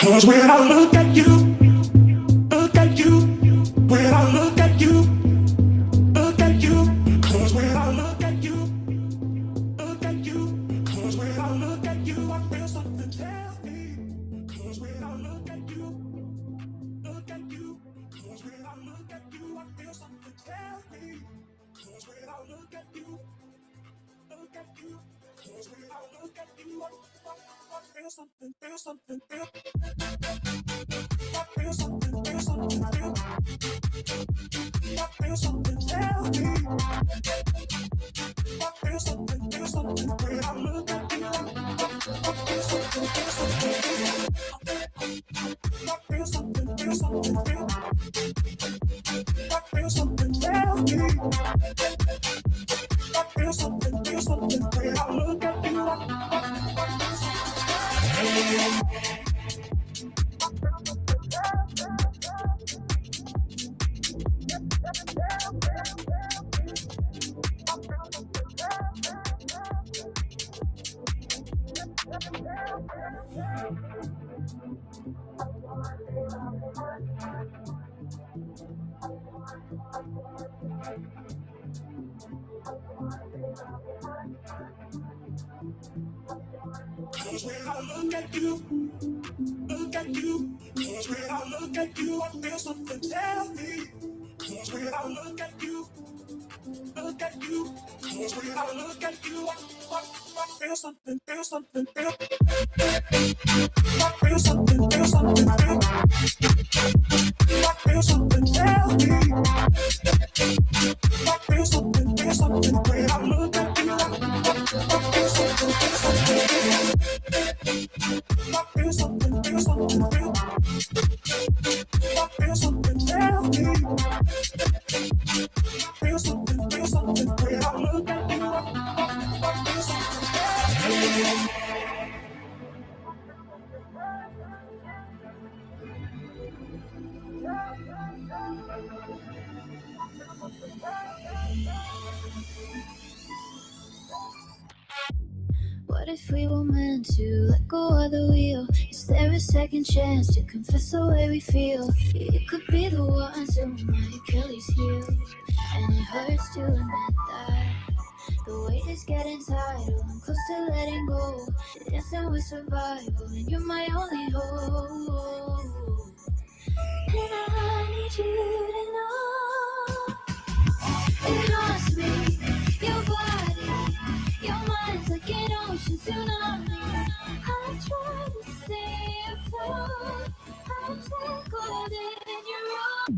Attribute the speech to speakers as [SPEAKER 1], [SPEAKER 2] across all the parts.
[SPEAKER 1] 'Cause when I look at you, look at you, when I look at you, look at you. 'Cause when I look at you, look at you. 'Cause when I look at you, I feel something tell me. 'Cause when I look at you, look at you. 'Cause when I look at you, I feel something tell me. 'Cause when I look at you, look at you. 'Cause when I look at you, I feel something, feel something, feel. I feel something, feel something, feel. I feel something tell me. I feel something, feel something when I look at you. I feel something, feel something, feel. I feel something, feel something, feel. I feel something tell me. I feel something, feel something when I look at you. Cause when I look at you, look at you. Cause when I look at you, I feel something tell me. Cause when I look at you, look at you. Cause when I look at you, I feel something, feel something, feel. I feel something, feel something, feel. I feel something tell me. I feel something, feel something when I look at you. I feel something, feel something, feel. I feel something, feel something, feel. I feel something tell me. I feel something, feel something when I look at you. I feel something tell me.
[SPEAKER 2] What if we were meant to let go of the wheel? Is there a second chance to confess the way we feel? You could be the one to my Achilles heel, and it hurts to admit that the weight is getting tighter. I'm close to letting go, dancing with survival, and you're my only hope. And I need you to know it haunts me, your body. Your mind's like an ocean tsunami. I try to stay afloat. I'm tangled in your rope.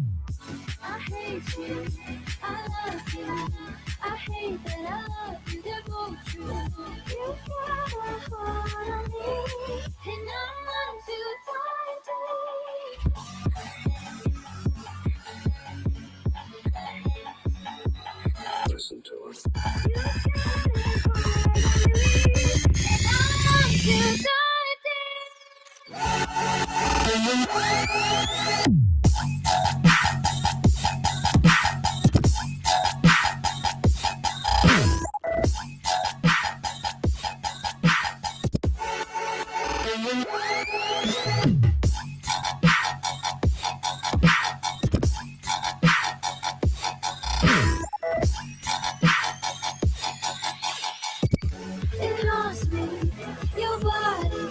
[SPEAKER 2] I hate you, I love you. I hate that I love you, they're both true. You got a heart on me, and I'm on too tight.
[SPEAKER 3] Listen to her.
[SPEAKER 2] You got a heart on me, and I'm on too tight. It haunts me, your body,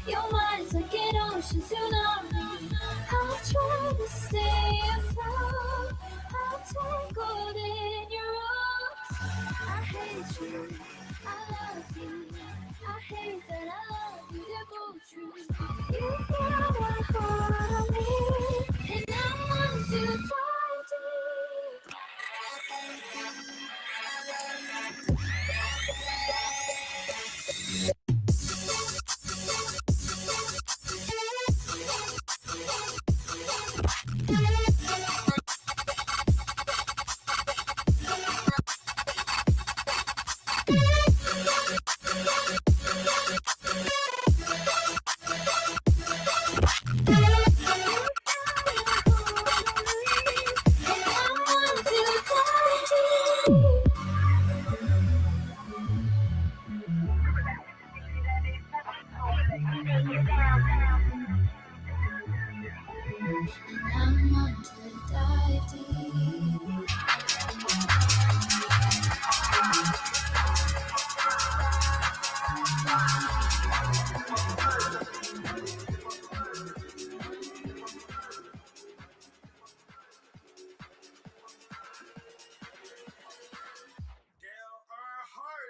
[SPEAKER 2] your mind's like an ocean tsunami. I'll try to stay afloat. I'm tangled in your ropes. I hate you, I love you. I hate that I love you, they're both true. You got a heart on me, and I'm on too tight deep.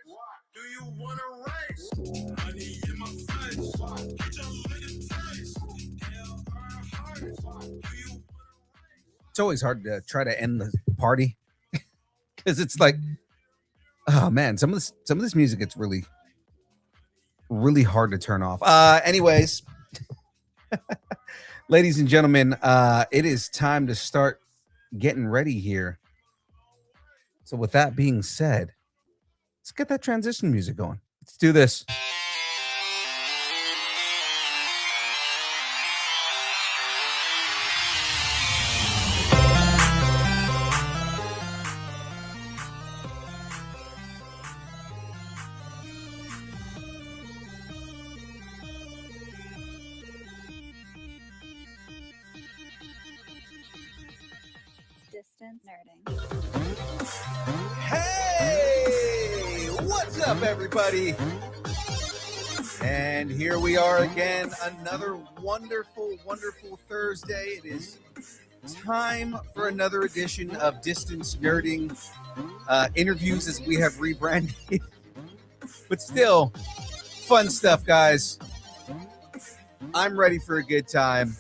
[SPEAKER 1] Do you want to race? Honey in my face. Get your little taste. Hell, her heart. Do you?
[SPEAKER 4] It's always hard to try to end the party because it's like, oh man, some of this music gets really, really hard to turn off. Anyways, ladies and gentlemen, it is time to start getting ready here. So with that being said, let's get that transition music going. Let's do this.
[SPEAKER 2] Distance nerding.
[SPEAKER 4] Hey, what's up, everybody? And here we are again, another wonderful, wonderful Thursday. It is time for another edition of Distance Nerding interviews, as we have rebranded. But still, fun stuff, guys. I'm ready for a good time.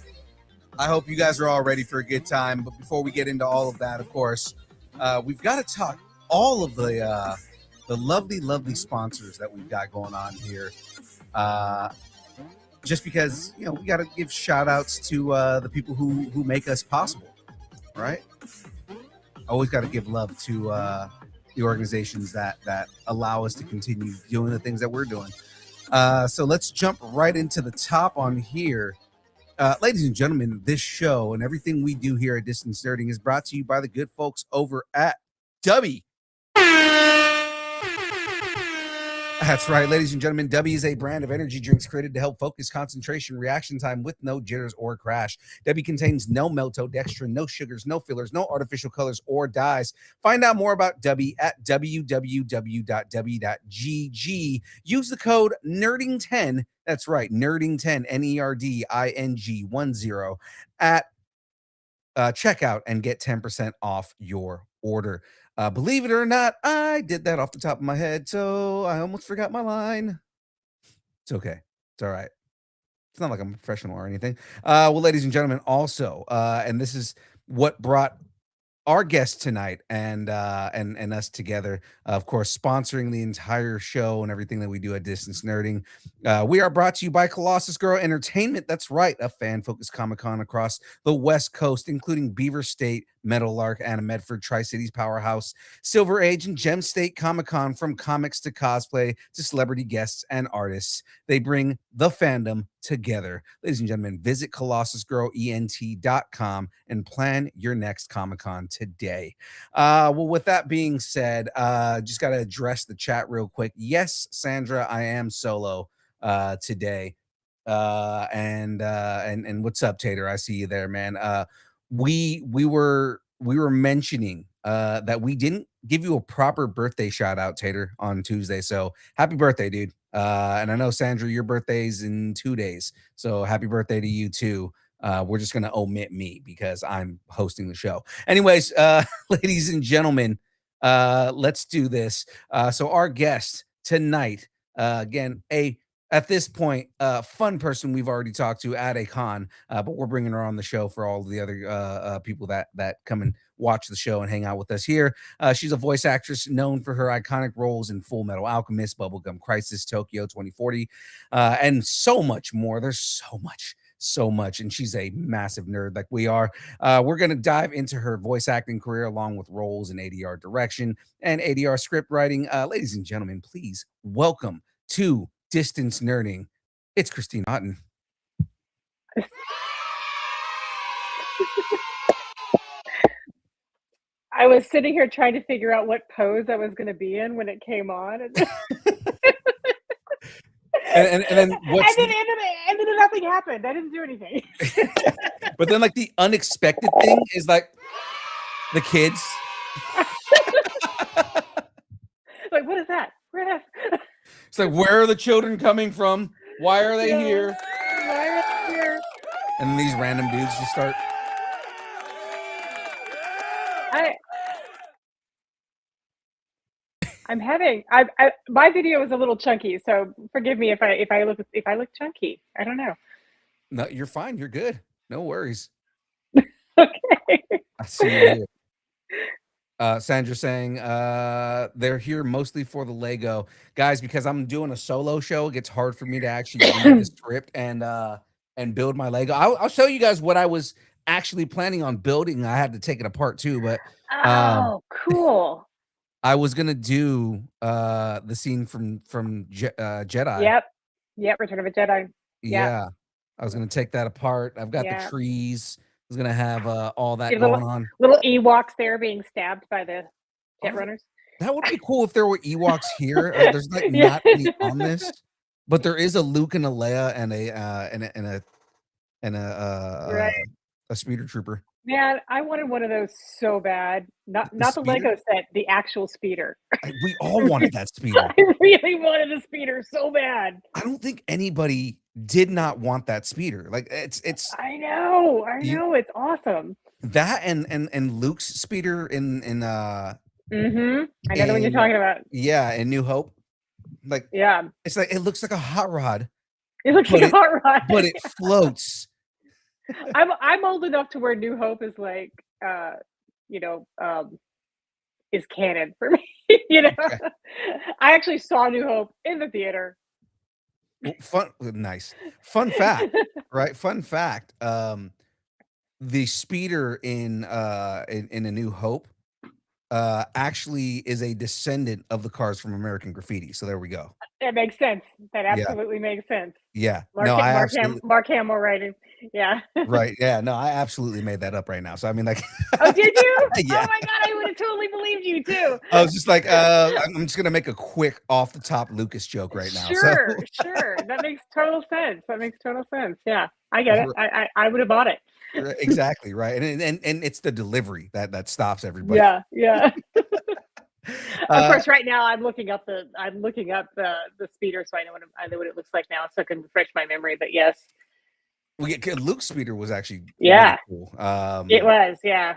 [SPEAKER 4] I hope you guys are all ready for a good time. But before we get into all of that, of course, we've got to talk all of the lovely, lovely sponsors that we've got going on here. Just because, you know, we got to give shout outs to the people who make us possible, right? Always got to give love to the organizations that allow us to continue doing the things that we're doing. So let's jump right into the top on here. Ladies and gentlemen, this show and everything we do here at Distance Nerding is brought to you by the good folks over at Dubby. That's right, ladies and gentlemen. Dubby is a brand of energy drinks created to help focus, concentration, reaction time with no jitters or crash. Dubby contains no maltodextrin, no sugars, no fillers, no artificial colors or dyes. Find out more about Dubby at www.dubby.gg. Use the code NERDING10. That's right, NERDING10, NERDING10 at checkout and get 10% off your order. Believe it or not, I did that off the top of my head, so I almost forgot my line. It's okay. It's all right. It's not like I'm a professional or anything. Well, ladies and gentlemen, also, and this is what brought our guest tonight and us together, of course, sponsoring the entire show and everything that we do at Distance Nerding. We are brought to you by Colossus Girl Entertainment. That's right, a fan-focused Comic-Con across the West Coast, including Beaver State, Meadowlark, Anna Medford, Tri-Cities Powerhouse, Silver Age, and Gem State Comic-Con. From comics to cosplay to celebrity guests and artists, they bring the fandom together. Ladies and gentlemen, visit colossusgirlent.com and plan your next Comic-Con today. Well, with that being said, just got to address the chat real quick. Yes, Sandra, I am solo today. And what's up, Tater? I see you there, man. We were mentioning that we didn't give you a proper birthday shout out, Tater, on Tuesday. So happy birthday, dude. And I know, Sandra, your birthday's in 2 days. So happy birthday to you too. We're just going to omit me because I'm hosting the show. Anyways, ladies and gentlemen, let's do this. So our guest tonight, again, at this point, fun person we've already talked to at a con, but we're bringing her on the show for all the other people that come and watch the show and hang out with us here. She's a voice actress known for her iconic roles in Full Metal Alchemist, Bubblegum Crisis, Tokyo 2040, and so much more. There's so much, and she's a massive nerd like we are. We're going to dive into her voice acting career along with roles in ADR direction and ADR script writing. Ladies and gentlemen, please welcome to Distance Nerding, it's Christine Auten.
[SPEAKER 5] I was sitting here trying to figure out what pose I was going to be in when it came on.
[SPEAKER 4] and then what's
[SPEAKER 5] and then nothing happened. I didn't do anything.
[SPEAKER 4] But then, like, the unexpected thing is like the kids.
[SPEAKER 5] Like, what is that?
[SPEAKER 4] It's like, where are the children coming from? Why are they here?
[SPEAKER 5] Why are they here?
[SPEAKER 4] And then these random dudes just start.
[SPEAKER 5] I'm having I my video is a little chunky, so forgive me if I look chunky. I don't know.
[SPEAKER 4] No, you're fine. You're good. No worries.
[SPEAKER 5] Okay.
[SPEAKER 4] I see you here. Sandra saying, they're here mostly for the Lego. Guys, because I'm doing a solo show, it gets hard for me to actually read the script and build my Lego. I'll show you guys what I was actually planning on building. I had to take it apart too, but um
[SPEAKER 5] Oh, cool.
[SPEAKER 4] I was gonna do the scene from Jedi.
[SPEAKER 5] Yep. Yep, Return of a Jedi. Yep.
[SPEAKER 4] Yeah. I was gonna take that apart. I've got the
[SPEAKER 5] Yeah.
[SPEAKER 4] trees. I was gonna have all
[SPEAKER 5] See
[SPEAKER 4] that
[SPEAKER 5] little
[SPEAKER 4] going on.
[SPEAKER 5] little Ewoks there being stabbed by the jet
[SPEAKER 4] Oh,
[SPEAKER 5] runners.
[SPEAKER 4] that would be cool if there were Ewoks here. There's, like,
[SPEAKER 5] Yeah.
[SPEAKER 4] not any on this, but there is a Luke and a Leia and
[SPEAKER 5] Right.
[SPEAKER 4] a speeder trooper.
[SPEAKER 5] Man, I wanted one of those so bad.
[SPEAKER 4] The
[SPEAKER 5] Not the
[SPEAKER 4] speeder?
[SPEAKER 5] Lego set, the actual speeder.
[SPEAKER 4] We all wanted that speeder.
[SPEAKER 5] I really wanted a speeder so bad.
[SPEAKER 4] I don't think anybody did not want that speeder. Like, it's
[SPEAKER 5] I
[SPEAKER 4] you
[SPEAKER 5] know, it's awesome.
[SPEAKER 4] that and Luke's speeder
[SPEAKER 5] Mhm. I know the one you're
[SPEAKER 4] in
[SPEAKER 5] talking about.
[SPEAKER 4] yeah, in New Hope. Like,
[SPEAKER 5] Yeah.
[SPEAKER 4] it's like it looks like a hot rod,
[SPEAKER 5] It looks
[SPEAKER 4] but
[SPEAKER 5] like a hot
[SPEAKER 4] but
[SPEAKER 5] rod.
[SPEAKER 4] it floats.
[SPEAKER 5] I'm old enough to where New Hope is like, you know, is canon for me, you know?
[SPEAKER 4] Okay.
[SPEAKER 5] I actually saw New Hope in the theater.
[SPEAKER 4] Well, nice. Fun fact, right? Fun fact. The speeder in A New Hope actually is a descendant of the cars from American Graffiti. So there we go.
[SPEAKER 5] That makes sense. That
[SPEAKER 4] Yeah.
[SPEAKER 5] absolutely makes sense.
[SPEAKER 4] Yeah. No, I absolutely
[SPEAKER 5] Mark Hamill writing. Yeah.
[SPEAKER 4] right. Yeah. No, I absolutely made that up right now. So I mean, like,
[SPEAKER 5] Oh, did you?
[SPEAKER 4] yeah.
[SPEAKER 5] Oh my god, I would have totally believed you too.
[SPEAKER 4] I was just like, I'm just gonna make a quick off the top Lucas joke right now. So
[SPEAKER 5] Sure, sure. That makes total sense. That makes total sense. Yeah, I get it. I would have bought it.
[SPEAKER 4] exactly right, and it's the delivery that stops everybody.
[SPEAKER 5] Yeah, yeah. Of
[SPEAKER 4] Uh,
[SPEAKER 5] course, right now I'm looking up the speeder, so I know what it looks like now, so I can refresh my memory. But yes,
[SPEAKER 4] Luke's speeder was actually really
[SPEAKER 5] yeah,
[SPEAKER 4] cool.
[SPEAKER 5] it was. Yeah,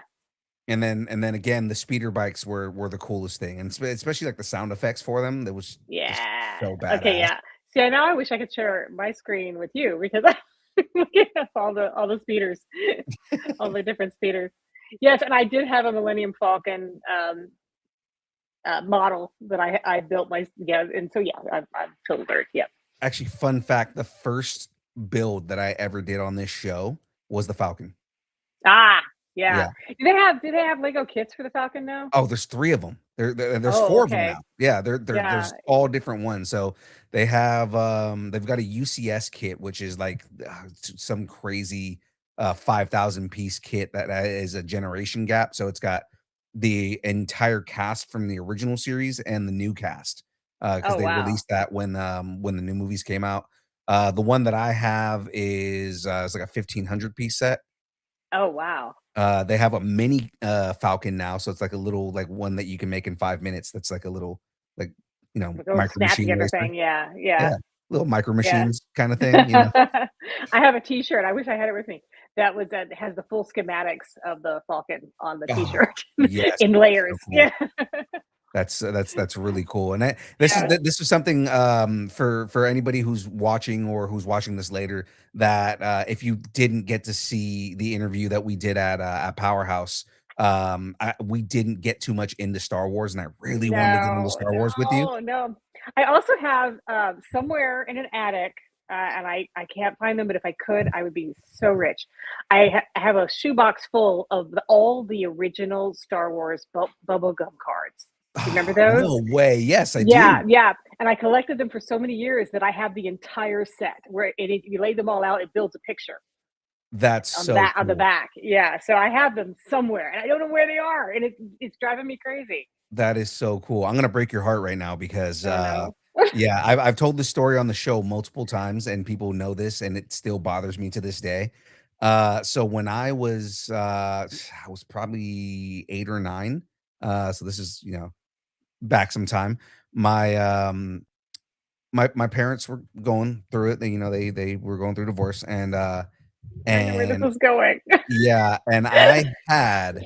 [SPEAKER 4] And then again, the speeder bikes were the coolest thing, and especially like the sound effects for them. That was just
[SPEAKER 5] yeah.
[SPEAKER 4] so
[SPEAKER 5] Okay,
[SPEAKER 4] badass.
[SPEAKER 5] yeah. See, now I wish I could share my screen with you because I'm looking at all the speeders, all the different speeders. Yes, and I did have a Millennium Falcon model that I built and so yeah, I'm totally nerd. Yeah.
[SPEAKER 4] Actually, fun fact: the first build that I ever did on this show was the Falcon.
[SPEAKER 5] Ah, yeah.
[SPEAKER 4] Yeah.
[SPEAKER 5] Do they have Lego kits for the Falcon now?
[SPEAKER 4] Oh, there's 3 of them. There's
[SPEAKER 5] Oh,
[SPEAKER 4] 4 of them
[SPEAKER 5] okay.
[SPEAKER 4] now. Yeah,
[SPEAKER 5] Yeah.
[SPEAKER 4] there's all different ones. So they've got a UCS kit, which is like some crazy 5,000 piece kit that is a generation gap. So it's got the entire cast from the original series and the new cast because
[SPEAKER 5] Oh,
[SPEAKER 4] they
[SPEAKER 5] wow.
[SPEAKER 4] released that when the new movies came out. The one that I have is it's like a 1,500 piece set.
[SPEAKER 5] Oh, wow.
[SPEAKER 4] They have a mini, Falcon now, so it's like a little, like, one that you can make in 5 minutes that's like a little, like,
[SPEAKER 5] Like a little
[SPEAKER 4] micro
[SPEAKER 5] snap
[SPEAKER 4] machine
[SPEAKER 5] together
[SPEAKER 4] racer.
[SPEAKER 5] thing. Yeah, yeah,
[SPEAKER 4] Yeah, little micro
[SPEAKER 5] yeah.
[SPEAKER 4] machines kinda thing.
[SPEAKER 5] I have a T-shirt. I wish I had it with me. That has the full schematics of the Falcon on the
[SPEAKER 4] Oh,
[SPEAKER 5] T-shirt
[SPEAKER 4] yes,
[SPEAKER 5] in
[SPEAKER 4] that's so
[SPEAKER 5] layers.
[SPEAKER 4] cool.
[SPEAKER 5] Yeah,
[SPEAKER 4] That's really cool, and
[SPEAKER 5] yeah,
[SPEAKER 4] this is something, for anybody who's watching or who's watching this later that, if you didn't get to see the interview that we did at Powerhouse, we didn't get too much into Star Wars, and I really wanted to get into
[SPEAKER 5] no,
[SPEAKER 4] Star Wars with you.
[SPEAKER 5] no, no. I also have somewhere in an attic, and I can't find them, but if I could, I would be so rich. I have a shoebox full of all the original Star Wars bubble gum cards. Do you remember those?
[SPEAKER 4] No way. Yes, I
[SPEAKER 5] Yeah,
[SPEAKER 4] do.
[SPEAKER 5] yeah, and I collected them for so many years that I have the entire set where you lay them all out, it builds a picture
[SPEAKER 4] That's
[SPEAKER 5] on the
[SPEAKER 4] so cool.
[SPEAKER 5] back. Yeah, so I have them somewhere, and I don't know where they are, and it's driving me crazy.
[SPEAKER 4] That is so cool. I'm gonna break your heart right now because,
[SPEAKER 5] Oh, no.
[SPEAKER 4] yeah, I've told this story on the show multiple times, and people know this, and it still bothers me to this day. So when I was probably 8 or 9, so this is, back some time. My, my parents were going through it. They were going through divorce,
[SPEAKER 5] I know where this
[SPEAKER 4] and
[SPEAKER 5] is going.
[SPEAKER 4] yeah, and I had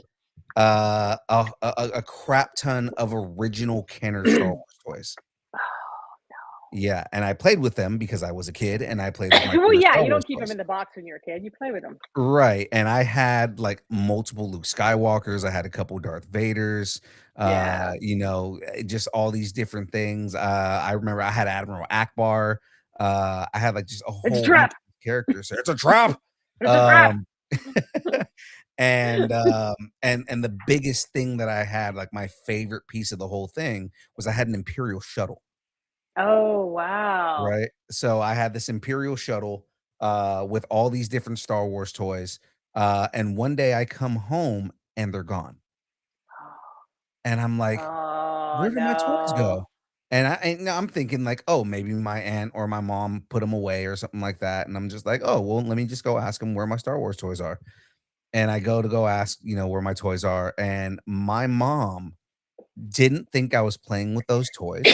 [SPEAKER 4] a crap ton of original Kenner Star Wars toys. Yeah, and I played with them because I was a kid, and I played with my
[SPEAKER 5] Well,
[SPEAKER 4] favorite
[SPEAKER 5] yeah,
[SPEAKER 4] Star
[SPEAKER 5] you
[SPEAKER 4] Wars
[SPEAKER 5] don't keep them
[SPEAKER 4] toys.
[SPEAKER 5] in the box when you're a kid. You play with them.
[SPEAKER 4] Right, and I had, like, multiple Luke Skywalkers, I had a couple Darth Vaders,
[SPEAKER 5] Yeah.
[SPEAKER 4] just all these different things. I remember I had Admiral Akbar, I had, like, just a
[SPEAKER 5] It's a
[SPEAKER 4] whole bunch
[SPEAKER 5] trap.
[SPEAKER 4] of characters. It's a trap!
[SPEAKER 5] It's a trap.
[SPEAKER 4] Um, and the biggest thing that I had, like, my favorite piece of the whole thing was I had an Imperial shuttle.
[SPEAKER 5] Oh, wow.
[SPEAKER 4] Right? So I had this Imperial shuttle, with all these different Star Wars toys, and one day I come home and they're gone. And I'm like,
[SPEAKER 5] Oh,
[SPEAKER 4] "Where did my toys
[SPEAKER 5] no.
[SPEAKER 4] go?" I'm thinking like, "Oh, maybe my aunt or my mom put them away or something like that." And I'm just like, "Oh, well, let me just go ask them where my Star Wars toys are." And I go ask, where my toys are, and my mom didn't think I was playing with those toys.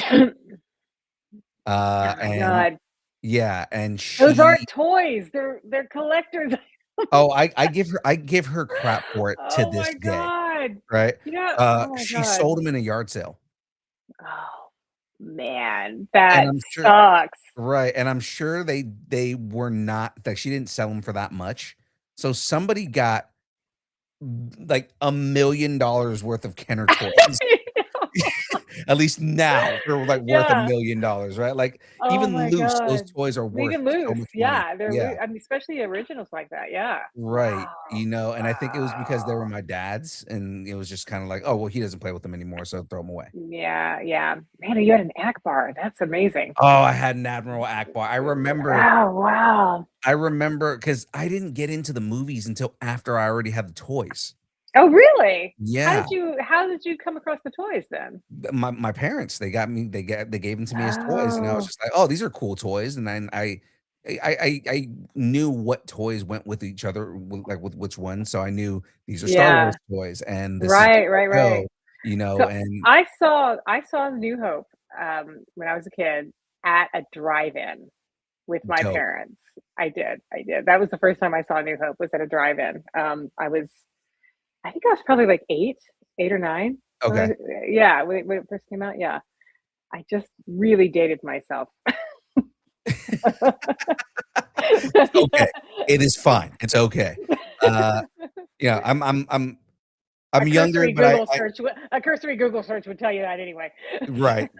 [SPEAKER 5] Oh my
[SPEAKER 4] And
[SPEAKER 5] god.
[SPEAKER 4] yeah, and
[SPEAKER 5] Those
[SPEAKER 4] she
[SPEAKER 5] aren't toys. They're collectors.
[SPEAKER 4] Oh, I give her crap for it to
[SPEAKER 5] Oh
[SPEAKER 4] this
[SPEAKER 5] my
[SPEAKER 4] day,
[SPEAKER 5] god.
[SPEAKER 4] right?
[SPEAKER 5] Oh my
[SPEAKER 4] She
[SPEAKER 5] god.
[SPEAKER 4] sold them in a yard sale,
[SPEAKER 5] Oh, man,
[SPEAKER 4] and
[SPEAKER 5] that
[SPEAKER 4] I'm sure
[SPEAKER 5] sucks.
[SPEAKER 4] right, and I'm sure they were not like, she didn't sell them for that much. So somebody got, like, $1,000,000 worth of Kenner toys. At least now, they're, like, worth
[SPEAKER 5] Yeah.
[SPEAKER 4] $1,000,000, right? Like,
[SPEAKER 5] Oh
[SPEAKER 4] even
[SPEAKER 5] my
[SPEAKER 4] loose, those
[SPEAKER 5] god.
[SPEAKER 4] toys are worth
[SPEAKER 5] Even
[SPEAKER 4] so
[SPEAKER 5] loose.
[SPEAKER 4] much money.
[SPEAKER 5] Yeah, they're
[SPEAKER 4] Yeah.
[SPEAKER 5] loo I mean, especially originals like that. Yeah.
[SPEAKER 4] Right,
[SPEAKER 5] Wow.
[SPEAKER 4] and I think it was because they were
[SPEAKER 5] Wow.
[SPEAKER 4] my dad's, and it was just kinda like, "Oh, well, he doesn't play with them anymore, so throw them away."
[SPEAKER 5] Yeah, yeah. Man, you had an Akbar. That's amazing.
[SPEAKER 4] Oh, I had an Admiral Akbar.
[SPEAKER 5] Oh, wow.
[SPEAKER 4] I remember because I didn't get into the movies until after I already had the toys.
[SPEAKER 5] Oh, really?
[SPEAKER 4] Yeah,
[SPEAKER 5] How did you come across the toys then?
[SPEAKER 4] my parents, they gave them to me as toys, and I was
[SPEAKER 5] Oh,
[SPEAKER 4] just like, "Oh, these are cool toys," and then I knew what toys went with each other, like, with which ones, so I knew these are Star Wars
[SPEAKER 5] yeah.
[SPEAKER 4] toys, and this is
[SPEAKER 5] Right,
[SPEAKER 4] where
[SPEAKER 5] right,
[SPEAKER 4] they
[SPEAKER 5] right.
[SPEAKER 4] go,
[SPEAKER 5] So
[SPEAKER 4] and
[SPEAKER 5] I saw New Hope when I was a kid at a drive-in with my
[SPEAKER 4] dope.
[SPEAKER 5] parents. I did. That was the first time I saw New Hope was at a drive-in. I think I was probably like 8 or 9 when
[SPEAKER 4] Okay.
[SPEAKER 5] yeah, when it first came out. Yeah, I just really dated myself.
[SPEAKER 4] It's
[SPEAKER 5] Yeah.
[SPEAKER 4] okay. It is fine. It's okay. Uh, yeah, I'm younger, but I
[SPEAKER 5] A cursory Google search would tell you that anyway.
[SPEAKER 4] right.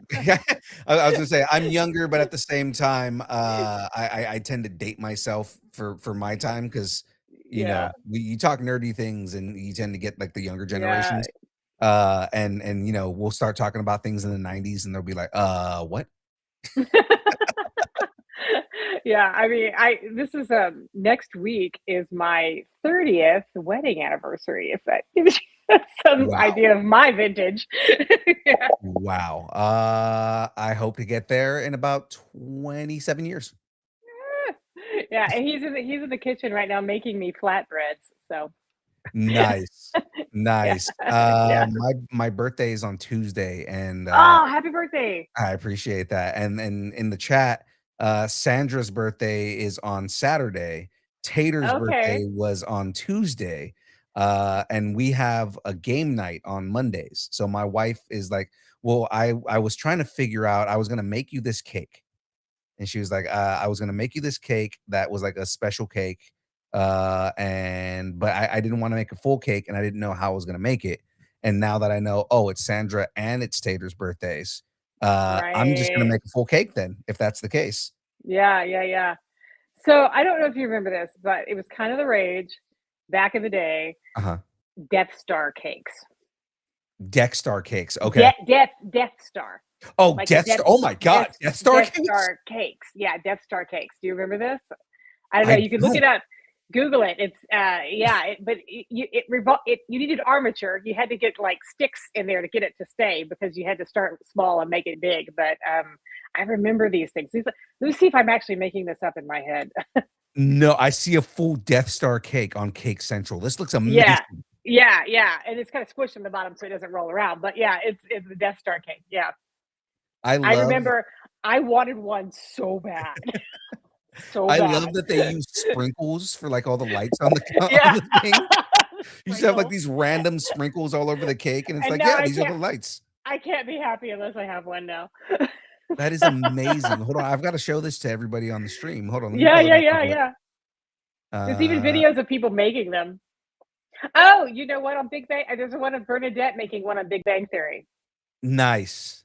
[SPEAKER 4] I was gonna say I'm younger, but at the same time, I tend to date myself for my time because
[SPEAKER 5] Yeah,
[SPEAKER 4] you talk nerdy things and you tend to get like the younger
[SPEAKER 5] yeah.
[SPEAKER 4] generations. And we'll start talking about things in the 90s and they'll be like, what?
[SPEAKER 5] Yeah, I mean, I this is, next week is my 30th wedding anniversary, if that gives you some
[SPEAKER 4] Wow.
[SPEAKER 5] idea of my vintage. Yeah.
[SPEAKER 4] Wow. I hope to get there in about 27 years.
[SPEAKER 5] Yeah, and he's in the kitchen right now making me flatbreads, so
[SPEAKER 4] Nice.
[SPEAKER 5] yeah,
[SPEAKER 4] Nice.
[SPEAKER 5] yeah.
[SPEAKER 4] My birthday is on Tuesday, and
[SPEAKER 5] Oh, happy birthday.
[SPEAKER 4] I appreciate that. And in the chat, Sandra's birthday is on Saturday. Tater's birthday
[SPEAKER 5] Okay.
[SPEAKER 4] was on Tuesday. And we have a game night on Mondays. So my wife is like, "Well, I was trying to figure out I was gonna make you this cake." And she was like, "I was gonna make you this cake that was like a special cake, and but I didn't want to make a full cake, and I didn't know how I was gonna make it. And now that I know, oh, it's Sandra and it's Tater's birthdays, I'm just gonna
[SPEAKER 5] Right.
[SPEAKER 4] make a full cake then, if that's the case."
[SPEAKER 5] Yeah, yeah, yeah. So, I don't know if you remember this, but it was kind of the rage back in the day,
[SPEAKER 4] Uh-huh.
[SPEAKER 5] Death Star cakes.
[SPEAKER 4] Death Star cakes. Okay.
[SPEAKER 5] Death Star.
[SPEAKER 4] Oh,
[SPEAKER 5] Like the
[SPEAKER 4] Death Star. Oh my God, Death Star
[SPEAKER 5] Death
[SPEAKER 4] cakes.
[SPEAKER 5] Star cakes. Yeah, Death Star cakes. Do you remember this? I don't know,
[SPEAKER 4] I
[SPEAKER 5] you can look
[SPEAKER 4] don't.
[SPEAKER 5] it up. Google it. It's, yeah, but you needed armature. You had to get, like, sticks in there to get it to stay because you had to start small and make it big, but, I remember these things. Let me see if I'm actually making this up in my head.
[SPEAKER 4] No, I see a full Death Star cake on Cake Central. This looks
[SPEAKER 5] Yeah.
[SPEAKER 4] amazing.
[SPEAKER 5] Yeah, yeah, and it's kinda squished in the bottom so it doesn't roll around, but yeah, it's the Death Star cake, yeah.
[SPEAKER 4] I
[SPEAKER 5] I
[SPEAKER 4] love
[SPEAKER 5] remember I wanted one so bad, so
[SPEAKER 4] I love
[SPEAKER 5] bad.
[SPEAKER 4] that they use sprinkles for, like, all the lights on the on
[SPEAKER 5] Yeah.
[SPEAKER 4] the thing. You just have like
[SPEAKER 5] Sprinkle.
[SPEAKER 4] these random sprinkles all over the cake, and it's
[SPEAKER 5] And
[SPEAKER 4] like,
[SPEAKER 5] now
[SPEAKER 4] yeah, these are the lights.
[SPEAKER 5] I can't be happy unless I have one now.
[SPEAKER 4] That is amazing. Hold on, I've got to show this to everybody on the stream. Hold on, let me
[SPEAKER 5] Yeah,
[SPEAKER 4] pull it
[SPEAKER 5] yeah,
[SPEAKER 4] up real
[SPEAKER 5] yeah,
[SPEAKER 4] quick.
[SPEAKER 5] yeah. There's even
[SPEAKER 4] Uh,
[SPEAKER 5] videos of people making them. Oh, you know what? On Big Bang, there's one of Bernadette making one on Big Bang Theory.
[SPEAKER 4] nice.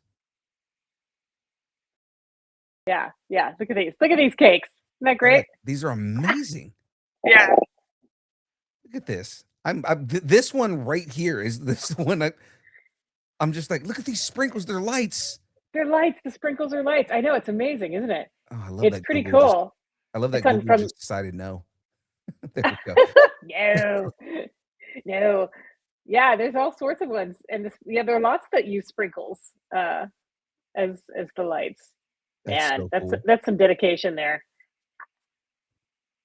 [SPEAKER 5] Yeah, yeah. Look at these. Look at these cakes. Isn't that great?
[SPEAKER 4] These are amazing.
[SPEAKER 5] Yeah.
[SPEAKER 4] Look at this. This one right here is this one. I'm just like, look at these sprinkles. They're lights.
[SPEAKER 5] They're lights. The sprinkles are lights. I know, it's amazing, isn't it?
[SPEAKER 4] Oh, I love
[SPEAKER 5] It's
[SPEAKER 4] that
[SPEAKER 5] pretty
[SPEAKER 4] Google just.
[SPEAKER 5] cool.
[SPEAKER 4] I love that
[SPEAKER 5] It's on
[SPEAKER 4] Google
[SPEAKER 5] from
[SPEAKER 4] just decided no. There we go.
[SPEAKER 5] no, no. Yeah, there's all sorts of ones, and yeah, there are lots that use sprinkles as the lights.
[SPEAKER 4] That's
[SPEAKER 5] Man,
[SPEAKER 4] so cool.
[SPEAKER 5] that's some dedication there.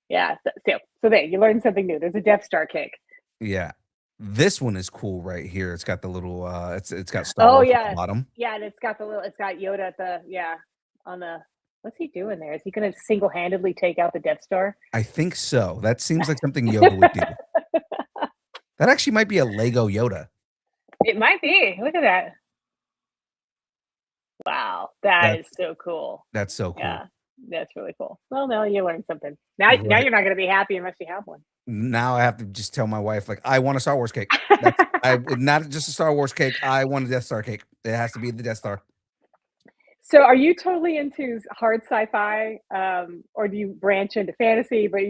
[SPEAKER 5] Yeah. So there, you learned something new. There's a Death Star cake.
[SPEAKER 4] Yeah. This one is cool right here. It's got the little it's got Star
[SPEAKER 5] Oh
[SPEAKER 4] Wars at the
[SPEAKER 5] yeah,
[SPEAKER 4] bottom.
[SPEAKER 5] yeah, and it's got Yoda at the on the. What's he doing there? Is he going to single handedly take out the Death Star?
[SPEAKER 4] I think so. That seems like something Yoda would do. That actually might be a Lego Yoda.
[SPEAKER 5] It might be. Look at that. Wow, that is
[SPEAKER 4] That's
[SPEAKER 5] so cool.
[SPEAKER 4] that's so cool.
[SPEAKER 5] Yeah, that's really cool. Well, now you learned something. Now you're not going to be happy unless you have one.
[SPEAKER 4] Now I have to just tell my wife, like, I want a Star Wars cake. That's not just a Star Wars cake. I want a Death Star cake. It has to be the Death Star.
[SPEAKER 5] So, are you totally into hard sci-fi, or do you branch into fantasy? But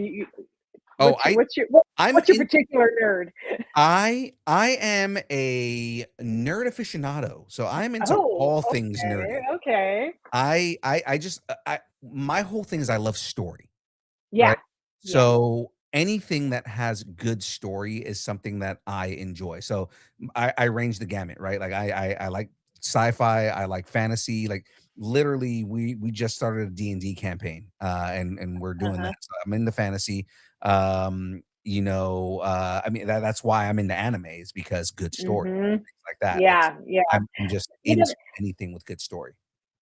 [SPEAKER 4] Oh,
[SPEAKER 5] what's your particular nerd?
[SPEAKER 4] I am a nerd aficionado, so I'm into all things nerdy.
[SPEAKER 5] Okay.
[SPEAKER 4] I just my whole thing is I love story.
[SPEAKER 5] Yeah.
[SPEAKER 4] Right?
[SPEAKER 5] Yeah.
[SPEAKER 4] So anything that has good story is something that I enjoy. So I range the gamut, right? Like I like sci-fi, I like fantasy, like literally we just started a D&D campaign and we're doing that. So I'm into fantasy. I mean that's why I'm into animes because good story, things like that.
[SPEAKER 5] Yeah, yeah.
[SPEAKER 4] I'm just
[SPEAKER 5] You know,
[SPEAKER 4] into anything with good story.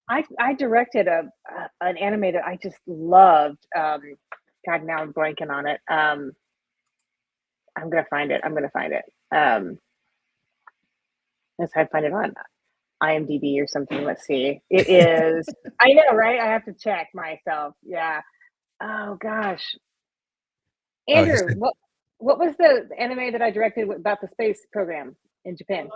[SPEAKER 5] I directed an anime that I just loved. God, now I'm blanking on it. I'm gonna find it. Let's try to find it on IMDb or something. Let's see. It is. I know, right? I have to check myself. Yeah. Oh gosh,
[SPEAKER 4] Oh, he
[SPEAKER 5] Andrew,
[SPEAKER 4] said,
[SPEAKER 5] what was the anime that I directed about the space program in Japan?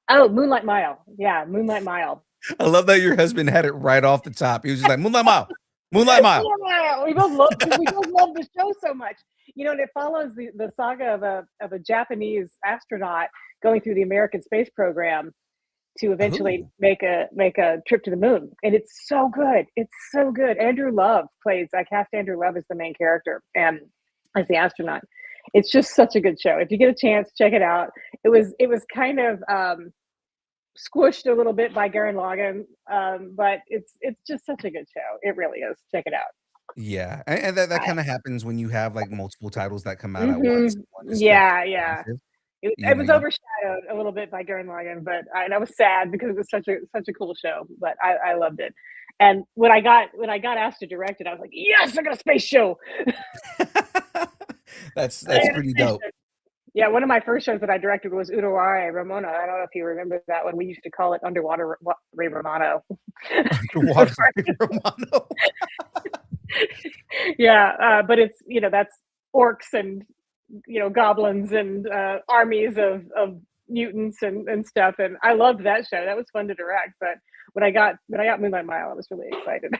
[SPEAKER 5] Oh, Moonlight Mile. Yeah, Moonlight Mile.
[SPEAKER 4] I love that your husband had it right off the top. He was just like Moonlight Mile, Moonlight Mile.
[SPEAKER 5] Yeah, we both love the show so much. You know, and it follows the saga of a Japanese astronaut going through the American space program to eventually
[SPEAKER 4] Ooh.
[SPEAKER 5] make a trip to the moon. And it's so good. It's so good. Andrew Love plays. I cast Andrew Love as the main character and as the astronaut. It's just such a good show. If you get a chance, check it out. It was kind of squished a little bit by Garen Lagann, but it's just such a good show. It really is. Check it out.
[SPEAKER 4] Yeah, and that kind of happens when you have like multiple titles that come out at
[SPEAKER 5] Mm-hmm.
[SPEAKER 4] once. One is like
[SPEAKER 5] Yeah, yeah.
[SPEAKER 4] massive.
[SPEAKER 5] It was overshadowed a little bit by Garen Lagann, but I was sad because it was such a cool show. But I loved it. And when I got asked to direct it, I was like, yes, I got a space show.
[SPEAKER 4] That's pretty dope.
[SPEAKER 5] Yeah, one of my first shows that I directed was Udaware Ramona. I don't know if you remember that one. We used to call it Underwater Ray Romano.
[SPEAKER 4] Underwater Ray Romano.
[SPEAKER 5] Yeah, but it's that's orcs and goblins and armies of mutants and stuff. And I loved that show. That was fun to direct. But when I got Moonlight Mile, I was really excited.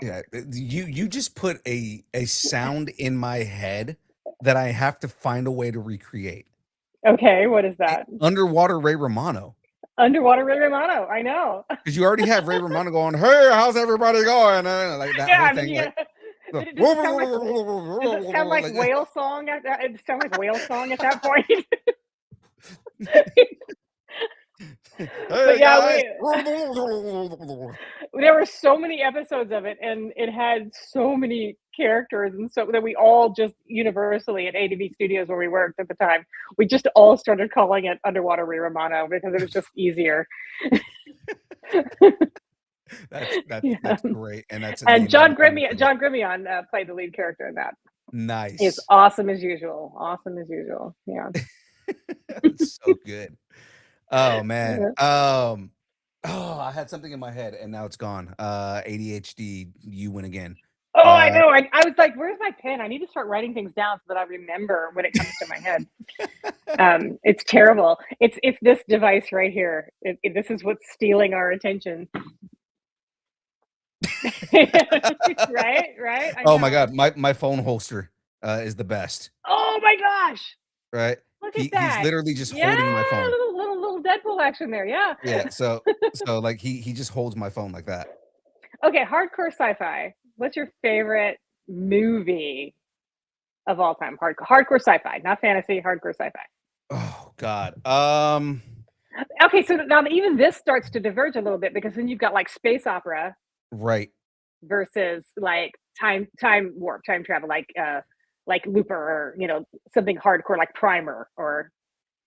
[SPEAKER 4] Yeah, you just put a sound in my head that I have to find a way to recreate.
[SPEAKER 5] Okay, what is that?
[SPEAKER 4] Underwater Ray Romano.
[SPEAKER 5] Underwater Ray Romano. I know.
[SPEAKER 4] Because you already have Ray Romano going, hey, how's everybody going? Like that whole thing.
[SPEAKER 5] Yeah.
[SPEAKER 4] Like,
[SPEAKER 5] Does it sound like whale song? It sound like whale song at that point. But yeah, there were so many episodes of it, and it had so many characters, and so that we all just universally at ADV Studios where we worked at the time, we just all started calling it Underwater Ray Romano because it was just easier.
[SPEAKER 4] That's great, and that's
[SPEAKER 5] John Grimion played the lead character in that.
[SPEAKER 4] Nice.
[SPEAKER 5] He's awesome as usual. Yeah.
[SPEAKER 4] It's so good. Oh man. Oh, I had something in my head and now it's gone. ADHD, you win again.
[SPEAKER 5] Oh, I
[SPEAKER 4] Uh
[SPEAKER 5] know. I was like, "Where's my pen? I need to start writing things down so that I remember when it comes to my head." It's terrible. It's this device right here. This is what's stealing our attention. Right, right. I
[SPEAKER 4] oh my
[SPEAKER 5] know.
[SPEAKER 4] god, my phone holster is the best,
[SPEAKER 5] Oh my gosh!
[SPEAKER 4] right?
[SPEAKER 5] Look at
[SPEAKER 4] He's
[SPEAKER 5] that.
[SPEAKER 4] literally just
[SPEAKER 5] Yeah,
[SPEAKER 4] holding my phone.
[SPEAKER 5] little Deadpool action there. Yeah.
[SPEAKER 4] Yeah, so like he just holds my phone like that.
[SPEAKER 5] Okay, hardcore sci-fi. What's your favorite movie of all time? Hardcore sci-fi, not fantasy. Hardcore sci-fi.
[SPEAKER 4] Oh god.
[SPEAKER 5] Okay, so now even this starts to diverge a little bit because then you've got like space opera
[SPEAKER 4] Right.
[SPEAKER 5] versus like time warp, time travel, like Looper or something hardcore like Primer or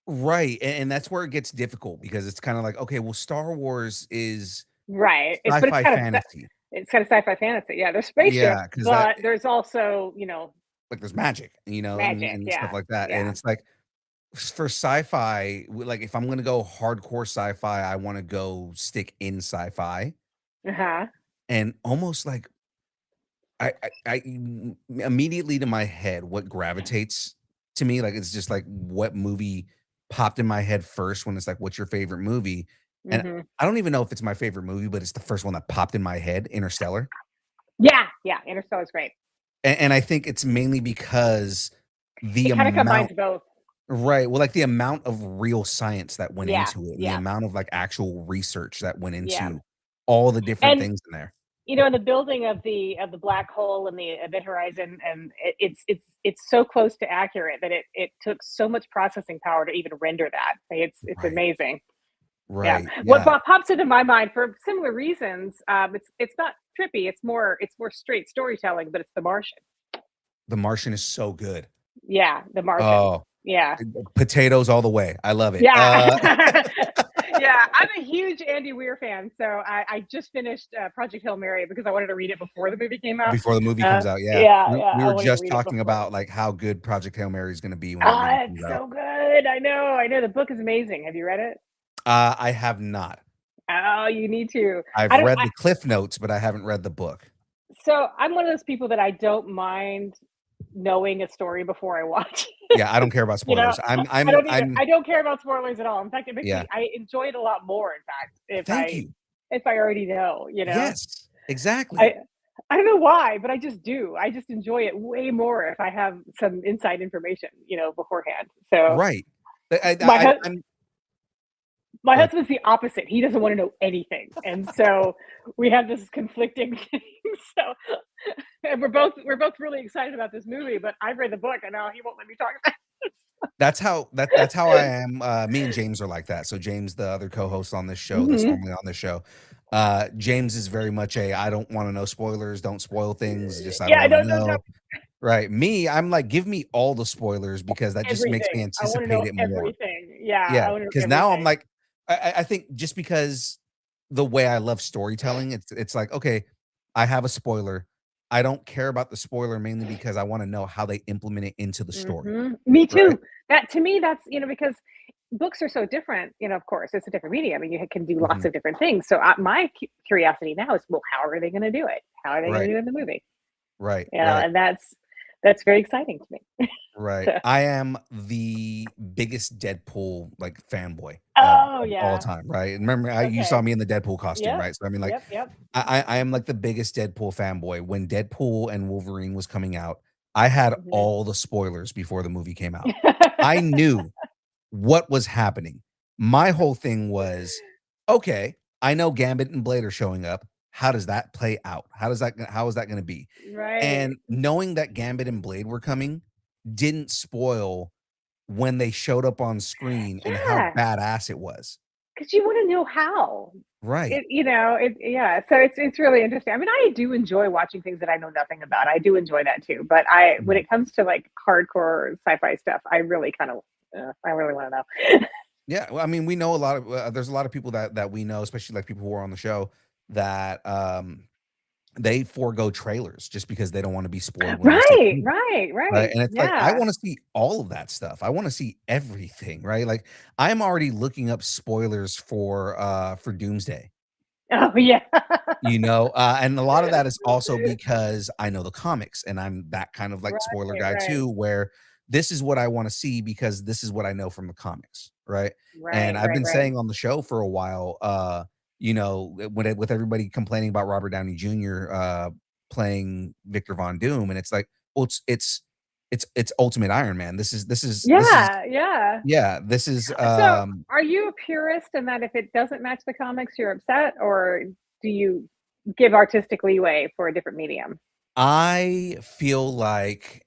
[SPEAKER 4] Right. And that's where it gets difficult because it's kind of like, okay, well, Star Wars is
[SPEAKER 5] right. But it's
[SPEAKER 4] sci-fi fantasy.
[SPEAKER 5] it's kind of sci-fi fantasy. Yeah, there's spaceships,
[SPEAKER 4] Yeah, because that
[SPEAKER 5] but there's also
[SPEAKER 4] like there's magic,
[SPEAKER 5] magic.
[SPEAKER 4] and stuff
[SPEAKER 5] Yeah,
[SPEAKER 4] like that. And
[SPEAKER 5] yeah.
[SPEAKER 4] it's like for sci-fi, like if I'm gonna go hardcore sci-fi, I want to go stick in sci-fi
[SPEAKER 5] Uh huh.
[SPEAKER 4] and almost like immediately to my head, what gravitates to me, like it's just like what movie popped in my head first when it's like, what's your favorite movie? And
[SPEAKER 5] Hmm.
[SPEAKER 4] I don't even know if it's my favorite movie, but it's the first one that popped in my head, Interstellar.
[SPEAKER 5] Yeah, yeah. Interstellar's great.
[SPEAKER 4] And I think it's mainly because the
[SPEAKER 5] It kind of
[SPEAKER 4] amount
[SPEAKER 5] combines both.
[SPEAKER 4] right, well, like the amount of real science that went
[SPEAKER 5] Yeah,
[SPEAKER 4] into it and the
[SPEAKER 5] yeah,
[SPEAKER 4] amount of like actual research that went
[SPEAKER 5] yeah.
[SPEAKER 4] into all the different
[SPEAKER 5] And
[SPEAKER 4] things in there.
[SPEAKER 5] in the building of the black hole and the event horizon, and it's so close to accurate that it took so much processing power to even render that. It's
[SPEAKER 4] Right,
[SPEAKER 5] amazing. Yeah.
[SPEAKER 4] right,
[SPEAKER 5] What
[SPEAKER 4] yeah.
[SPEAKER 5] pops into my mind for similar reasons, it's not trippy. It's more straight storytelling, but it's The Martian.
[SPEAKER 4] The Martian is so good.
[SPEAKER 5] Yeah, The Martian.
[SPEAKER 4] Oh,
[SPEAKER 5] Yeah.
[SPEAKER 4] potatoes all the way. I love it.
[SPEAKER 5] Yeah. Yeah, I'm a huge Andy Weir fan, so I just finished Project Hail Mary because I wanted to read it before the movie came out.
[SPEAKER 4] Before the movie
[SPEAKER 5] Uh,
[SPEAKER 4] comes out, yeah.
[SPEAKER 5] yeah,
[SPEAKER 4] We
[SPEAKER 5] yeah,
[SPEAKER 4] we
[SPEAKER 5] I
[SPEAKER 4] were
[SPEAKER 5] wanted to
[SPEAKER 4] just
[SPEAKER 5] read it
[SPEAKER 4] talking
[SPEAKER 5] before.
[SPEAKER 4] about, like, how good Project Hail Mary is gonna be when that movie
[SPEAKER 5] Ah,
[SPEAKER 4] comes
[SPEAKER 5] it's
[SPEAKER 4] out.
[SPEAKER 5] so good. I know. The book is amazing. Have you read it?
[SPEAKER 4] I have not.
[SPEAKER 5] Oh, you need to.
[SPEAKER 4] I've
[SPEAKER 5] I don't.
[SPEAKER 4] read the cliff notes, but I haven't read the book.
[SPEAKER 5] So I'm one of those people that I don't mind knowing a story before I watch.
[SPEAKER 4] Yeah, I don't care about
[SPEAKER 5] You know,
[SPEAKER 4] spoilers. I'm
[SPEAKER 5] I don't care about spoilers at all. In fact, it makes
[SPEAKER 4] yeah.
[SPEAKER 5] me I enjoy it a lot more, in fact,
[SPEAKER 4] Thank you.
[SPEAKER 5] if I already know.
[SPEAKER 4] Yes, exactly.
[SPEAKER 5] I I don't know why, but I just do. I just enjoy it way more if I have some inside information, beforehand. So
[SPEAKER 4] Right.
[SPEAKER 5] my hu
[SPEAKER 4] I'm
[SPEAKER 5] my
[SPEAKER 4] go ahead.
[SPEAKER 5] husband's the opposite. He doesn't wanna know anything, and so we have this conflicting thing. So and we're both really excited about this movie, but I've read the book, and now he won't let me talk about
[SPEAKER 4] That's how I am. Me and James are like that. So James, the other co-host on this
[SPEAKER 5] it.
[SPEAKER 4] show, that's
[SPEAKER 5] Mhm.
[SPEAKER 4] normally on this show, James is very much I don't want to know spoilers. Don't spoil things. Just I don't
[SPEAKER 5] Yeah,
[SPEAKER 4] want to
[SPEAKER 5] no, no,
[SPEAKER 4] know. Right. Me, I'm like, give me all the spoilers because that just makes me
[SPEAKER 5] everything. I wanna
[SPEAKER 4] anticipate
[SPEAKER 5] know
[SPEAKER 4] it more.
[SPEAKER 5] everything. Yeah,
[SPEAKER 4] Yeah.
[SPEAKER 5] I wanna know
[SPEAKER 4] Because now I'm
[SPEAKER 5] everything.
[SPEAKER 4] like, I think just because the way I love storytelling, it's like, okay, I have a spoiler. I don't care about the spoiler mainly because I want to know how they implement it into the story.
[SPEAKER 5] Mhm. Me
[SPEAKER 4] Right.
[SPEAKER 5] too. That to me, that's because books are so different. Of course, it's a different medium, and you can do lots
[SPEAKER 4] Mhm.
[SPEAKER 5] of different things. So my curiosity now is, well, how are they going to do it? How are they going to
[SPEAKER 4] Right.
[SPEAKER 5] do it in the movie?
[SPEAKER 4] Right. Right.
[SPEAKER 5] And that's very exciting to me.
[SPEAKER 4] Right.
[SPEAKER 5] So,
[SPEAKER 4] I am the biggest Deadpool, like, fanboy
[SPEAKER 5] oh
[SPEAKER 4] of all
[SPEAKER 5] yeah.
[SPEAKER 4] time, right? And remember, you saw
[SPEAKER 5] Okay.
[SPEAKER 4] me in the Deadpool costume,
[SPEAKER 5] Yep.
[SPEAKER 4] right? So, I mean, like,
[SPEAKER 5] Yep. Yep.
[SPEAKER 4] I am, like, the biggest Deadpool fanboy. When Deadpool and Wolverine was coming out, I had
[SPEAKER 5] Mhm.
[SPEAKER 4] all the spoilers before the movie came out. I knew what was happening. My whole thing was, "Okay, I know Gambit and Blade are showing up. How does that play out? How is that gonna be?"
[SPEAKER 5] Right.
[SPEAKER 4] And knowing that Gambit and Blade were coming didn't spoil when they showed up on screen and how
[SPEAKER 5] Yeah.
[SPEAKER 4] badass it was.
[SPEAKER 5] Because you want to know how.
[SPEAKER 4] Right.
[SPEAKER 5] Yeah. So it's really interesting. I mean, I do enjoy watching things that I know nothing about. I do enjoy that too. But when
[SPEAKER 4] Mhm.
[SPEAKER 5] it comes to like hardcore sci-fi stuff, I really want to know.
[SPEAKER 4] Yeah, well, I mean, we know a lot of there's a lot of people that we know, especially, like, people who are on the show that, they forego trailers just because they don't want to be spoiled when they see the
[SPEAKER 5] Right,
[SPEAKER 4] movie.
[SPEAKER 5] right,
[SPEAKER 4] Right,
[SPEAKER 5] right.
[SPEAKER 4] and it's like, I
[SPEAKER 5] Yeah.
[SPEAKER 4] wanna see all of that stuff. I wanna see everything, right? Like, I'm already looking up spoilers for Doomsday,
[SPEAKER 5] Oh yeah.
[SPEAKER 4] and a lot of that is also because I know the comics, and I'm that kind of, like, spoiler
[SPEAKER 5] Right,
[SPEAKER 4] guy
[SPEAKER 5] right,
[SPEAKER 4] too, where this is what I wanna see because this is what I know from the comics, right? And
[SPEAKER 5] right,
[SPEAKER 4] I've
[SPEAKER 5] right,
[SPEAKER 4] been
[SPEAKER 5] right.
[SPEAKER 4] saying on the show for a while, with everybody complaining about Robert Downey Jr., playing Victor Von Doom, and it's like, well, it's Ultimate Iron Man. This is
[SPEAKER 5] Yeah, yeah.
[SPEAKER 4] yeah, this is,
[SPEAKER 5] So, are you a purist in that if it doesn't match the comics, you're upset, or do you give artistic leeway for a different medium?
[SPEAKER 4] I feel like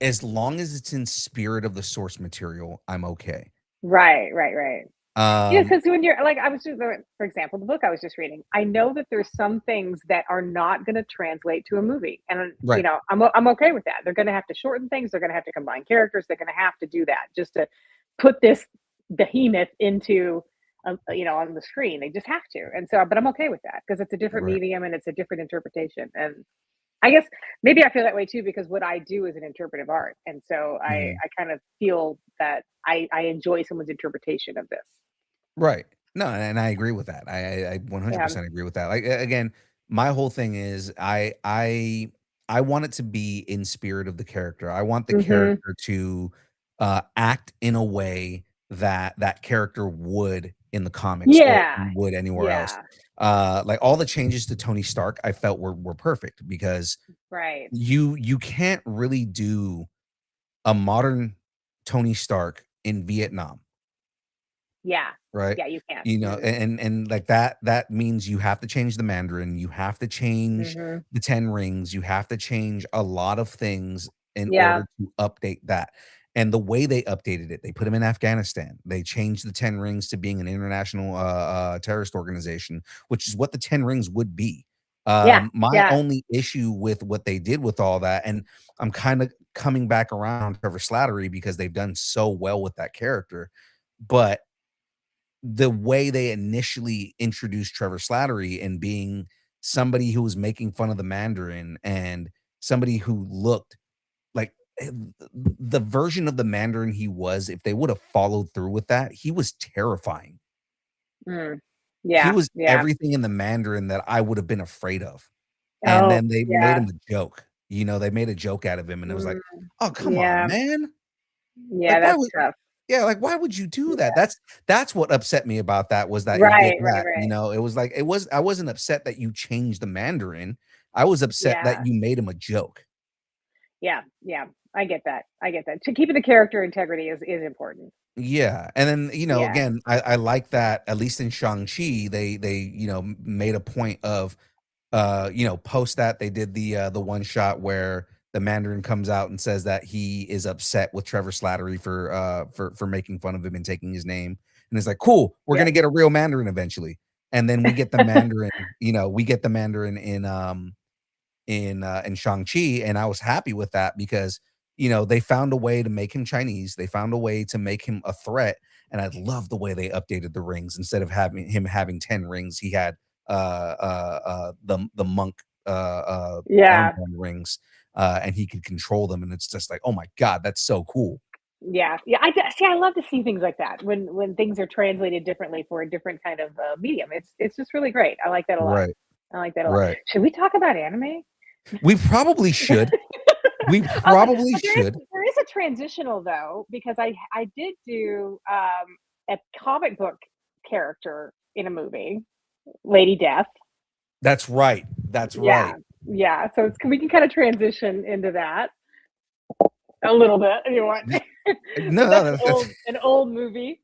[SPEAKER 4] as long as it's in spirit of the source material, I'm okay.
[SPEAKER 5] Right, right, right. Yes,
[SPEAKER 4] Um,
[SPEAKER 5] because when you're like, I was just, for example, the book I was just reading. I know that there's some things that are not going to translate to a movie, and
[SPEAKER 4] right,
[SPEAKER 5] I'm okay with that. They're going to have to shorten things. They're going to have to combine characters. They're going to have to do that just to put this behemoth into, on the screen. They just have to, and so, but I'm okay with that because it's a different
[SPEAKER 4] right.
[SPEAKER 5] medium and it's a different interpretation. And I guess maybe I feel that way too because what I do is an interpretive art, and so I
[SPEAKER 4] Mhm.
[SPEAKER 5] I kind of feel that I enjoy someone's interpretation of this.
[SPEAKER 4] Right. No, and I agree with that. I
[SPEAKER 5] Yeah.
[SPEAKER 4] 100% agree with that. Like, again, my whole thing is I want it to be in spirit of the character. I want the
[SPEAKER 5] Mhm.
[SPEAKER 4] character to, act in a way that that character would in the comics or
[SPEAKER 5] Yeah.
[SPEAKER 4] would anywhere else.
[SPEAKER 5] Yeah.
[SPEAKER 4] Like, all the changes to Tony Stark, I felt were perfect because
[SPEAKER 5] Right.
[SPEAKER 4] you can't really do a modern Tony Stark in Vietnam.
[SPEAKER 5] Yeah.
[SPEAKER 4] Right?
[SPEAKER 5] Yeah, you can't.
[SPEAKER 4] And like that means you have to change the Mandarin, you have to change
[SPEAKER 5] Mhm.
[SPEAKER 4] the 10 rings, you have to change a lot of things in
[SPEAKER 5] Yeah.
[SPEAKER 4] order to update that. And the way they updated it, they put him in Afghanistan. They changed the 10 rings to being an international terrorist organization, which is what the 10 rings would be.
[SPEAKER 5] Yeah.
[SPEAKER 4] My
[SPEAKER 5] Yeah.
[SPEAKER 4] only issue with what they did with all that, and I'm kind of coming back around to Trevor Slattery because they've done so well with that character. But the way they initially introduced Trevor Slattery and being somebody who was making fun of the Mandarin and somebody who looked like the version of the Mandarin he was, if they would have followed through with that, he was terrifying.
[SPEAKER 5] Mm.
[SPEAKER 4] He
[SPEAKER 5] Yeah.
[SPEAKER 4] was
[SPEAKER 5] Yeah.
[SPEAKER 4] everything in the Mandarin that I would have been afraid of. And
[SPEAKER 5] Oh,
[SPEAKER 4] then they made
[SPEAKER 5] yeah.
[SPEAKER 4] him a joke. They made a joke out of him, and it was like,
[SPEAKER 5] Mm.
[SPEAKER 4] "Oh, come on,
[SPEAKER 5] Yeah.
[SPEAKER 4] man.
[SPEAKER 5] Yeah,
[SPEAKER 4] Like, why
[SPEAKER 5] that's
[SPEAKER 4] would
[SPEAKER 5] tough.
[SPEAKER 4] yeah, like, why would you do that?"
[SPEAKER 5] Yeah.
[SPEAKER 4] That's what upset me about that was that you did
[SPEAKER 5] Right, right,
[SPEAKER 4] that,
[SPEAKER 5] right.
[SPEAKER 4] it was like I wasn't upset that you changed the Mandarin, I was upset that
[SPEAKER 5] Yeah.
[SPEAKER 4] you made him a joke.
[SPEAKER 5] Yeah. Yeah. I get that. I get that. To keeping the character integrity is important.
[SPEAKER 4] Yeah, and then,
[SPEAKER 5] Yeah.
[SPEAKER 4] again, I like that at least in Shang-Chi, they, made a point of, post that they did the one shot where the Mandarin comes out and says that he is upset with Trevor Slattery for making fun of him and taking his name, and it's like, "Cool, we're
[SPEAKER 5] Yeah.
[SPEAKER 4] gonna get a real Mandarin eventually." And then we get the Mandarin in Shang-Chi, and I was happy with that because, they found a way to make him Chinese, they found a way to make him a threat, and I love the way they updated the rings. Instead of having 10 rings, he had, the monk,
[SPEAKER 5] Yeah.
[SPEAKER 4] armband rings, and he could control them, and it's just like, "Oh my god, that's so cool."
[SPEAKER 5] Yeah. Yeah. See, I love to see things like that when things are translated differently for a different kind of medium. It's just really great. I like that a lot.
[SPEAKER 4] Right,
[SPEAKER 5] I like that a lot.
[SPEAKER 4] right.
[SPEAKER 5] Should we talk about anime?
[SPEAKER 4] We probably should. We
[SPEAKER 5] Also,
[SPEAKER 4] probably
[SPEAKER 5] but
[SPEAKER 4] should.
[SPEAKER 5] there is a transitional though because I did do a comic book character in a movie, Lady Death.
[SPEAKER 4] That's right, that's
[SPEAKER 5] Yeah,
[SPEAKER 4] right.
[SPEAKER 5] yeah. So we can kind of transition into that a little bit if you want,
[SPEAKER 4] Y
[SPEAKER 5] but
[SPEAKER 4] No, no,
[SPEAKER 5] that's
[SPEAKER 4] that's
[SPEAKER 5] an old movie.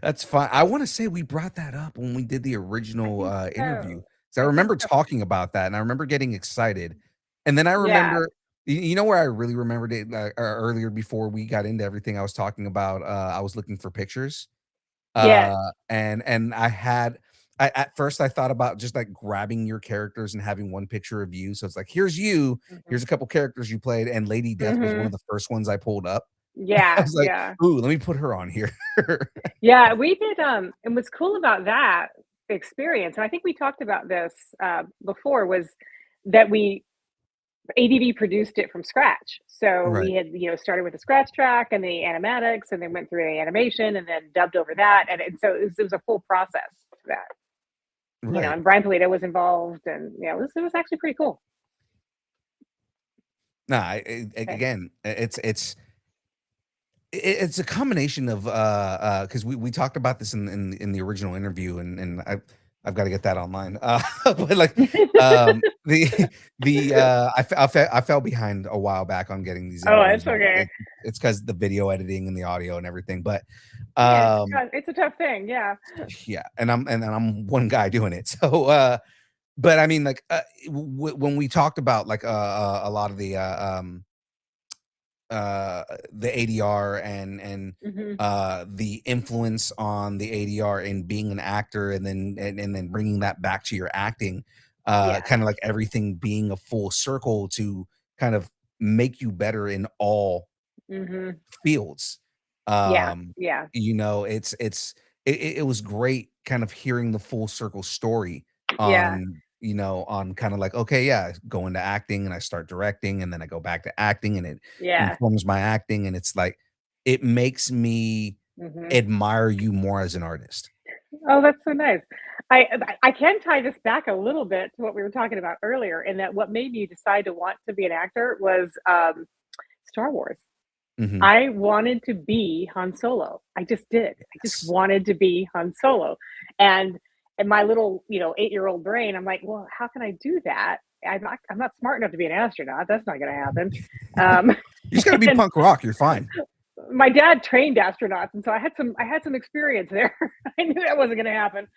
[SPEAKER 4] that's fine. I wanna say we brought that up when we did the
[SPEAKER 5] I
[SPEAKER 4] original,
[SPEAKER 5] think
[SPEAKER 4] interview.
[SPEAKER 5] so.
[SPEAKER 4] So I
[SPEAKER 5] I think
[SPEAKER 4] remember
[SPEAKER 5] so.
[SPEAKER 4] talking about that, and I remember getting excited, and then I
[SPEAKER 5] Yeah,
[SPEAKER 4] remember where I really remembered it, earlier before we got into everything I was talking about, I was looking for pictures,
[SPEAKER 5] yes.
[SPEAKER 4] and at first, I thought about just, like, grabbing your characters and having one picture of you, so it's like, "Here's you,
[SPEAKER 5] Mhm.
[SPEAKER 4] here's a couple characters you played," and Lady Death was one of
[SPEAKER 5] Mhm.
[SPEAKER 4] the first ones I pulled up. I
[SPEAKER 5] Yeah,
[SPEAKER 4] was like,
[SPEAKER 5] yeah.
[SPEAKER 4] "Ooh, let me put her on here."
[SPEAKER 5] Yeah, we did, and what's cool about that experience, and I think we talked about this before, was that we ADV produced it from scratch. So
[SPEAKER 4] Right.
[SPEAKER 5] we had, started with the scratch track and the animatics, and then went through the animation, and then dubbed over that, and so it was a full process for that.
[SPEAKER 4] Right.
[SPEAKER 5] And Brian Polito was involved, and it was actually pretty cool.
[SPEAKER 4] No,
[SPEAKER 5] Okay.
[SPEAKER 4] again, it's a combination of because we talked about this in the original interview, and I've got to get that online. But like the I fell behind a while back on getting these
[SPEAKER 5] Oh,
[SPEAKER 4] interviews.
[SPEAKER 5] it's okay.
[SPEAKER 4] It's because the video editing and the audio and everything. But
[SPEAKER 5] Yeah,
[SPEAKER 4] um
[SPEAKER 5] it's a tough thing. Yeah.
[SPEAKER 4] yeah, and I'm one guy doing it. So but I mean, like when we talked about like a lot of uh the ADR and
[SPEAKER 5] Hmm.
[SPEAKER 4] the influence on the ADR in being an actor, and then bringing that back to your acting,
[SPEAKER 5] Yeah.
[SPEAKER 4] kind of like everything being a full circle to kind of make you better in all
[SPEAKER 5] Hmm.
[SPEAKER 4] fields.
[SPEAKER 5] Yeah.
[SPEAKER 4] Um,
[SPEAKER 5] Yeah.
[SPEAKER 4] it was great kind of hearing the full circle story
[SPEAKER 5] Yeah.
[SPEAKER 4] on kind of like, okay, yeah, I go into acting and I start directing, and then I go back to acting, and it
[SPEAKER 5] Yeah.
[SPEAKER 4] informs my acting, and it's like it makes me
[SPEAKER 5] Hmm.
[SPEAKER 4] admire you more as an artist.
[SPEAKER 5] Oh, that's so nice. I can tie this back a little bit to what we were talking about earlier, in that what made me decide to want to be an actor was Star Wars.
[SPEAKER 4] Mhm.
[SPEAKER 5] I wanted to be Han Solo. I just did. I just
[SPEAKER 4] Yes.
[SPEAKER 5] wanted to be Han Solo. And in my little, 8-year-old brain, I'm like, well, how can I do that? I'm not smart enough to be an astronaut. That's not going to happen. Um,
[SPEAKER 4] You just gotta be
[SPEAKER 5] and
[SPEAKER 4] punk rock, you're fine.
[SPEAKER 5] my dad trained astronauts, and so I had some experience there. I knew that wasn't going to happen.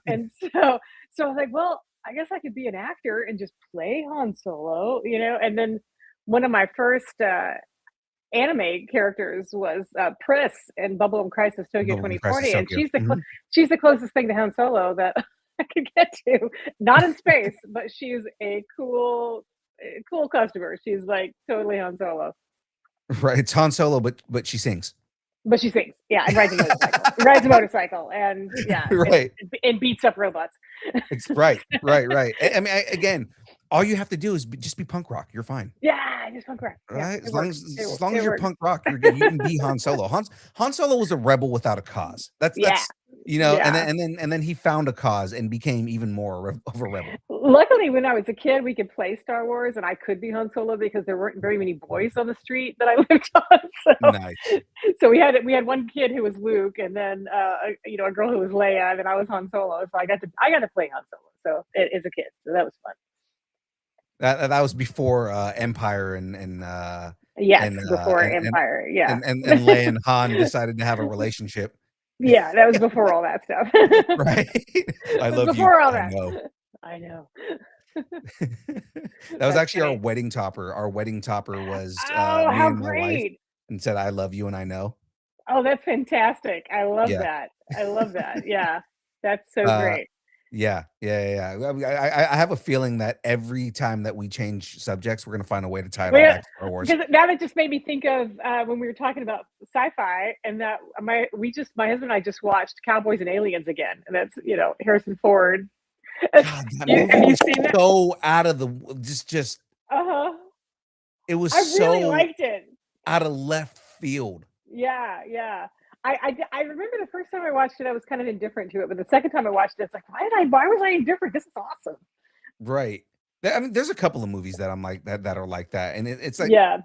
[SPEAKER 5] And so I was like, well, I guess I could be an actor and just play Han Solo. And then one of my first anime characters was Pris in Bubble and Crisis Tokyo
[SPEAKER 4] Bubblegum Crisis
[SPEAKER 5] 2040, and
[SPEAKER 4] Tokyo. Mhm.
[SPEAKER 5] she's the closest thing to Han Solo that I could get to. Not in space, but she's a cool customer. She's like totally Han Solo,
[SPEAKER 4] Right, it's Han Solo, but she sings.
[SPEAKER 5] but she sings, yeah, and rides a motorcycle. Rides a motorcycle, and yeah, and
[SPEAKER 4] Right.
[SPEAKER 5] and beats up robots.
[SPEAKER 4] Right, right, right. I mean, again, all you have to do is just be punk rock. You're fine,
[SPEAKER 5] Yeah, I just went correct. Yeah,
[SPEAKER 4] right?
[SPEAKER 5] it works.
[SPEAKER 4] As long as
[SPEAKER 5] It
[SPEAKER 4] you're
[SPEAKER 5] works.
[SPEAKER 4] punk rock, you're good. You can be Han Solo. Han Solo was a rebel without a cause.
[SPEAKER 5] Yeah,
[SPEAKER 4] And
[SPEAKER 5] yeah.
[SPEAKER 4] then he found a cause and became even more of a rebel.
[SPEAKER 5] Luckily, when I was a kid, we could play Star Wars, and I could be Han Solo because there weren't very many boys on the street that I lived on. So,
[SPEAKER 4] Nice.
[SPEAKER 5] so we had one kid who was Luke, and then a girl who was Leia, and then I was Han Solo. So I got to play Han Solo. So as a kid, so that was fun.
[SPEAKER 4] That was before Empire
[SPEAKER 5] Yes,
[SPEAKER 4] and
[SPEAKER 5] before Empire. Yeah,
[SPEAKER 4] and Leia and Han decided to have a relationship.
[SPEAKER 5] yeah, that was before all that stuff.
[SPEAKER 4] Right. I
[SPEAKER 5] It was
[SPEAKER 4] love you.
[SPEAKER 5] before all
[SPEAKER 4] I
[SPEAKER 5] that.
[SPEAKER 4] know.
[SPEAKER 5] I know.
[SPEAKER 4] That was
[SPEAKER 5] That's
[SPEAKER 4] actually our
[SPEAKER 5] funny.
[SPEAKER 4] wedding topper. Our wedding topper was
[SPEAKER 5] Oh,
[SPEAKER 4] me
[SPEAKER 5] how
[SPEAKER 4] and my wife,
[SPEAKER 5] great!
[SPEAKER 4] and said, "I love you and I know."
[SPEAKER 5] Oh, that's fantastic. I love
[SPEAKER 4] Yeah.
[SPEAKER 5] that. I love that. Yeah, that's so
[SPEAKER 4] Uh,
[SPEAKER 5] great.
[SPEAKER 4] yeah. I have a feeling that every time that we change subjects, we're gonna find a way to tie it all
[SPEAKER 5] Well,
[SPEAKER 4] back to Star Wars.
[SPEAKER 5] because now that just made me think of when we were talking about sci-fi, and that my husband and I just watched Cowboys and Aliens again, and that's Harrison Ford.
[SPEAKER 4] God, that movie
[SPEAKER 5] Have you
[SPEAKER 4] was
[SPEAKER 5] seen that?
[SPEAKER 4] so out of the w just
[SPEAKER 5] Uh huh.
[SPEAKER 4] it was
[SPEAKER 5] I really
[SPEAKER 4] so
[SPEAKER 5] liked it.
[SPEAKER 4] out of left field.
[SPEAKER 5] Yeah, yeah. I remember the first time I watched it, I was kind of indifferent to it, but the second time I watched it, it's like, why was I indifferent? This is awesome.
[SPEAKER 4] Right. I mean, there's a couple of movies that I'm like that are like that, and it's like
[SPEAKER 5] Yeah.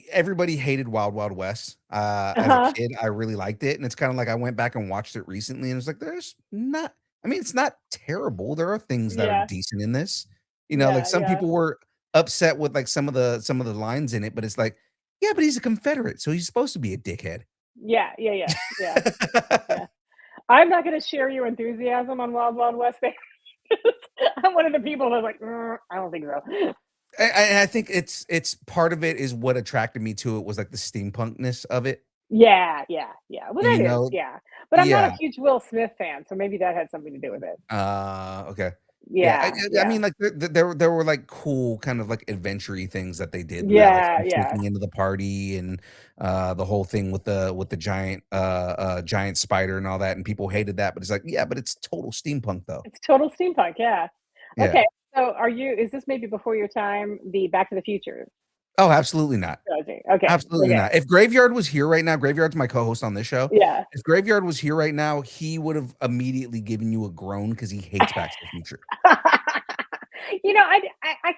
[SPEAKER 4] everybody hated Wild Wild West.
[SPEAKER 5] Uh
[SPEAKER 4] As a
[SPEAKER 5] huh.
[SPEAKER 4] kid, I really liked it, and it's kind of like I went back and watched it recently, and it's like there's not. I mean, it's not terrible. There are things that are
[SPEAKER 5] Yeah.
[SPEAKER 4] decent in this. Like
[SPEAKER 5] Yeah.
[SPEAKER 4] some
[SPEAKER 5] Yeah.
[SPEAKER 4] people were upset with like some of the lines in it, but it's like, yeah, but he's a Confederate, so he's supposed to be a dickhead.
[SPEAKER 5] Yeah. Yeah. Yeah. Yeah. Yeah. I'm not going to share your enthusiasm on Wild Wild West. I'm one of the people that's like, I don't think so.
[SPEAKER 4] I think it's part of it is what attracted me to it was like the steampunkness of it.
[SPEAKER 5] Yeah, yeah, yeah. Well,
[SPEAKER 4] You
[SPEAKER 5] that is,
[SPEAKER 4] know,
[SPEAKER 5] yeah. But I'm not a
[SPEAKER 4] yeah.
[SPEAKER 5] huge Will Smith fan, so maybe that had something to do with it.
[SPEAKER 4] Okay.
[SPEAKER 5] Yeah,
[SPEAKER 4] I
[SPEAKER 5] yeah,
[SPEAKER 4] mean, like there were like cool kind of like adventure-y things that they did in that, like
[SPEAKER 5] yeah,
[SPEAKER 4] him
[SPEAKER 5] yeah.
[SPEAKER 4] sneaking into the party and the whole thing with the giant spider and all that, and people hated that, but it's like, yeah, but it's total steampunk though.
[SPEAKER 5] It's total steampunk, yeah.
[SPEAKER 4] Yeah.
[SPEAKER 5] Okay, so is this maybe before your time, the Back to the Future
[SPEAKER 4] Oh, absolutely not.
[SPEAKER 5] trilogy? Okay,
[SPEAKER 4] Absolutely
[SPEAKER 5] okay,
[SPEAKER 4] not. If Graveyard was here right now, Graveyard's my co-host on this show.
[SPEAKER 5] yeah.
[SPEAKER 4] If Graveyard was here right now, he would have immediately given you a groan because he hates Back to the Future.
[SPEAKER 5] I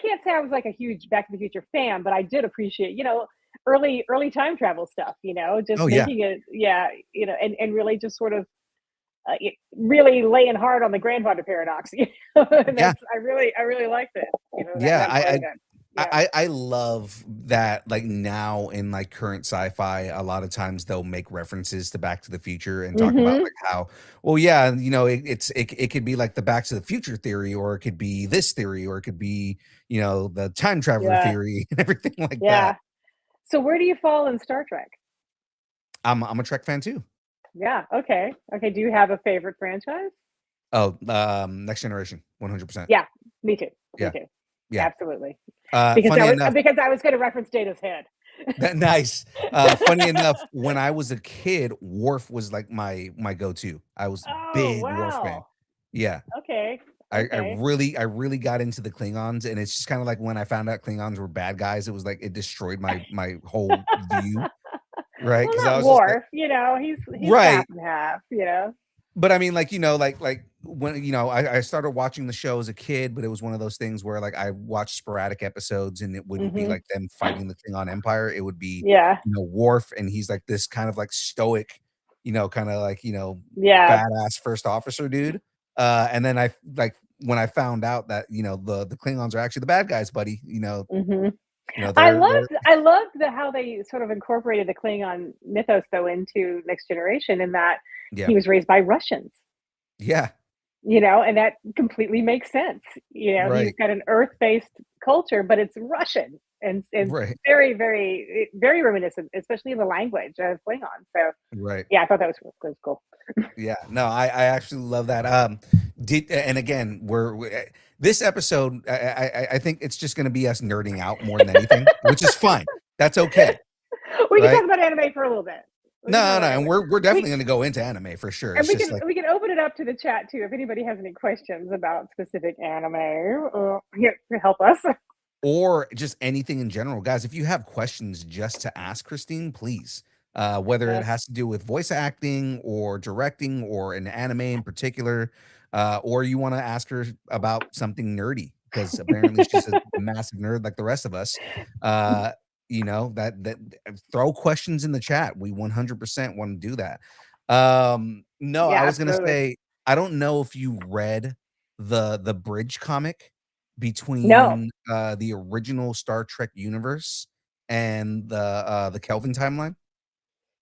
[SPEAKER 5] can't say I was like a huge Back to the Future fan, but I did appreciate, early time travel stuff, just
[SPEAKER 4] Oh yeah.
[SPEAKER 5] making it, yeah, and really just sort of really laying hard on the grandfather paradox, and
[SPEAKER 4] Yeah.
[SPEAKER 5] I really liked it,
[SPEAKER 4] Yeah.
[SPEAKER 5] that part of it. Yeah.
[SPEAKER 4] I love that, like, now in, like, current sci-fi, a lot of times they'll make references to Back to the Future and talk about,
[SPEAKER 5] Mhm.
[SPEAKER 4] like, how, well, yeah, it could be like the Back to the Future theory, or it could be this theory, or it could be, the time traveler
[SPEAKER 5] Yeah.
[SPEAKER 4] theory and everything like that.
[SPEAKER 5] Yeah. So where do you fall in Star Trek?
[SPEAKER 4] I'm a Trek fan too.
[SPEAKER 5] Yeah, okay. Okay, do you have a favorite franchise?
[SPEAKER 4] Oh, Next Generation, 100%.
[SPEAKER 5] Yeah, me too. Me
[SPEAKER 4] Yeah,
[SPEAKER 5] too.
[SPEAKER 4] yeah.
[SPEAKER 5] Absolutely. Because
[SPEAKER 4] Funny
[SPEAKER 5] I was
[SPEAKER 4] enough,
[SPEAKER 5] because I was gonna reference Data's head.
[SPEAKER 4] that nice. Funny enough, when I was a kid, Worf was like my go-to. I was
[SPEAKER 5] Oh,
[SPEAKER 4] big Worf fan.
[SPEAKER 5] wow.
[SPEAKER 4] Yeah.
[SPEAKER 5] Okay.
[SPEAKER 4] I
[SPEAKER 5] Okay.
[SPEAKER 4] really got into the Klingons, and it's just kinda like when I found out Klingons were bad guys, it was like it destroyed my whole view, right?
[SPEAKER 5] Well,
[SPEAKER 4] Because I
[SPEAKER 5] not
[SPEAKER 4] was just like,
[SPEAKER 5] Worf, he's half
[SPEAKER 4] right.
[SPEAKER 5] and half.
[SPEAKER 4] But I mean, like, like when, I started watching the show as a kid, but it was one of those things where, like, I watched sporadic episodes, and it wouldn't be
[SPEAKER 5] Mhm.
[SPEAKER 4] like them fighting the Klingon Empire. It would be,
[SPEAKER 5] Yeah.
[SPEAKER 4] Worf, and he's like this kind of like stoic, kinda like,
[SPEAKER 5] Yeah.
[SPEAKER 4] badass first officer dude. And then when I found out that, the Klingons are actually the bad guys, buddy,
[SPEAKER 5] Mhm.
[SPEAKER 4] they're
[SPEAKER 5] I loved how they sort of incorporated the Klingon mythos, though, into Next Generation in that
[SPEAKER 4] yeah,
[SPEAKER 5] he was raised by Russians.
[SPEAKER 4] yeah,
[SPEAKER 5] And that completely makes sense. He's
[SPEAKER 4] right,
[SPEAKER 5] got an Earth-based culture, but it's Russian and
[SPEAKER 4] right,
[SPEAKER 5] very, very, very reminiscent, especially in the language of Klingon. So,
[SPEAKER 4] right.
[SPEAKER 5] yeah, I thought that was cool.
[SPEAKER 4] Yeah, no, I actually love that. Did and again, this episode, I think it's just gonna be us nerding out more than anything, which is fine. That's okay,
[SPEAKER 5] We can
[SPEAKER 4] right?
[SPEAKER 5] talk about anime for a little bit. We can talk
[SPEAKER 4] No, no,
[SPEAKER 5] about
[SPEAKER 4] and
[SPEAKER 5] anime.
[SPEAKER 4] we're
[SPEAKER 5] We
[SPEAKER 4] definitely gonna go into anime for sure.
[SPEAKER 5] and
[SPEAKER 4] It's
[SPEAKER 5] we
[SPEAKER 4] just
[SPEAKER 5] can
[SPEAKER 4] like,
[SPEAKER 5] we can open it up to the chat too if anybody has any questions about specific anime. Here to help us.
[SPEAKER 4] or just anything in general, guys. If you have questions just to ask Christine, please. Whether it
[SPEAKER 5] Yeah.
[SPEAKER 4] has to do with voice acting or directing or an anime in particular, or you want to ask her about something nerdy because apparently she's a massive nerd like the rest of us. Uh, that throw questions in the chat. We 100% want to do that. No, I
[SPEAKER 5] Yeah,
[SPEAKER 4] was gonna
[SPEAKER 5] absolutely.
[SPEAKER 4] say I don't know if you read the bridge comic
[SPEAKER 5] No,
[SPEAKER 4] between the original Star Trek universe and the Kelvin timeline.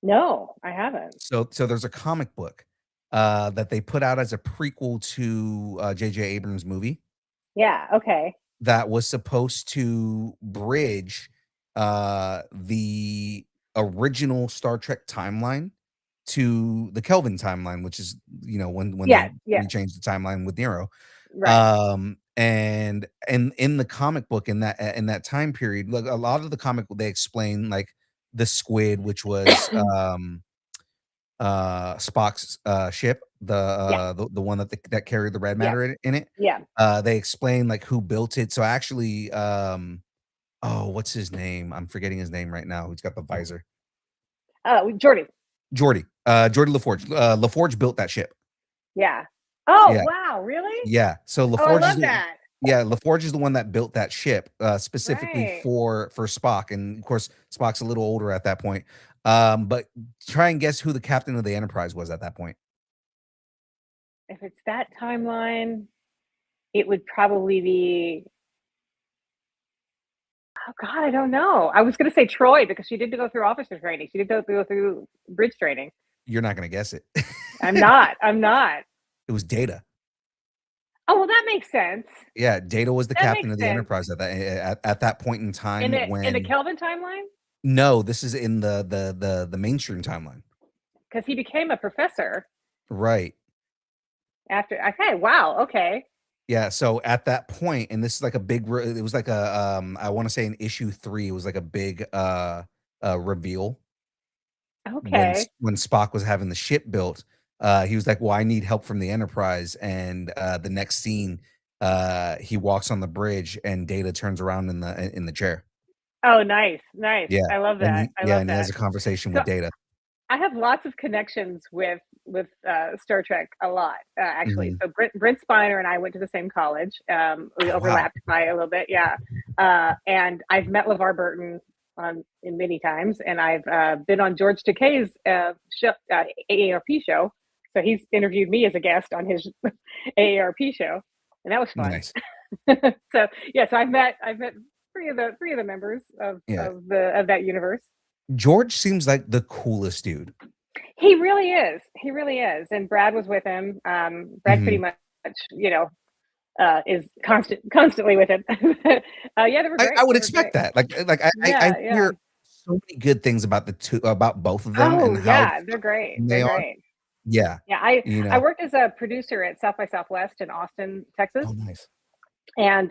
[SPEAKER 5] no, I haven't.
[SPEAKER 4] So there's a comic book that they put out as a prequel to J.J. Abrams' movie
[SPEAKER 5] Yeah, okay.
[SPEAKER 4] that was supposed to bridge the original Star Trek timeline to the Kelvin timeline, which is, when
[SPEAKER 5] Yes,
[SPEAKER 4] they
[SPEAKER 5] yes,
[SPEAKER 4] rechanged the timeline with Nero.
[SPEAKER 5] right.
[SPEAKER 4] And in the comic book in that time period, like a lot of the comic they explain like the squid, which was Spock's ship,
[SPEAKER 5] Yeah,
[SPEAKER 4] the one that carried the red
[SPEAKER 5] yeah,
[SPEAKER 4] matter in it.
[SPEAKER 5] yeah.
[SPEAKER 4] They explain like who built it. So actually, oh, what's his name? I'm forgetting his name right now. Who's got the visor?
[SPEAKER 5] Jordy.
[SPEAKER 4] Jordy LaForge. LaForge built that ship.
[SPEAKER 5] Yeah. Oh,
[SPEAKER 4] Yeah,
[SPEAKER 5] wow, really?
[SPEAKER 4] yeah. So
[SPEAKER 5] Oh, I
[SPEAKER 4] LaForge is
[SPEAKER 5] love
[SPEAKER 4] the
[SPEAKER 5] that.
[SPEAKER 4] Yeah, LaForge is the one that built that ship, specifically
[SPEAKER 5] Right.
[SPEAKER 4] for Spock, and of course, Spock's a little older at that point. But try and guess who the captain of the Enterprise was at that point.
[SPEAKER 5] If it's that timeline, it would probably be oh god, I don't know. I was gonna say Troy because she did go through officer training. She did go through bridge training.
[SPEAKER 4] You're not gonna guess it.
[SPEAKER 5] I'm not.
[SPEAKER 4] It was Data.
[SPEAKER 5] Oh, well, that makes sense.
[SPEAKER 4] Yeah, Data was the
[SPEAKER 5] That
[SPEAKER 4] captain
[SPEAKER 5] makes
[SPEAKER 4] of the
[SPEAKER 5] sense.
[SPEAKER 4] Enterprise at that point in
[SPEAKER 5] In
[SPEAKER 4] time
[SPEAKER 5] the
[SPEAKER 4] when
[SPEAKER 5] Kelvin timeline?
[SPEAKER 4] no, this is in the mainstream timeline.
[SPEAKER 5] Because he became a professor
[SPEAKER 4] Right.
[SPEAKER 5] after okay, wow, okay.
[SPEAKER 4] Yeah, so at that point, and this is like a big it was like a, I wanna say in issue 3, it was like a big, reveal
[SPEAKER 5] Okay.
[SPEAKER 4] when Spock was having the ship built. He was like, "Well, I need help from the Enterprise," and, the next scene, he walks on the bridge and Data turns around in the chair.
[SPEAKER 5] Oh, nice, nice.
[SPEAKER 4] Yeah,
[SPEAKER 5] I love that. I love
[SPEAKER 4] and he has
[SPEAKER 5] that.
[SPEAKER 4] a conversation
[SPEAKER 5] So
[SPEAKER 4] with Data.
[SPEAKER 5] I have lots of connections with Star Trek a lot, actually.
[SPEAKER 4] Mhm.
[SPEAKER 5] So Brent Spiner and I went to the same college. We
[SPEAKER 4] Oh, wow.
[SPEAKER 5] overlapped by a little bit, yeah. And I've met LeVar Burton on in many times, and I've been on George Takei's show, AARP show. So he's interviewed me as a guest on his AARP show, and that was fun.
[SPEAKER 4] Nice.
[SPEAKER 5] So yeah, so I've met three of the members
[SPEAKER 4] Yeah.
[SPEAKER 5] of that universe.
[SPEAKER 4] George seems like the coolest dude.
[SPEAKER 5] He really is. He really is. And Brad was with him. Brad pretty
[SPEAKER 4] Mhm.
[SPEAKER 5] much, you know, is constantly with him. Yeah, they were
[SPEAKER 4] I
[SPEAKER 5] great.
[SPEAKER 4] would
[SPEAKER 5] They were great.
[SPEAKER 4] expect that. I
[SPEAKER 5] Yeah, yeah.
[SPEAKER 4] hear so many good things about about both of them
[SPEAKER 5] Oh
[SPEAKER 4] and how
[SPEAKER 5] yeah, they're great.
[SPEAKER 4] they
[SPEAKER 5] They're
[SPEAKER 4] are.
[SPEAKER 5] great.
[SPEAKER 4] Yeah,
[SPEAKER 5] Yeah, I
[SPEAKER 4] you
[SPEAKER 5] I
[SPEAKER 4] know.
[SPEAKER 5] worked as a producer at South by Southwest in Austin, Texas,
[SPEAKER 4] Oh, nice.
[SPEAKER 5] and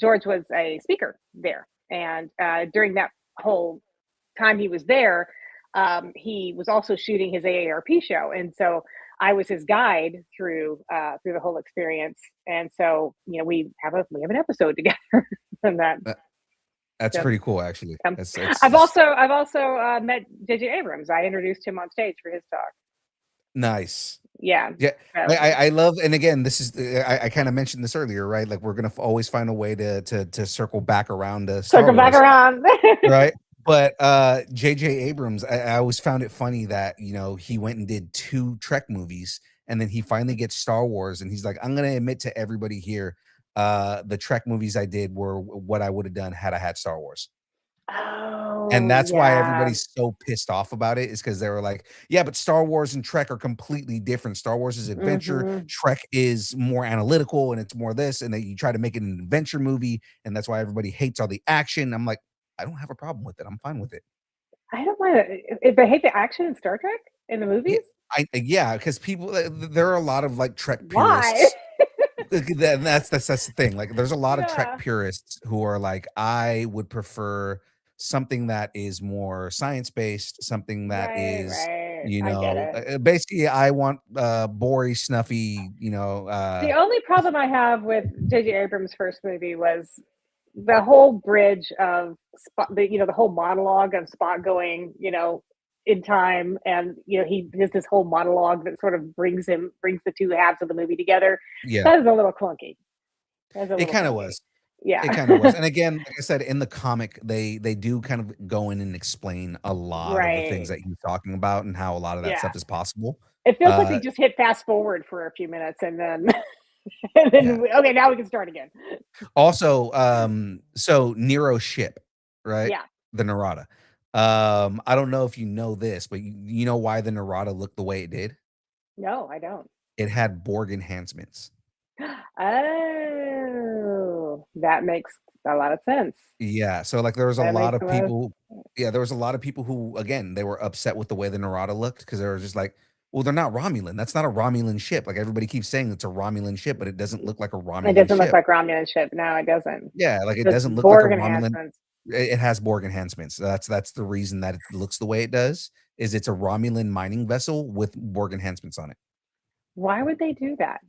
[SPEAKER 5] George was a speaker there. And during that whole time he was there, he was also shooting his AARP show, and so I was his guide through the whole experience. And so we have an episode together from that.
[SPEAKER 4] That that's
[SPEAKER 5] So,
[SPEAKER 4] pretty cool, actually.
[SPEAKER 5] um,
[SPEAKER 4] That's it's
[SPEAKER 5] I've
[SPEAKER 4] just
[SPEAKER 5] also I've also met JJ Abrams. I introduced him on stage for his talk.
[SPEAKER 4] nice.
[SPEAKER 5] Yeah.
[SPEAKER 4] Yeah,
[SPEAKER 5] So
[SPEAKER 4] I love, and again, this is I kinda mentioned this earlier, right? Like, we're gonna always find a way to circle back around to Star
[SPEAKER 5] circle back
[SPEAKER 4] Wars.
[SPEAKER 5] around.
[SPEAKER 4] Right? But, JJ Abrams, I always found it funny that, he went and did 2 Trek movies, and then he finally gets Star Wars, and he's like, "I'm gonna admit to everybody here, the Trek movies I did were what I would have done had I had Star Wars." And
[SPEAKER 5] Oh
[SPEAKER 4] that's why
[SPEAKER 5] yeah.
[SPEAKER 4] everybody's so pissed off about it, is because they were like, "Yeah, but Star Wars and Trek are completely different. Star Wars is adventure,
[SPEAKER 5] Hmm.
[SPEAKER 4] Trek is more analytical, and it's more this, and then you try to make it an adventure movie, and that's why everybody hates all the action." I'm like, "I don't have a problem with it. I'm fine with it."
[SPEAKER 5] I don't mind it. If they hate the action in Star Trek in the
[SPEAKER 4] Yeah,
[SPEAKER 5] movies,
[SPEAKER 4] yeah, because people, there are a lot of, like, Trek
[SPEAKER 5] why?
[SPEAKER 4] purists. That's the thing, like, there's a lot of Trek
[SPEAKER 5] Yeah.
[SPEAKER 4] purists who are like, "I would prefer something that is more science-based, something that
[SPEAKER 5] Right,
[SPEAKER 4] is,
[SPEAKER 5] right. I get it.
[SPEAKER 4] basically, I want, boring, snuffy,
[SPEAKER 5] The only problem I have with J.J. Abrams' first movie was the whole bridge of the whole monologue of Spot going, in time, and he does this whole monologue that sort of brings the two halves of the movie together.
[SPEAKER 4] yeah,
[SPEAKER 5] That is a little clunky. That's a
[SPEAKER 4] it
[SPEAKER 5] little
[SPEAKER 4] kinda
[SPEAKER 5] clunky.
[SPEAKER 4] was. It
[SPEAKER 5] Yeah.
[SPEAKER 4] kinda was, and again, like I said, in the comic, they do kind of go in and explain a lot of the things
[SPEAKER 5] Right.
[SPEAKER 4] that he's talking about and how a lot of that
[SPEAKER 5] Yeah.
[SPEAKER 4] stuff is possible.
[SPEAKER 5] It feels like
[SPEAKER 4] Uh,
[SPEAKER 5] they just hit fast forward for a few minutes and then and then
[SPEAKER 4] yeah.
[SPEAKER 5] okay, now we can start again.
[SPEAKER 4] Also, so Nero's ship, right?
[SPEAKER 5] Yeah.
[SPEAKER 4] The Narada. I don't know if you know this, but you know why the Narada looked the way it did?
[SPEAKER 5] No, I don't.
[SPEAKER 4] It had Borg enhancements.
[SPEAKER 5] Oh, that makes a lot of sense.
[SPEAKER 4] Yeah, so, like, there was a
[SPEAKER 5] That
[SPEAKER 4] lot
[SPEAKER 5] makes a
[SPEAKER 4] of
[SPEAKER 5] lot of
[SPEAKER 4] people. Yeah, there was a lot of people who, again, they were upset with the way the Narada looked because they were just like, "Well, they're not Romulan. That's not a Romulan ship." Like, everybody keeps saying it's a Romulan ship, but it doesn't look like a
[SPEAKER 5] it
[SPEAKER 4] Romulan
[SPEAKER 5] doesn't look
[SPEAKER 4] ship.
[SPEAKER 5] like Romulan ship. No, it doesn't.
[SPEAKER 4] Yeah, like, it
[SPEAKER 5] Just
[SPEAKER 4] doesn't look like a
[SPEAKER 5] Borg
[SPEAKER 4] Romulan.
[SPEAKER 5] enhancements.
[SPEAKER 4] It has Borg enhancements. That's the reason that it looks the way it does, is it's a Romulan mining vessel with Borg enhancements on it.
[SPEAKER 5] Why would they do that?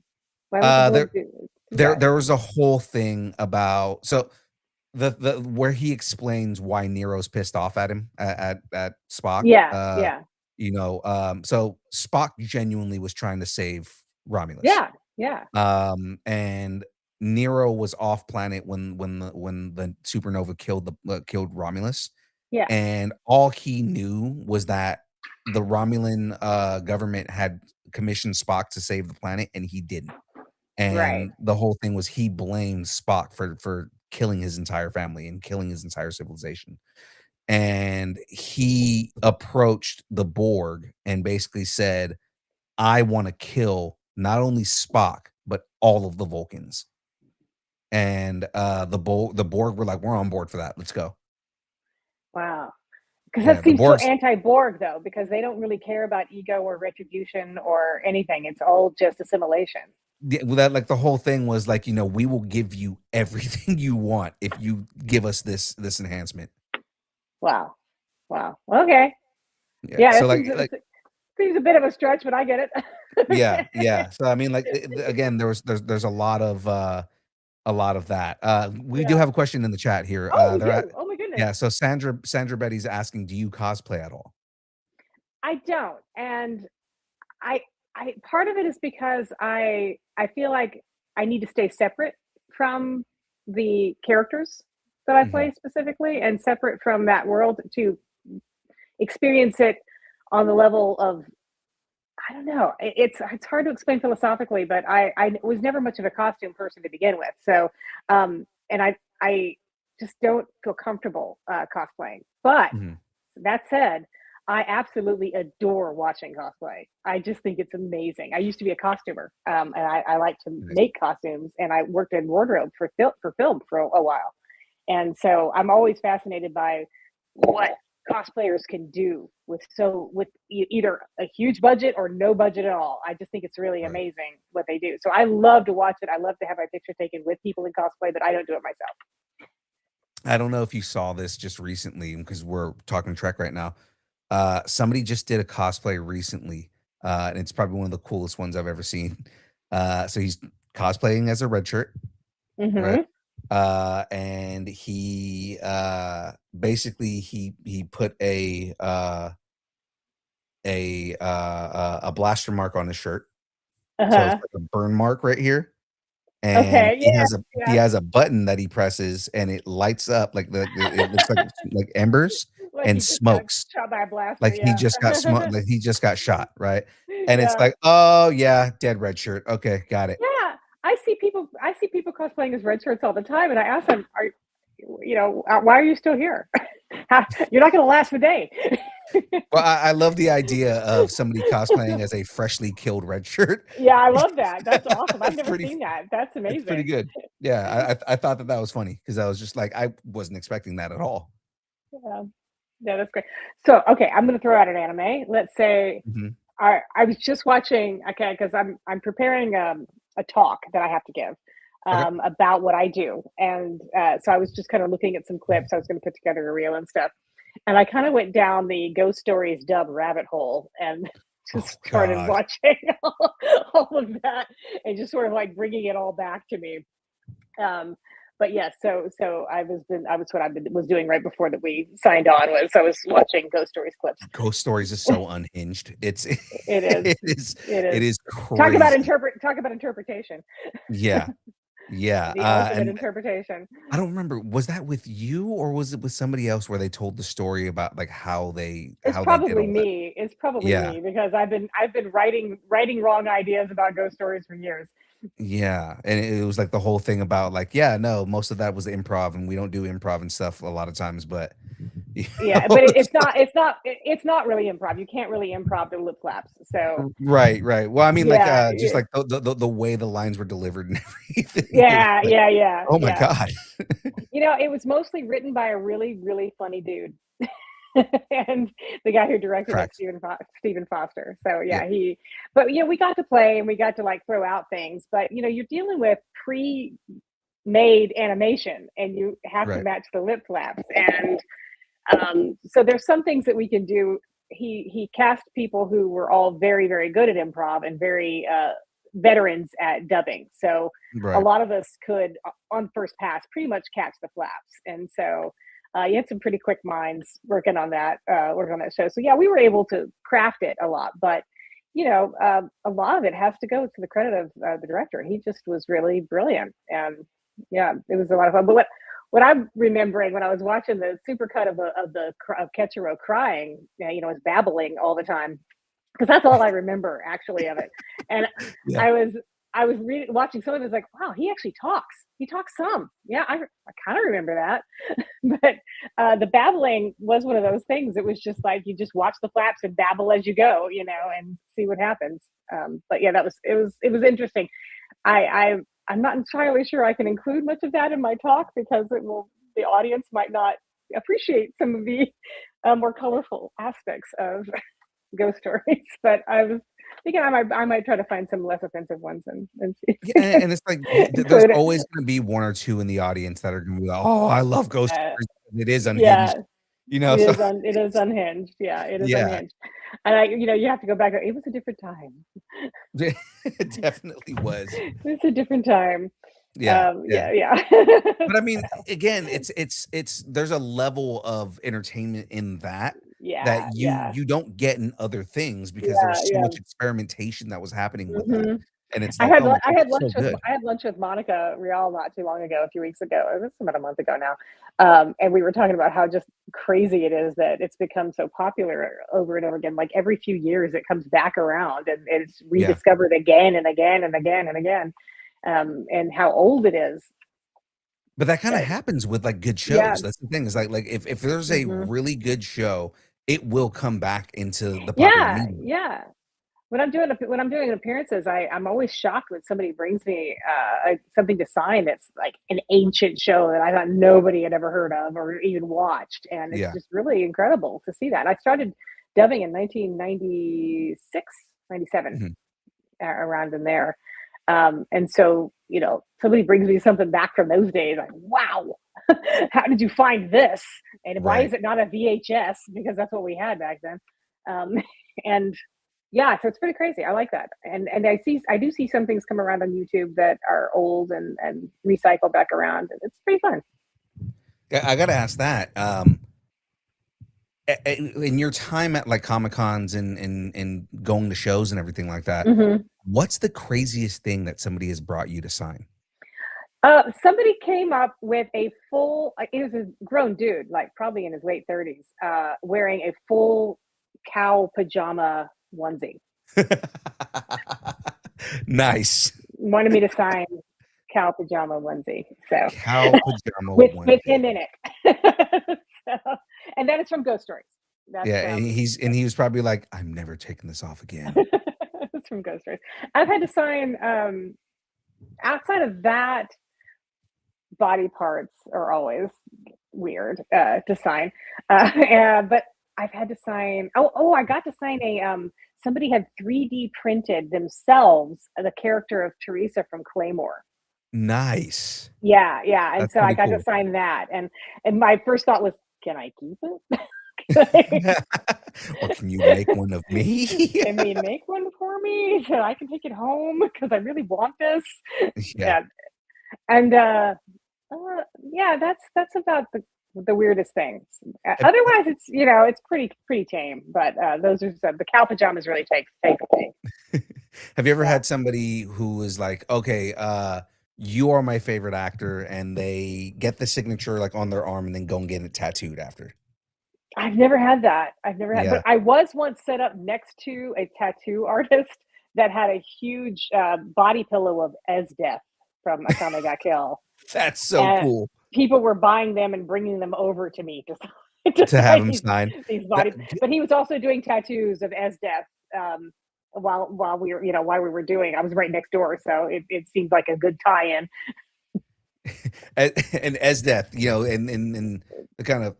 [SPEAKER 5] Why would the
[SPEAKER 4] Uh,
[SPEAKER 5] Borg
[SPEAKER 4] there
[SPEAKER 5] do
[SPEAKER 4] there
[SPEAKER 5] that?
[SPEAKER 4] there was a whole thing about, so the where he explains why Nero's pissed off at him, at Spock.
[SPEAKER 5] Yeah, yeah.
[SPEAKER 4] So Spock genuinely was trying to save Romulus.
[SPEAKER 5] Yeah, yeah,
[SPEAKER 4] And Nero was off planet when the supernova killed Romulus,
[SPEAKER 5] yeah.
[SPEAKER 4] and all he knew was that the Romulan, government had commissioned Spock to save the planet, and he didn't.
[SPEAKER 5] Right.
[SPEAKER 4] And the whole thing was he blamed Spock for killing his entire family and killing his entire civilization. And he approached the Borg and basically said, "I wanna kill not only Spock, but all of the Vulcans." And, the Borg were like, "We're on board for that. Let's go."
[SPEAKER 5] Wow. Because
[SPEAKER 4] Yeah,
[SPEAKER 5] that
[SPEAKER 4] the
[SPEAKER 5] seems so
[SPEAKER 4] Borgs.
[SPEAKER 5] anti-Borg, though, because they don't really care about ego or retribution or anything. It's all just assimilation.
[SPEAKER 4] that like the whole thing was like, we will give you everything you want if you give us this enhancement.
[SPEAKER 5] Wow. Wow. Okay.
[SPEAKER 4] Yeah.
[SPEAKER 5] Yeah,
[SPEAKER 4] So
[SPEAKER 5] that seems
[SPEAKER 4] like
[SPEAKER 5] seems a bit of a stretch, but I get
[SPEAKER 4] yeah,
[SPEAKER 5] it.
[SPEAKER 4] yeah. So I mean, like again, there's a lot of that. We do
[SPEAKER 5] Yeah.
[SPEAKER 4] have a question in the chat here.
[SPEAKER 5] Oh, we
[SPEAKER 4] They're at
[SPEAKER 5] do. Oh my goodness.
[SPEAKER 4] Yeah. So Sandra Betty's asking, do you cosplay at all?
[SPEAKER 5] I don't. And I I part of it is because I feel like I need to stay separate from the characters that I
[SPEAKER 4] Hmm.
[SPEAKER 5] play specifically and separate from that world to experience it on the level of I don't know. It's hard to explain philosophically, but I was never much of a costume person to begin with. So, and I just don't feel comfortable cosplaying. But
[SPEAKER 4] Hmm.
[SPEAKER 5] that said, I absolutely adore watching cosplay. I just think it's amazing. I used to be a costumer, and I like to
[SPEAKER 4] Nice.
[SPEAKER 5] make costumes, and I worked in wardrobe for film for a while. And so I'm always fascinated by what cosplayers can do with either a huge budget or no budget at all. I just think it's really
[SPEAKER 4] Right.
[SPEAKER 5] amazing what they do. So I love to watch it. I love to have my picture taken with people in cosplay, but I don't do it myself.
[SPEAKER 4] I don't know if you saw this just recently because we're talking Trek right now. Somebody just did a cosplay recently, and it's probably one of the coolest ones I've ever seen. So he's cosplaying as a red shirt, right?
[SPEAKER 5] Hmm.
[SPEAKER 4] And he basically he put a blaster mark on his shirt, so it's
[SPEAKER 5] Uh-huh.
[SPEAKER 4] like a burn mark right here, and
[SPEAKER 5] Okay. Yeah.
[SPEAKER 4] he
[SPEAKER 5] Yeah.
[SPEAKER 4] has a button that he presses, and it lights up like it looks like embers
[SPEAKER 5] Like
[SPEAKER 4] and
[SPEAKER 5] he just got
[SPEAKER 4] smokes.
[SPEAKER 5] shot by a blaster.
[SPEAKER 4] Like he
[SPEAKER 5] Yeah.
[SPEAKER 4] just got like he just got shot, right? And it's
[SPEAKER 5] Yeah.
[SPEAKER 4] like, "Oh, yeah, dead red shirt. Okay, got it."
[SPEAKER 5] Yeah. I see people cosplaying as red shirts all the time, and I ask them, "Are why are you still here? You're not going to last a day."
[SPEAKER 4] Well, I love the idea of somebody cosplaying as a freshly killed red shirt.
[SPEAKER 5] Yeah, I love that. That's awesome. I've
[SPEAKER 4] That's
[SPEAKER 5] never
[SPEAKER 4] pretty
[SPEAKER 5] seen that. That's
[SPEAKER 4] it's pretty
[SPEAKER 5] amazing.
[SPEAKER 4] good. Yeah, I thought that was funny because I was just like, I wasn't expecting that at all.
[SPEAKER 5] Yeah. Yeah, that's great. So, okay, I'm going to throw out an anime. Let's say
[SPEAKER 4] Mhm.
[SPEAKER 5] I was just watching, okay, because I'm preparing a talk that I have to give
[SPEAKER 4] Okay.
[SPEAKER 5] about what I do, and so I was just kind of looking at some clips. I was going to put together a reel and stuff, and I kind of went down the Ghost Stories dub rabbit hole and
[SPEAKER 4] Oh
[SPEAKER 5] just started
[SPEAKER 4] god.
[SPEAKER 5] watching all of that and just sort of like bringing it all back to me. Um, but yes, so I was what was doing right before that we signed on was I was watching Ghost Stories clips.
[SPEAKER 4] Ghost Stories is so unhinged. It's
[SPEAKER 5] It is.
[SPEAKER 4] it is
[SPEAKER 5] It
[SPEAKER 4] it
[SPEAKER 5] is.
[SPEAKER 4] is crazy.
[SPEAKER 5] Talk about interpretation.
[SPEAKER 4] Yeah. Yeah.
[SPEAKER 5] The ultimate
[SPEAKER 4] And
[SPEAKER 5] interpretation.
[SPEAKER 4] I don't remember, was that with you or was it with somebody else where they told the story about like how they did all that?
[SPEAKER 5] It's probably
[SPEAKER 4] Yeah.
[SPEAKER 5] me because I've been writing wrong ideas about ghost stories for years.
[SPEAKER 4] Yeah, and it was like the whole thing about like, yeah, no, most of that was improv, and we don't do improv and stuff a lot of times, but you
[SPEAKER 5] Yeah,
[SPEAKER 4] know,
[SPEAKER 5] but it's not really improv. You can't really improv the lip flaps. So
[SPEAKER 4] right, right. Well, I mean, like,
[SPEAKER 5] yeah,
[SPEAKER 4] just
[SPEAKER 5] yeah,
[SPEAKER 4] like the way the lines were delivered and everything. It was
[SPEAKER 5] yeah,
[SPEAKER 4] like,
[SPEAKER 5] yeah, yeah,
[SPEAKER 4] oh my
[SPEAKER 5] yeah.
[SPEAKER 4] god,
[SPEAKER 5] It was mostly written by a really, really funny dude. And the guy who directed it,
[SPEAKER 4] tracks.
[SPEAKER 5] Stephen Foster. So
[SPEAKER 4] Yep.
[SPEAKER 5] yeah, but we got to play and we got to like throw out things. But you're dealing with pre-made animation, and you have to
[SPEAKER 4] Right.
[SPEAKER 5] match the lip flaps. And so there's some things that we can do. He cast people who were all very, very good at improv and very veterans at dubbing. So a
[SPEAKER 4] Right.
[SPEAKER 5] lot of us could, on first pass, pretty much catch the flaps. And so you had some pretty quick minds working on that show. So yeah, we were able to craft it a lot, but a lot of it has to go to the credit of the director. He just was really brilliant, and yeah, it was a lot of fun. But what I'm remembering when I was watching the supercut of Ketchero crying, is babbling all the time because that's all I remember actually of it. And
[SPEAKER 4] Yeah.
[SPEAKER 5] I was I was watching some of it, was like, wow, he actually talks. He talks some. Yeah, I kind of remember that. But the babbling was one of those things. It was just like you just watch the flaps and babble as you go, and see what happens. But yeah, it was interesting. I'm not entirely sure I can include much of that in my talk because the audience might not appreciate some of the more colorful aspects of ghost stories. But Again, I might try to find some less offensive ones and see if
[SPEAKER 4] Yeah,
[SPEAKER 5] we can
[SPEAKER 4] and it's like there's
[SPEAKER 5] include it.
[SPEAKER 4] always gonna be 1 or 2 in the audience that are gonna be like, "Oh, I love Ghost
[SPEAKER 5] Uh,
[SPEAKER 4] Stories." It is
[SPEAKER 5] yeah,
[SPEAKER 4] unhinged, so
[SPEAKER 5] it is unhinged. Yeah, it is
[SPEAKER 4] yeah,
[SPEAKER 5] unhinged. And you have to go back. It was a different time.
[SPEAKER 4] it definitely was.
[SPEAKER 5] It was a different time.
[SPEAKER 4] Yeah, yeah.
[SPEAKER 5] Yeah, yeah.
[SPEAKER 4] But I mean,
[SPEAKER 5] So,
[SPEAKER 4] again, it's there's a level of entertainment in that that
[SPEAKER 5] yeah,
[SPEAKER 4] you
[SPEAKER 5] yeah,
[SPEAKER 4] you don't get in other things because there
[SPEAKER 5] yeah,
[SPEAKER 4] was so
[SPEAKER 5] yeah.
[SPEAKER 4] much experimentation that was happening with that,
[SPEAKER 5] Mhm.
[SPEAKER 4] and it's like, "Oh my
[SPEAKER 5] I
[SPEAKER 4] god,
[SPEAKER 5] had
[SPEAKER 4] it's so
[SPEAKER 5] lunch with
[SPEAKER 4] good."
[SPEAKER 5] Monica Rial not too long ago, a few weeks ago. It was about a month ago now, and we were talking about how just crazy it is that it's become so popular over and over again. Like every few years, it comes back around and it's
[SPEAKER 4] Yeah.
[SPEAKER 5] rediscovered again and again and again and again, and how old it is.
[SPEAKER 4] But that kinda
[SPEAKER 5] But
[SPEAKER 4] happens with, like, good
[SPEAKER 5] yeah,
[SPEAKER 4] shows. That's the thing is, like, if there's a
[SPEAKER 5] hmm
[SPEAKER 4] really good show, it will come back into the popular
[SPEAKER 5] yeah,
[SPEAKER 4] media.
[SPEAKER 5] yeah. When I'm doing appearances, I'm always shocked when somebody brings me something to sign that's like an ancient show that I thought nobody had ever heard of or even watched, and it's
[SPEAKER 4] Yeah.
[SPEAKER 5] just really incredible to see that. I started dubbing in 1996, 97,
[SPEAKER 4] Mhm.
[SPEAKER 5] around in there, and so somebody brings me something back from those days. Like, wow, how did you find this? And why
[SPEAKER 4] Right.
[SPEAKER 5] is it not a VHS? Because that's what we had back then. Um, and yeah, so it's pretty crazy. I like that. And I do see some things come around on YouTube that are old and recycle back around. And it's pretty fun.
[SPEAKER 4] Yeah, I gotta ask that, in your time at, like, Comic Cons and going to shows and everything like that,
[SPEAKER 5] Hmm.
[SPEAKER 4] what's the craziest thing that somebody has brought you to sign?
[SPEAKER 5] Somebody came up with a full, he was a grown dude, like probably in his late 30s, wearing a full cow pajama onesie.
[SPEAKER 4] Nice.
[SPEAKER 5] Wanted me to sign cow pajama onesie. So
[SPEAKER 4] Cow pajama
[SPEAKER 5] with
[SPEAKER 4] onesie.
[SPEAKER 5] him in it. So, and that is from Ghost Stories. That's
[SPEAKER 4] Yeah, and
[SPEAKER 5] from
[SPEAKER 4] he was probably like, "I'm never taking this off again."
[SPEAKER 5] it's from Ghost Stories. I've had to sign outside of that, body parts are always weird to sign. But I've had to sign I got to sign a somebody had 3D printed themselves the character of Teresa from Claymore.
[SPEAKER 4] Nice.
[SPEAKER 5] Yeah, yeah, and
[SPEAKER 4] That's
[SPEAKER 5] so I
[SPEAKER 4] pretty
[SPEAKER 5] got to
[SPEAKER 4] cool.
[SPEAKER 5] sign that, and my first thought was, "Can I keep it?
[SPEAKER 4] Or can you make one of me?
[SPEAKER 5] Can we make one for me so I can take it home because I really want this?"
[SPEAKER 4] Yeah.
[SPEAKER 5] Yeah, and yeah, that's about the weirdest things.
[SPEAKER 4] Have
[SPEAKER 5] Otherwise, it's pretty tame. But those are the cow pajamas really take a thing.
[SPEAKER 4] have you ever
[SPEAKER 5] Yeah,
[SPEAKER 4] had somebody who was like, "Okay, you are my favorite actor," and they get the signature, like, on their arm and then go and get it tattooed after?
[SPEAKER 5] I've never had that. I've never had, but
[SPEAKER 4] Yeah.
[SPEAKER 5] I was once set up next to a tattoo artist that had a huge body pillow of Esdeath from Akame ga Kill,
[SPEAKER 4] That's so
[SPEAKER 5] and
[SPEAKER 4] cool
[SPEAKER 5] people were buying them and bringing them over to me to
[SPEAKER 4] to have
[SPEAKER 5] sign
[SPEAKER 4] him sign.
[SPEAKER 5] these
[SPEAKER 4] That
[SPEAKER 5] body. But he was also doing tattoos of Esdeath while we were while we were doing. I was right next door, so it seemed like a good tie-in.
[SPEAKER 4] and Esdeath, and the kind of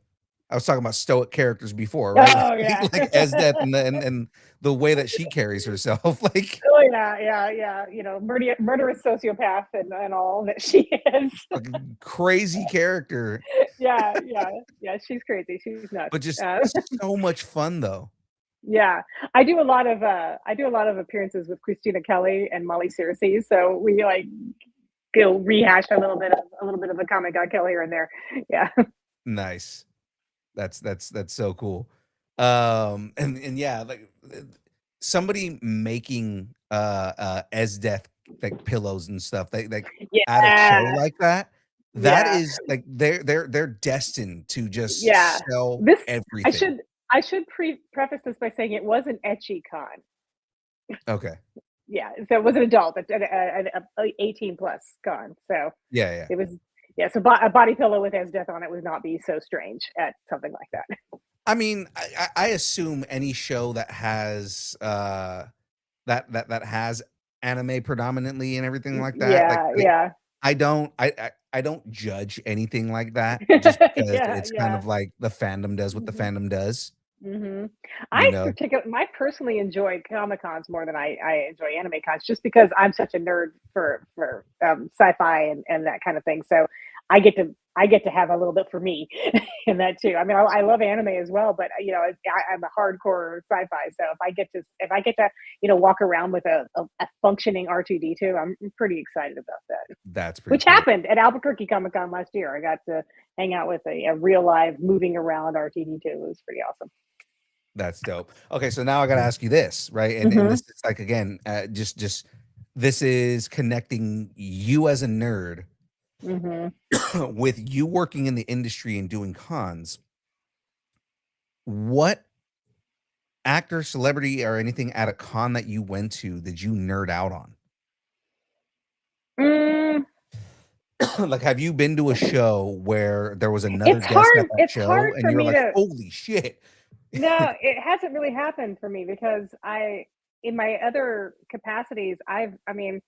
[SPEAKER 4] I was talking about stoic characters before, right?
[SPEAKER 5] Oh yeah.
[SPEAKER 4] Like Esdeath and the way that she carries herself, like
[SPEAKER 5] Oh yeah, yeah, yeah. Murderous sociopath and all that she is.
[SPEAKER 4] fucking crazy character,
[SPEAKER 5] Yeah, yeah, yeah. She's crazy. She's nuts.
[SPEAKER 4] but just
[SPEAKER 5] Uh,
[SPEAKER 4] so much fun though.
[SPEAKER 5] yeah, I do a lot of appearances with Christina Kelly and Molly Searcy. So we like go rehash a little bit of a comic got Kelly here and there. Yeah.
[SPEAKER 4] Nice. That's so cool. And yeah, like somebody making Esdeath like pillows and stuff. They like at a show
[SPEAKER 5] Yeah.
[SPEAKER 4] like that. That
[SPEAKER 5] Yeah.
[SPEAKER 4] is like they're destined to just
[SPEAKER 5] Yeah.
[SPEAKER 4] sell
[SPEAKER 5] This I
[SPEAKER 4] everything.
[SPEAKER 5] should preface this by saying it was an etchy con.
[SPEAKER 4] Okay.
[SPEAKER 5] Yeah, so it was an adult, 18 plus con. So
[SPEAKER 4] Yeah, yeah.
[SPEAKER 5] it was, yeah. So a body pillow with his death on it would not be so strange at something like that.
[SPEAKER 4] I mean, I assume any show that has that has anime predominantly and everything like that, like
[SPEAKER 5] Yeah, yeah,
[SPEAKER 4] I don't judge anything like that just because
[SPEAKER 5] yeah,
[SPEAKER 4] it's kind
[SPEAKER 5] yeah.
[SPEAKER 4] of like the fandom does what the
[SPEAKER 5] Mhm.
[SPEAKER 4] fandom does.
[SPEAKER 5] Mhm.
[SPEAKER 4] you know?
[SPEAKER 5] I personally enjoy Comic Cons more than I enjoy anime cons, just because I'm such a nerd for sci-fi and that kind of thing. So I get to have a little bit for me in that too. I mean, I love anime as well, but you know, I'm a hardcore sci-fi. So if I get to walk around with a functioning R2D2, I'm pretty excited about that.
[SPEAKER 4] That's pretty
[SPEAKER 5] Which
[SPEAKER 4] cool.
[SPEAKER 5] happened at Albuquerque Comic Con last year. I got to hang out with a real live moving around R2D2. It was pretty awesome.
[SPEAKER 4] That's dope. Okay, so now I gotta ask you this, right? And this
[SPEAKER 5] Mhm.
[SPEAKER 4] is like again, just this is connecting you as a nerd
[SPEAKER 5] Mhm.
[SPEAKER 4] with you working in the industry and doing cons. What actor, celebrity, or anything at a con that you went to did you nerd out on?
[SPEAKER 5] Mm,
[SPEAKER 4] Like, have you been to a show where there was another guest at that
[SPEAKER 5] it's
[SPEAKER 4] show
[SPEAKER 5] hard
[SPEAKER 4] and
[SPEAKER 5] for
[SPEAKER 4] you're
[SPEAKER 5] me
[SPEAKER 4] like,
[SPEAKER 5] to
[SPEAKER 4] holy shit?
[SPEAKER 5] no, it hasn't really happened for me because in my other capacities, I mean,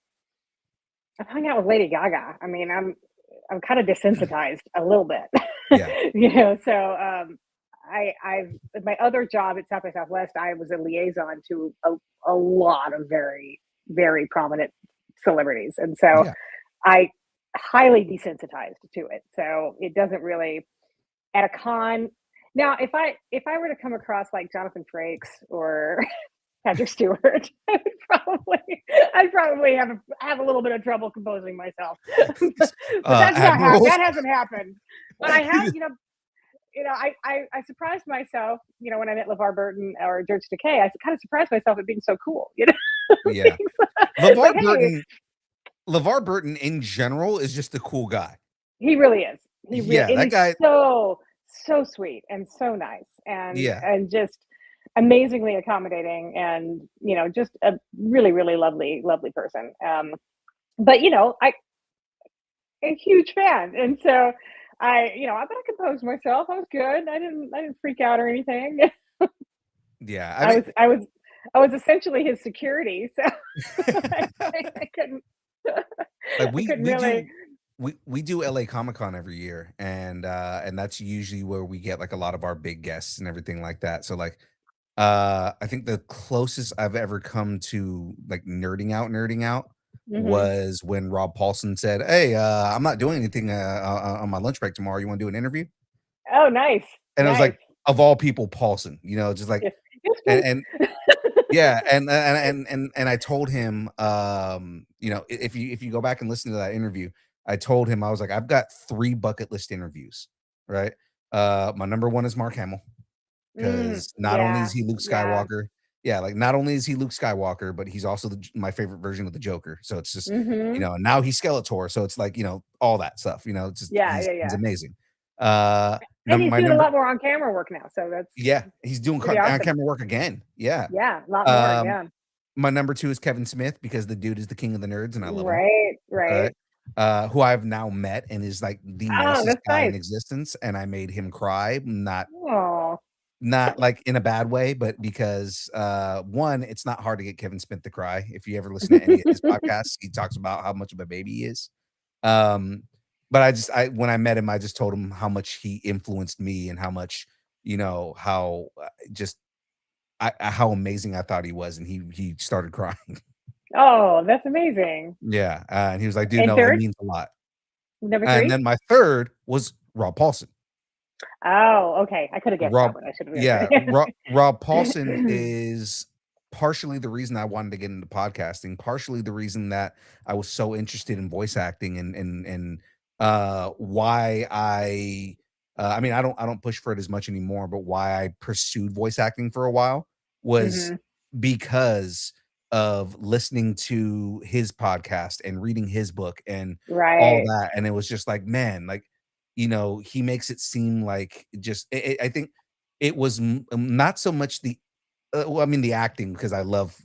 [SPEAKER 5] I've hung out with Lady Gaga. I mean, I'm kind of desensitized a little bit,
[SPEAKER 4] Yeah.
[SPEAKER 5] So I've my other job at South by Southwest, I was a liaison to a lot of very prominent celebrities, and so
[SPEAKER 4] Yeah.
[SPEAKER 5] I highly desensitized to it. So it doesn't really at a con. Now, if I were to come across like Jonathan Frakes or Patrick Stewart, I'd probably have a little bit of trouble composing myself. But that's not
[SPEAKER 4] Admirals.
[SPEAKER 5] that hasn't happened. But I have, I surprised myself, when I met LeVar Burton or George Takei, I kind of surprised myself at being so cool,
[SPEAKER 4] Yeah.
[SPEAKER 5] like,
[SPEAKER 4] LeVar
[SPEAKER 5] hey,
[SPEAKER 4] Burton LeVar Burton in general is just a cool guy.
[SPEAKER 5] he really is.
[SPEAKER 4] Yeah,
[SPEAKER 5] And
[SPEAKER 4] that
[SPEAKER 5] he's
[SPEAKER 4] guy.
[SPEAKER 5] so sweet and so nice
[SPEAKER 4] Yeah.
[SPEAKER 5] and just amazingly accommodating and, just a really lovely person. But a huge fan. And so I bet I composed myself. I was good. I didn't freak out or anything.
[SPEAKER 4] Yeah. I
[SPEAKER 5] I
[SPEAKER 4] mean,
[SPEAKER 5] was I was I was essentially his security, so I couldn't
[SPEAKER 4] like
[SPEAKER 5] I
[SPEAKER 4] we
[SPEAKER 5] couldn't
[SPEAKER 4] we
[SPEAKER 5] really.
[SPEAKER 4] do we do LA Comic Con every year, and that's usually where we get like a lot of our big guests and everything like that. So like I think the closest I've ever come to like nerding out
[SPEAKER 5] Mhm.
[SPEAKER 4] was when Rob Paulson said, "Hey, I'm not doing anything on my lunch break tomorrow. You want to do an interview?"
[SPEAKER 5] Oh, nice,
[SPEAKER 4] And I was
[SPEAKER 5] nice.
[SPEAKER 4] like, of all people, Paulson, just like
[SPEAKER 5] Yes, yes,
[SPEAKER 4] and
[SPEAKER 5] please.
[SPEAKER 4] and yeah, and I told him, if you go back and listen to that interview, I told him I was like, I've got 3 bucket list interviews, right? My number 1 is Mark Hamill because not only is
[SPEAKER 5] Yeah,
[SPEAKER 4] he Luke
[SPEAKER 5] yeah.
[SPEAKER 4] Skywalker, yeah, like not only is he Luke Skywalker, but he's also my favorite version of the Joker. So it's just,
[SPEAKER 5] Mhm.
[SPEAKER 4] and now he's Skeletor, so it's like, all that stuff, it's just
[SPEAKER 5] Yeah,
[SPEAKER 4] he's
[SPEAKER 5] yeah,
[SPEAKER 4] he's
[SPEAKER 5] yeah.
[SPEAKER 4] amazing.
[SPEAKER 5] And he's
[SPEAKER 4] My
[SPEAKER 5] doing a
[SPEAKER 4] number
[SPEAKER 5] lot more on camera work now, so that's
[SPEAKER 4] yeah, he's doing
[SPEAKER 5] pretty
[SPEAKER 4] on
[SPEAKER 5] awesome.
[SPEAKER 4] camera work again. Yeah.
[SPEAKER 5] Yeah, a lot more,
[SPEAKER 4] Um,
[SPEAKER 5] yeah.
[SPEAKER 4] my number 2 is Kevin Smith because the dude is the king of the nerds and I love him.
[SPEAKER 5] Right,
[SPEAKER 4] All right.
[SPEAKER 5] right.
[SPEAKER 4] Who I've now met and is like the
[SPEAKER 5] Oh,
[SPEAKER 4] nicest
[SPEAKER 5] that's
[SPEAKER 4] guy in
[SPEAKER 5] nice.
[SPEAKER 4] existence, and I made him cry,
[SPEAKER 5] Oh.
[SPEAKER 4] not like in a bad way, but because one, it's not hard to get Kevin Smith to cry. If you ever listen to any of his podcasts, he talks about how much of a baby he is. Um, but I when I met him, I just told him how much he influenced me and how much, how just how amazing I thought he was, and he started crying.
[SPEAKER 5] Oh, that's amazing.
[SPEAKER 4] Yeah, and he was like, "Dude,
[SPEAKER 5] And
[SPEAKER 4] no, it
[SPEAKER 5] 3?
[SPEAKER 4] means a lot."
[SPEAKER 5] Number
[SPEAKER 4] And
[SPEAKER 5] 3?
[SPEAKER 4] then my 3rd was Rob Paulson.
[SPEAKER 5] Oh, okay. I could have guessed that
[SPEAKER 4] Rob
[SPEAKER 5] one. I should have
[SPEAKER 4] yeah,
[SPEAKER 5] guessed
[SPEAKER 4] Rob Paulson
[SPEAKER 5] it.
[SPEAKER 4] is partially the reason I wanted to get into podcasting, partially the reason that I was so interested in voice acting and why I mean, I don't push for it as much anymore, but why I pursued voice acting for a while was
[SPEAKER 5] Mhm.
[SPEAKER 4] because of listening to his podcast and reading his book and all
[SPEAKER 5] Right.
[SPEAKER 4] that, and it was just like, man, like, he makes it seem like just I think it was not so much well, I mean, the acting because I love,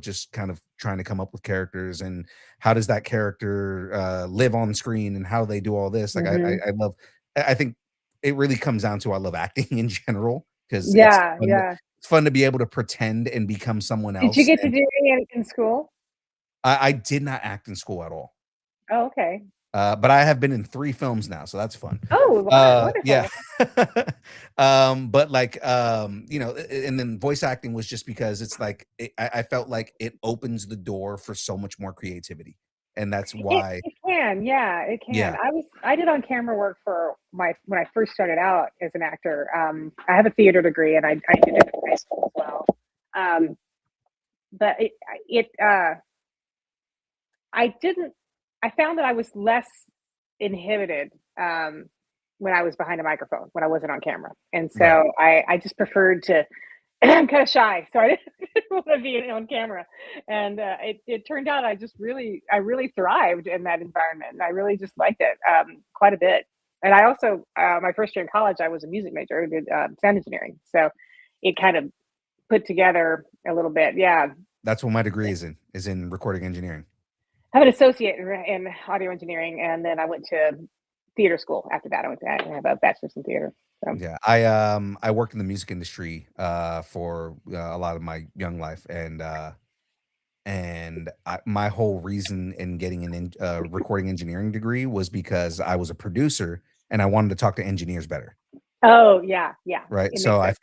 [SPEAKER 4] just kind of trying to come up with characters and how does that character live on screen and how they do all this. Like
[SPEAKER 5] Mhm.
[SPEAKER 4] I love. I think it really comes down to I love acting in general because
[SPEAKER 5] Yeah, yeah.
[SPEAKER 4] it's fun to be able to pretend and become someone
[SPEAKER 5] Did you
[SPEAKER 4] else.
[SPEAKER 5] get to
[SPEAKER 4] And
[SPEAKER 5] do any in school?
[SPEAKER 4] I did not act in school at all.
[SPEAKER 5] Oh, okay.
[SPEAKER 4] But I have been in 3 films now, so that's fun.
[SPEAKER 5] Oh,
[SPEAKER 4] Yeah.
[SPEAKER 5] wonderful.
[SPEAKER 4] But like, and then voice acting was just because it's like I felt like it opens the door for so much more creativity, and that's why.
[SPEAKER 5] It can, yeah, it can.
[SPEAKER 4] Yeah.
[SPEAKER 5] I did on camera work for my when I first started out as an actor. I have a theater degree, and I did it in high school as well. Um, but I didn't. I found that I was less inhibited when I was behind a microphone when I wasn't on camera, and
[SPEAKER 4] Right.
[SPEAKER 5] so I just preferred to. I'm kind of shy, so I didn't want to be on camera. And it turned out I really thrived in that environment. And I really just liked it quite a bit. And I also, my first year in college, I was a music major, I did sound engineering. So it kind of put together a little bit. Yeah.
[SPEAKER 4] That's what my degree is in recording engineering.
[SPEAKER 5] I have an associate in audio engineering. And then I went to theater school after that. I have a bachelor's in theater. So
[SPEAKER 4] Yeah, I worked in the music industry for a lot of my young life, and my whole reason in getting recording engineering degree was because I was a producer and I wanted to talk to engineers better,
[SPEAKER 5] oh yeah, yeah,
[SPEAKER 4] right?
[SPEAKER 5] it
[SPEAKER 4] So
[SPEAKER 5] makes sense.
[SPEAKER 4] I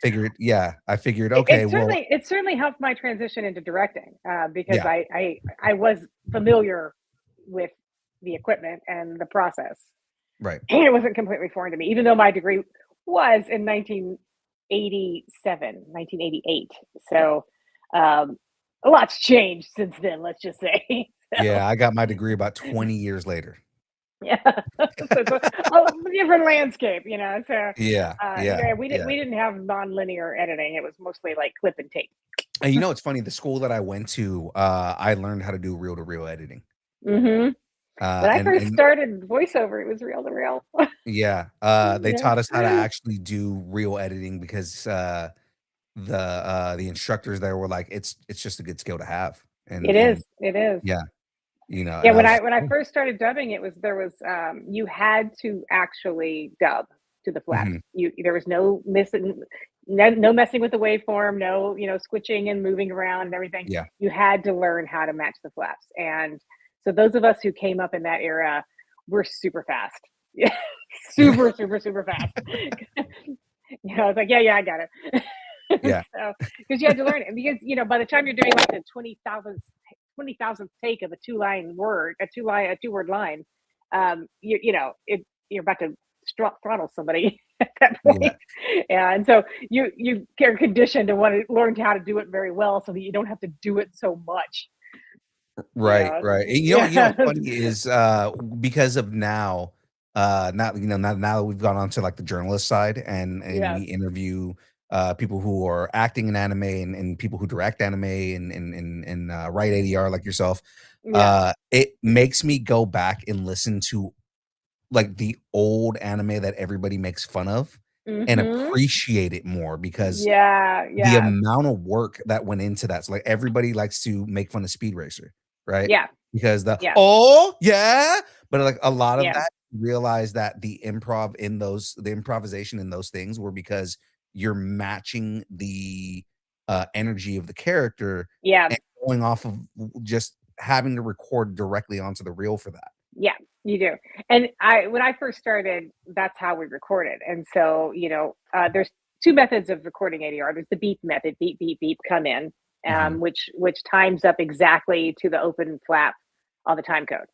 [SPEAKER 4] figured,
[SPEAKER 5] It,
[SPEAKER 4] okay, well,
[SPEAKER 5] it certainly helped my transition into directing because
[SPEAKER 4] yeah,
[SPEAKER 5] I was familiar with the equipment and the process.
[SPEAKER 4] right.
[SPEAKER 5] It wasn't completely foreign to me, even though my degree was in 1987, 1988. So um, a lot's changed since then, let's just say. So,
[SPEAKER 4] Yeah, I got my degree about 20 years later.
[SPEAKER 5] yeah, so it's a different landscape, you know. So,
[SPEAKER 4] Yeah, yeah,
[SPEAKER 5] yeah,
[SPEAKER 4] yeah.
[SPEAKER 5] we didn't have non-linear editing. It was mostly like clip and tape.
[SPEAKER 4] And you know, it's funny. The school that I went to, I learned how to do reel to reel editing.
[SPEAKER 5] Hmm. When I first
[SPEAKER 4] And
[SPEAKER 5] started voiceover, it was reel to reel.
[SPEAKER 4] yeah, they
[SPEAKER 5] Yeah.
[SPEAKER 4] taught us how to actually do real editing because the instructors there were like, it's just a good skill to have,
[SPEAKER 5] It
[SPEAKER 4] and
[SPEAKER 5] is. It is.
[SPEAKER 4] yeah,
[SPEAKER 5] Yeah,
[SPEAKER 4] and I was just
[SPEAKER 5] when
[SPEAKER 4] like,
[SPEAKER 5] I
[SPEAKER 4] "Oh."
[SPEAKER 5] first started dubbing, there was you had to actually dub to the flaps.
[SPEAKER 4] Mhm,
[SPEAKER 5] You there was no missing, no messing with the waveform, no switching and moving around and everything.
[SPEAKER 4] yeah,
[SPEAKER 5] You had to learn how to match the flaps, and so those of us who came up in that era were super fast. Yeah, super fast. I was like, yeah, I got it.
[SPEAKER 4] yeah,
[SPEAKER 5] So because you had to learn it, because by the time you're doing like the 20,000th take of a two word line, you're about to throttle somebody at that
[SPEAKER 4] yeah,
[SPEAKER 5] point. And so you are conditioned to want to learn how to do it very well so that you don't have to do it so much.
[SPEAKER 4] right, right. And
[SPEAKER 5] Yeah.
[SPEAKER 4] what's funny is because of now, not not now that we've gone on to like the journalist side, and
[SPEAKER 5] Yes.
[SPEAKER 4] we interview people who are acting in anime, and people who direct anime, and write ADR like yourself.
[SPEAKER 5] Yeah.
[SPEAKER 4] It makes me go back and listen to like the old anime that everybody makes fun of and
[SPEAKER 5] Mhm.
[SPEAKER 4] appreciate it more because
[SPEAKER 5] Yeah.
[SPEAKER 4] the
[SPEAKER 5] Yeah.
[SPEAKER 4] amount of work that went into that. So like everybody likes to make fun of Speed Racer, right?
[SPEAKER 5] Yeah.
[SPEAKER 4] Because
[SPEAKER 5] Yeah.
[SPEAKER 4] oh yeah, but like a lot of
[SPEAKER 5] Yeah.
[SPEAKER 4] that, realize that the improvisation in those things were because you're matching the energy of the character
[SPEAKER 5] Yeah.
[SPEAKER 4] and going off of just having to record directly onto the reel for that.
[SPEAKER 5] Yeah, you do. And when I first started, that's how we recorded. And so, there's two methods of recording ADR. There's the beep method, beep, beep, beep, come in,
[SPEAKER 4] Mhm.
[SPEAKER 5] which times up exactly to the open flap on the time code.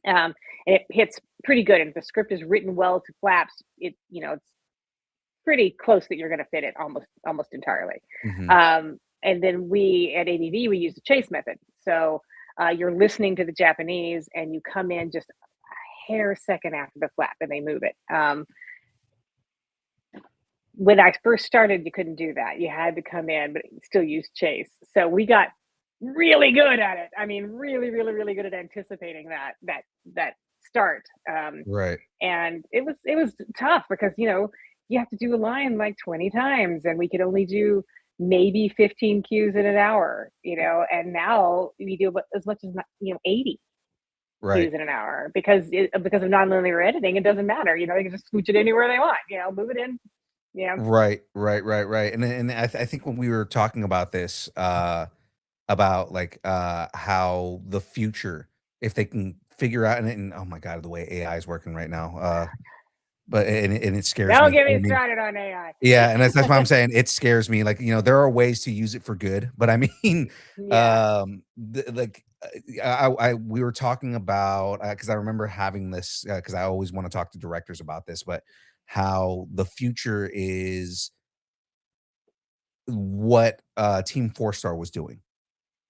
[SPEAKER 5] And it hits pretty good. And if the script is written well to flaps, it's pretty close that you're going to fit it almost entirely.
[SPEAKER 4] Mhm.
[SPEAKER 5] And then we at ADV we use the chase method. So you're listening to the Japanese, and you come in just a hair second after the flap, and they move it. When I first started, you couldn't do that. You had to come in, but still use chase. So we got really good at it. I mean, really, really, really good at anticipating that start.
[SPEAKER 4] Right.
[SPEAKER 5] And it was tough because you have to do a line like 20 times, and we could only do maybe 15 cues in an hour, and now we do as much as 80
[SPEAKER 4] Right.
[SPEAKER 5] cues in an hour because of nonlinear editing. It doesn't matter, they can just switch it anywhere they want, move it in. Yeah.
[SPEAKER 4] Right, right, right, right. And I think when we were talking about this, about like how the future, if they can figure out, and oh my god, the way AI is working right now, but and it scares
[SPEAKER 5] Don't
[SPEAKER 4] me.
[SPEAKER 5] get
[SPEAKER 4] I
[SPEAKER 5] me
[SPEAKER 4] mean,
[SPEAKER 5] started on AI.
[SPEAKER 4] yeah, and that's why I'm saying it scares me. Like, there are ways to use it for good, but I mean,
[SPEAKER 5] Yeah.
[SPEAKER 4] like, we were talking about, because I remember having this, because I always want to talk to directors about this, but how the future is what Team Four Star was doing.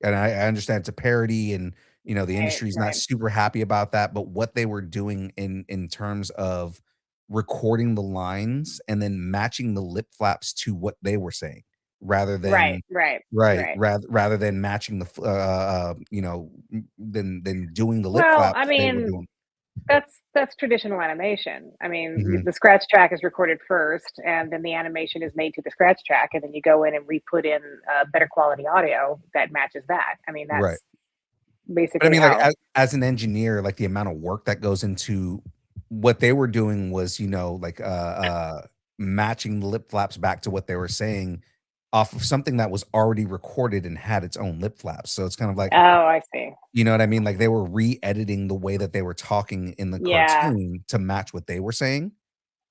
[SPEAKER 4] And I understand it's a parody, and the
[SPEAKER 5] Right,
[SPEAKER 4] industry is not
[SPEAKER 5] right.
[SPEAKER 4] super happy about that, but what they were doing in terms of recording the lines and then matching the lip flaps to what they were saying, rather
[SPEAKER 5] Right,
[SPEAKER 4] than
[SPEAKER 5] right,
[SPEAKER 4] right,
[SPEAKER 5] right.
[SPEAKER 4] rather than matching than doing the lip
[SPEAKER 5] Well, I
[SPEAKER 4] flaps they were
[SPEAKER 5] mean,
[SPEAKER 4] doing.
[SPEAKER 5] that's traditional animation. I mean,
[SPEAKER 4] Mhm.
[SPEAKER 5] the scratch track is recorded first, and then the animation is made to the scratch track, and then you go in and re-put in better quality audio that matches that. I mean,
[SPEAKER 4] Right.
[SPEAKER 5] that's
[SPEAKER 4] But I
[SPEAKER 5] basically
[SPEAKER 4] mean, like,
[SPEAKER 5] how.
[SPEAKER 4] as an engineer, like, the amount of work that goes into what they were doing was, like, matching the lip flaps back to what they were saying off of something that was already recorded and had its own lip flaps. So it's kind of like,
[SPEAKER 5] Oh, I see.
[SPEAKER 4] you know what I mean? Like, they were re-editing the way that they were talking in the
[SPEAKER 5] Yeah,
[SPEAKER 4] cartoon to match what they were saying,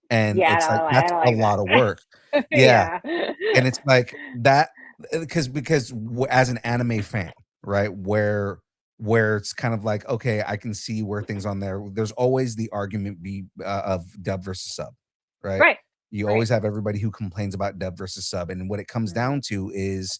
[SPEAKER 4] and
[SPEAKER 5] yeah.
[SPEAKER 4] it's like,
[SPEAKER 5] I
[SPEAKER 4] that's
[SPEAKER 5] don't
[SPEAKER 4] a
[SPEAKER 5] like
[SPEAKER 4] lot of work.
[SPEAKER 5] that.
[SPEAKER 4] Yeah.
[SPEAKER 5] Yeah,
[SPEAKER 4] And it's like that, because as an anime fan, right, where it's kind of like, okay, I can see where things on there's always the argument of dub versus sub, right?
[SPEAKER 5] right,
[SPEAKER 4] You
[SPEAKER 5] right.
[SPEAKER 4] always have everybody who complains about dub versus sub, and what it comes
[SPEAKER 5] Mhm,
[SPEAKER 4] down to is,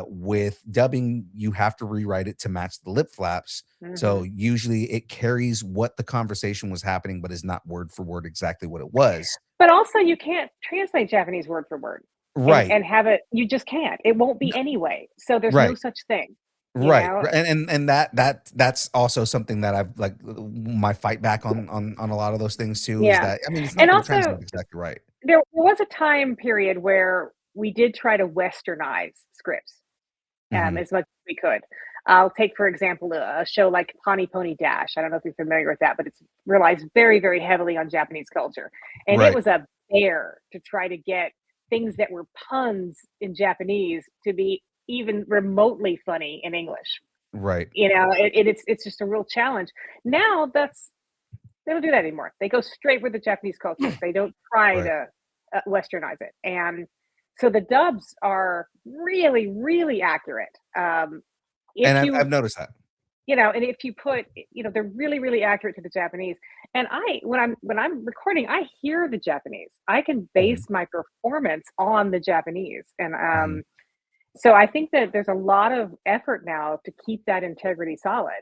[SPEAKER 4] with dubbing, you have to rewrite it to match the lip flaps. So
[SPEAKER 5] mhm.
[SPEAKER 4] usually it carries what the conversation was happening, but is not word for word exactly what it was.
[SPEAKER 5] But also, you can't translate Japanese word for word
[SPEAKER 4] Right.
[SPEAKER 5] and have it. You just can't. It won't be anyway. So there's no
[SPEAKER 4] Right.
[SPEAKER 5] such thing. You
[SPEAKER 4] Right,
[SPEAKER 5] know?
[SPEAKER 4] and that's also something that I've, like, my fight back on a lot of those things too, is
[SPEAKER 5] Yeah.
[SPEAKER 4] that, I mean, it's not
[SPEAKER 5] And
[SPEAKER 4] gonna
[SPEAKER 5] also,
[SPEAKER 4] translate exactly right.
[SPEAKER 5] there was a time period where we did try to westernize scripts,
[SPEAKER 4] Mhm.
[SPEAKER 5] as much as we could. I'll take, for example, a show like Pawnee Pony Dash. I don't know if you're familiar with that, but it's relies very, very heavily on Japanese culture. And it
[SPEAKER 4] Right,
[SPEAKER 5] was a bear to try to get things that were puns in Japanese to be even remotely funny in English.
[SPEAKER 4] right,
[SPEAKER 5] It's just a real challenge. Now they don't do that anymore. They go straight with the Japanese culture. They don't try
[SPEAKER 4] right,
[SPEAKER 5] to westernize it, and so the dubs are really, really accurate.
[SPEAKER 4] and
[SPEAKER 5] If
[SPEAKER 4] I've
[SPEAKER 5] you
[SPEAKER 4] noticed that.
[SPEAKER 5] and if you put, they're really, really accurate to the Japanese. And when I'm recording, I hear the Japanese. I can
[SPEAKER 4] Mhm,
[SPEAKER 5] base my performance on the Japanese, and
[SPEAKER 4] mhm,
[SPEAKER 5] so I think that there's a lot of effort now to keep that integrity solid.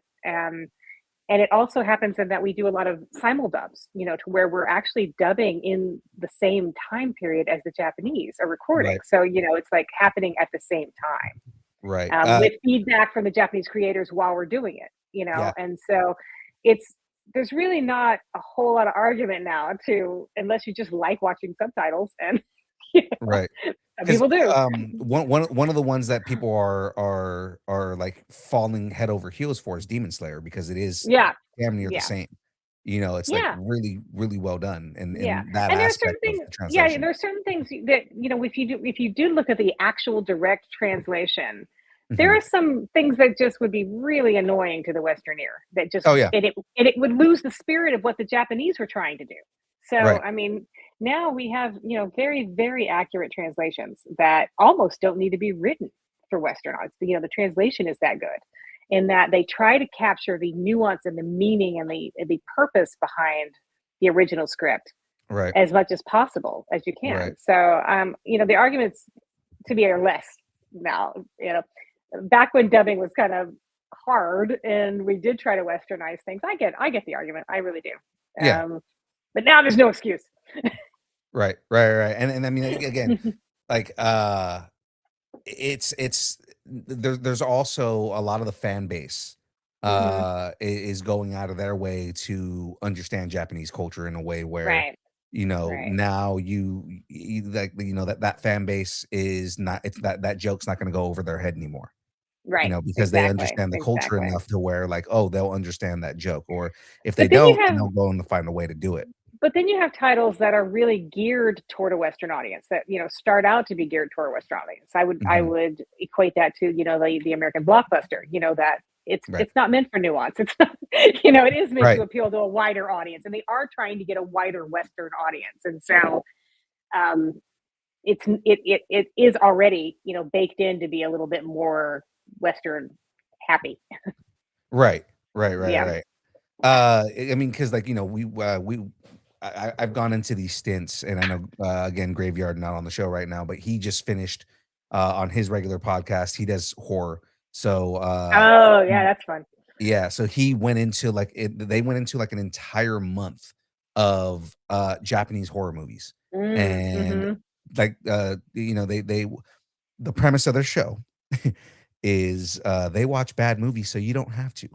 [SPEAKER 5] And it also happens in that we do a lot of simuldubs, to where we're actually dubbing in the same time period as the Japanese are recording.
[SPEAKER 4] right,
[SPEAKER 5] So, it's like happening at the same
[SPEAKER 4] right,
[SPEAKER 5] time, with feedback from the Japanese creators while we're doing it.
[SPEAKER 4] yeah,
[SPEAKER 5] And so it's, there's really not a whole lot of argument now to, unless you just like watching subtitles and, you know,
[SPEAKER 4] right.
[SPEAKER 5] some
[SPEAKER 4] 'Cause,
[SPEAKER 5] people do.
[SPEAKER 4] one of the ones that people are, like, falling head over heels for is Demon Slayer, because it is
[SPEAKER 5] Yeah.
[SPEAKER 4] damn near the
[SPEAKER 5] Yeah.
[SPEAKER 4] same. It's, like,
[SPEAKER 5] Yeah.
[SPEAKER 4] really, really well done
[SPEAKER 5] Yeah,
[SPEAKER 4] in that
[SPEAKER 5] and there are certain
[SPEAKER 4] aspect of
[SPEAKER 5] things.
[SPEAKER 4] the
[SPEAKER 5] Yeah,
[SPEAKER 4] translation.
[SPEAKER 5] there are certain things that if you do look at the actual direct translation, there
[SPEAKER 4] Mhm.
[SPEAKER 5] are some things that just would be really annoying to the Western ear. That just
[SPEAKER 4] Oh, yeah.
[SPEAKER 5] and it would lose the spirit of what the Japanese were trying to do. So
[SPEAKER 4] Right,
[SPEAKER 5] I mean, now we have very, very accurate translations that almost don't need to be written for Western arts. The translation is that good, in that they try to capture the nuance and the meaning and the purpose behind the original script
[SPEAKER 4] right,
[SPEAKER 5] as much as possible as you
[SPEAKER 4] right.
[SPEAKER 5] can. So, the arguments to me are less now. Back when dubbing was kind of hard and we did try to westernize things, I get the argument. I really do.
[SPEAKER 4] Yeah,
[SPEAKER 5] But now there's no excuse.
[SPEAKER 4] right, right, right, and I mean, again, like, it's there's also a lot of the fan base,
[SPEAKER 5] Hmm.
[SPEAKER 4] is going out of their way to understand Japanese culture in a way where,
[SPEAKER 5] Right. Right.
[SPEAKER 4] now like, that fan base is not, it's that joke's not gonna go over their head anymore,
[SPEAKER 5] Right.
[SPEAKER 4] because they
[SPEAKER 5] Exactly.
[SPEAKER 4] understand the culture
[SPEAKER 5] Exactly.
[SPEAKER 4] enough to where, like, oh, they'll understand that joke, or if they
[SPEAKER 5] But then you
[SPEAKER 4] don't, then
[SPEAKER 5] have
[SPEAKER 4] they'll go and find a way to do it.
[SPEAKER 5] But then you have titles that are really geared toward a Western audience that, start out to be geared toward a Western audience. I would I
[SPEAKER 4] Mhm.
[SPEAKER 5] would equate that to, the American blockbuster, that
[SPEAKER 4] Right.
[SPEAKER 5] it's not meant for nuance. It's not, you know, it is meant to
[SPEAKER 4] Right.
[SPEAKER 5] appeal to a wider audience, and they are trying to get a wider Western audience. And so um, it is already, you know, baked in to be a little bit more Western happy.
[SPEAKER 4] Right. Right. Right.
[SPEAKER 5] Yeah.
[SPEAKER 4] Right. I mean, because like I've gone into these stints, and I know again, Graveyard not on the show right now, but he just finished on his regular podcast. He does horror, so
[SPEAKER 5] Oh yeah, that's fun.
[SPEAKER 4] yeah, so he went into like they went into like an entire month of Japanese horror movies, and
[SPEAKER 5] Mm-hmm.
[SPEAKER 4] like they the premise of their show is they watch bad movies so you don't have to.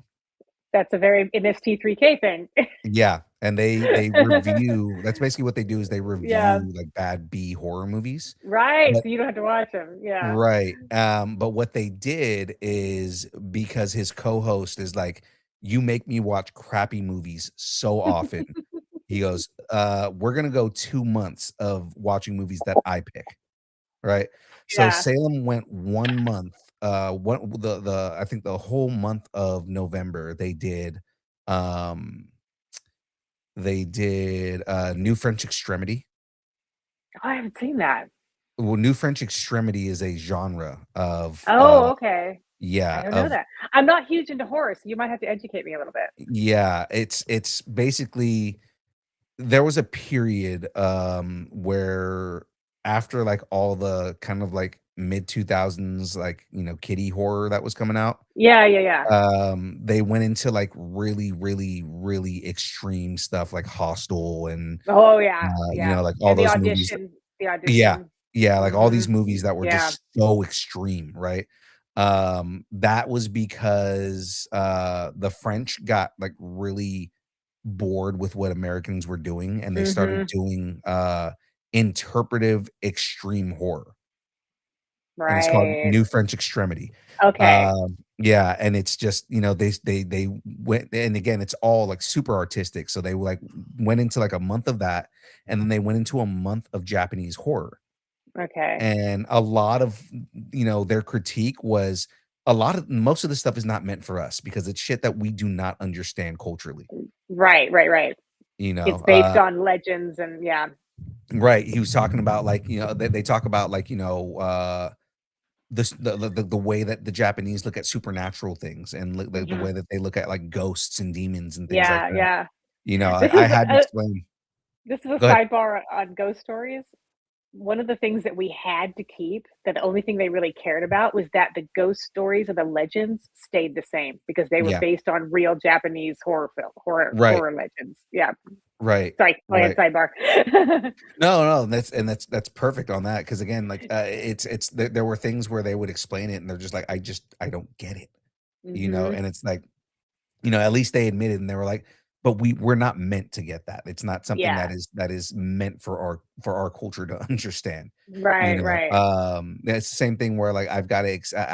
[SPEAKER 5] That's a very MST3K thing.
[SPEAKER 4] Yeah, and they review that's basically what they do is they
[SPEAKER 5] Yeah.
[SPEAKER 4] review, like, bad B horror movies.
[SPEAKER 5] Right.
[SPEAKER 4] But
[SPEAKER 5] So you don't have to watch them. Yeah.
[SPEAKER 4] right, but what they did is because his co-host is like, "You make me watch crappy movies so often." He goes, we're gonna go 2 months of watching movies that I pick." Right? So
[SPEAKER 5] Yeah.
[SPEAKER 4] Salem went 1 month, one the I think the whole month of November, um New French Extremity.
[SPEAKER 5] Oh, I haven't seen that.
[SPEAKER 4] Well, New French Extremity is a genre of,
[SPEAKER 5] Oh, okay. I
[SPEAKER 4] yeah,
[SPEAKER 5] don't know
[SPEAKER 4] of
[SPEAKER 5] that. I'm not huge into horror, so you might have to educate me a little bit.
[SPEAKER 4] yeah, it's basically there was a period, where after, like, all the kind of, like, mid-2000s, like, kiddie horror that was coming out,
[SPEAKER 5] Yeah, yeah, yeah.
[SPEAKER 4] they went into, like, really, really, really extreme stuff like Hostel and,
[SPEAKER 5] Oh, yeah, yeah.
[SPEAKER 4] like, all
[SPEAKER 5] And
[SPEAKER 4] those movies.
[SPEAKER 5] the
[SPEAKER 4] Yeah.
[SPEAKER 5] audition.
[SPEAKER 4] Yeah, like, all these
[SPEAKER 5] Mhm.
[SPEAKER 4] movies that were
[SPEAKER 5] Yeah.
[SPEAKER 4] just so extreme, right? That was because, the French got, like, really bored with what Americans were doing, and they started
[SPEAKER 5] Mhm.
[SPEAKER 4] doing, interpretive extreme horror, and it's called
[SPEAKER 5] Right.
[SPEAKER 4] New French Extremity.
[SPEAKER 5] Okay.
[SPEAKER 4] Yeah, and it's just, they went and again, it's all, like, super artistic, so they, like, went into, like, a month of that, and then they went into a month of Japanese horror.
[SPEAKER 5] Okay.
[SPEAKER 4] And a lot of, their critique was a lot of most of the stuff is not meant for us because it's shit that we do not understand culturally,
[SPEAKER 5] Right, right, right.
[SPEAKER 4] you
[SPEAKER 5] It's
[SPEAKER 4] know?
[SPEAKER 5] based on legends and yeah.
[SPEAKER 4] Right, he was talking about, like, they talk about, like, the way that the Japanese look at supernatural things and look the
[SPEAKER 5] Mhm.
[SPEAKER 4] way that they look at, like, ghosts and demons and things like
[SPEAKER 5] Yeah,
[SPEAKER 4] that.
[SPEAKER 5] yeah.
[SPEAKER 4] I
[SPEAKER 5] This
[SPEAKER 4] I
[SPEAKER 5] is
[SPEAKER 4] had to
[SPEAKER 5] a
[SPEAKER 4] explain.
[SPEAKER 5] this is a
[SPEAKER 4] Go ahead.
[SPEAKER 5] sidebar on ghost stories. One of the things that we had to keep, that the only thing they really cared about was that the ghost stories or the legends stayed the same because they were
[SPEAKER 4] Yeah.
[SPEAKER 5] based on real Japanese
[SPEAKER 4] Right,
[SPEAKER 5] horror legends. Yeah.
[SPEAKER 4] right,
[SPEAKER 5] Sorry, go ahead,
[SPEAKER 4] right.
[SPEAKER 5] sidebar.
[SPEAKER 4] No, no, that's perfect on that because again, like, it's there were things where they would explain it and they're just like, I don't get it,
[SPEAKER 5] Mhm.
[SPEAKER 4] and it's like, at least they admitted and they were like, but we're not meant to get that. It's not something
[SPEAKER 5] Yeah.
[SPEAKER 4] that is meant for our culture to understand.
[SPEAKER 5] Right, right.
[SPEAKER 4] It's the same thing where like I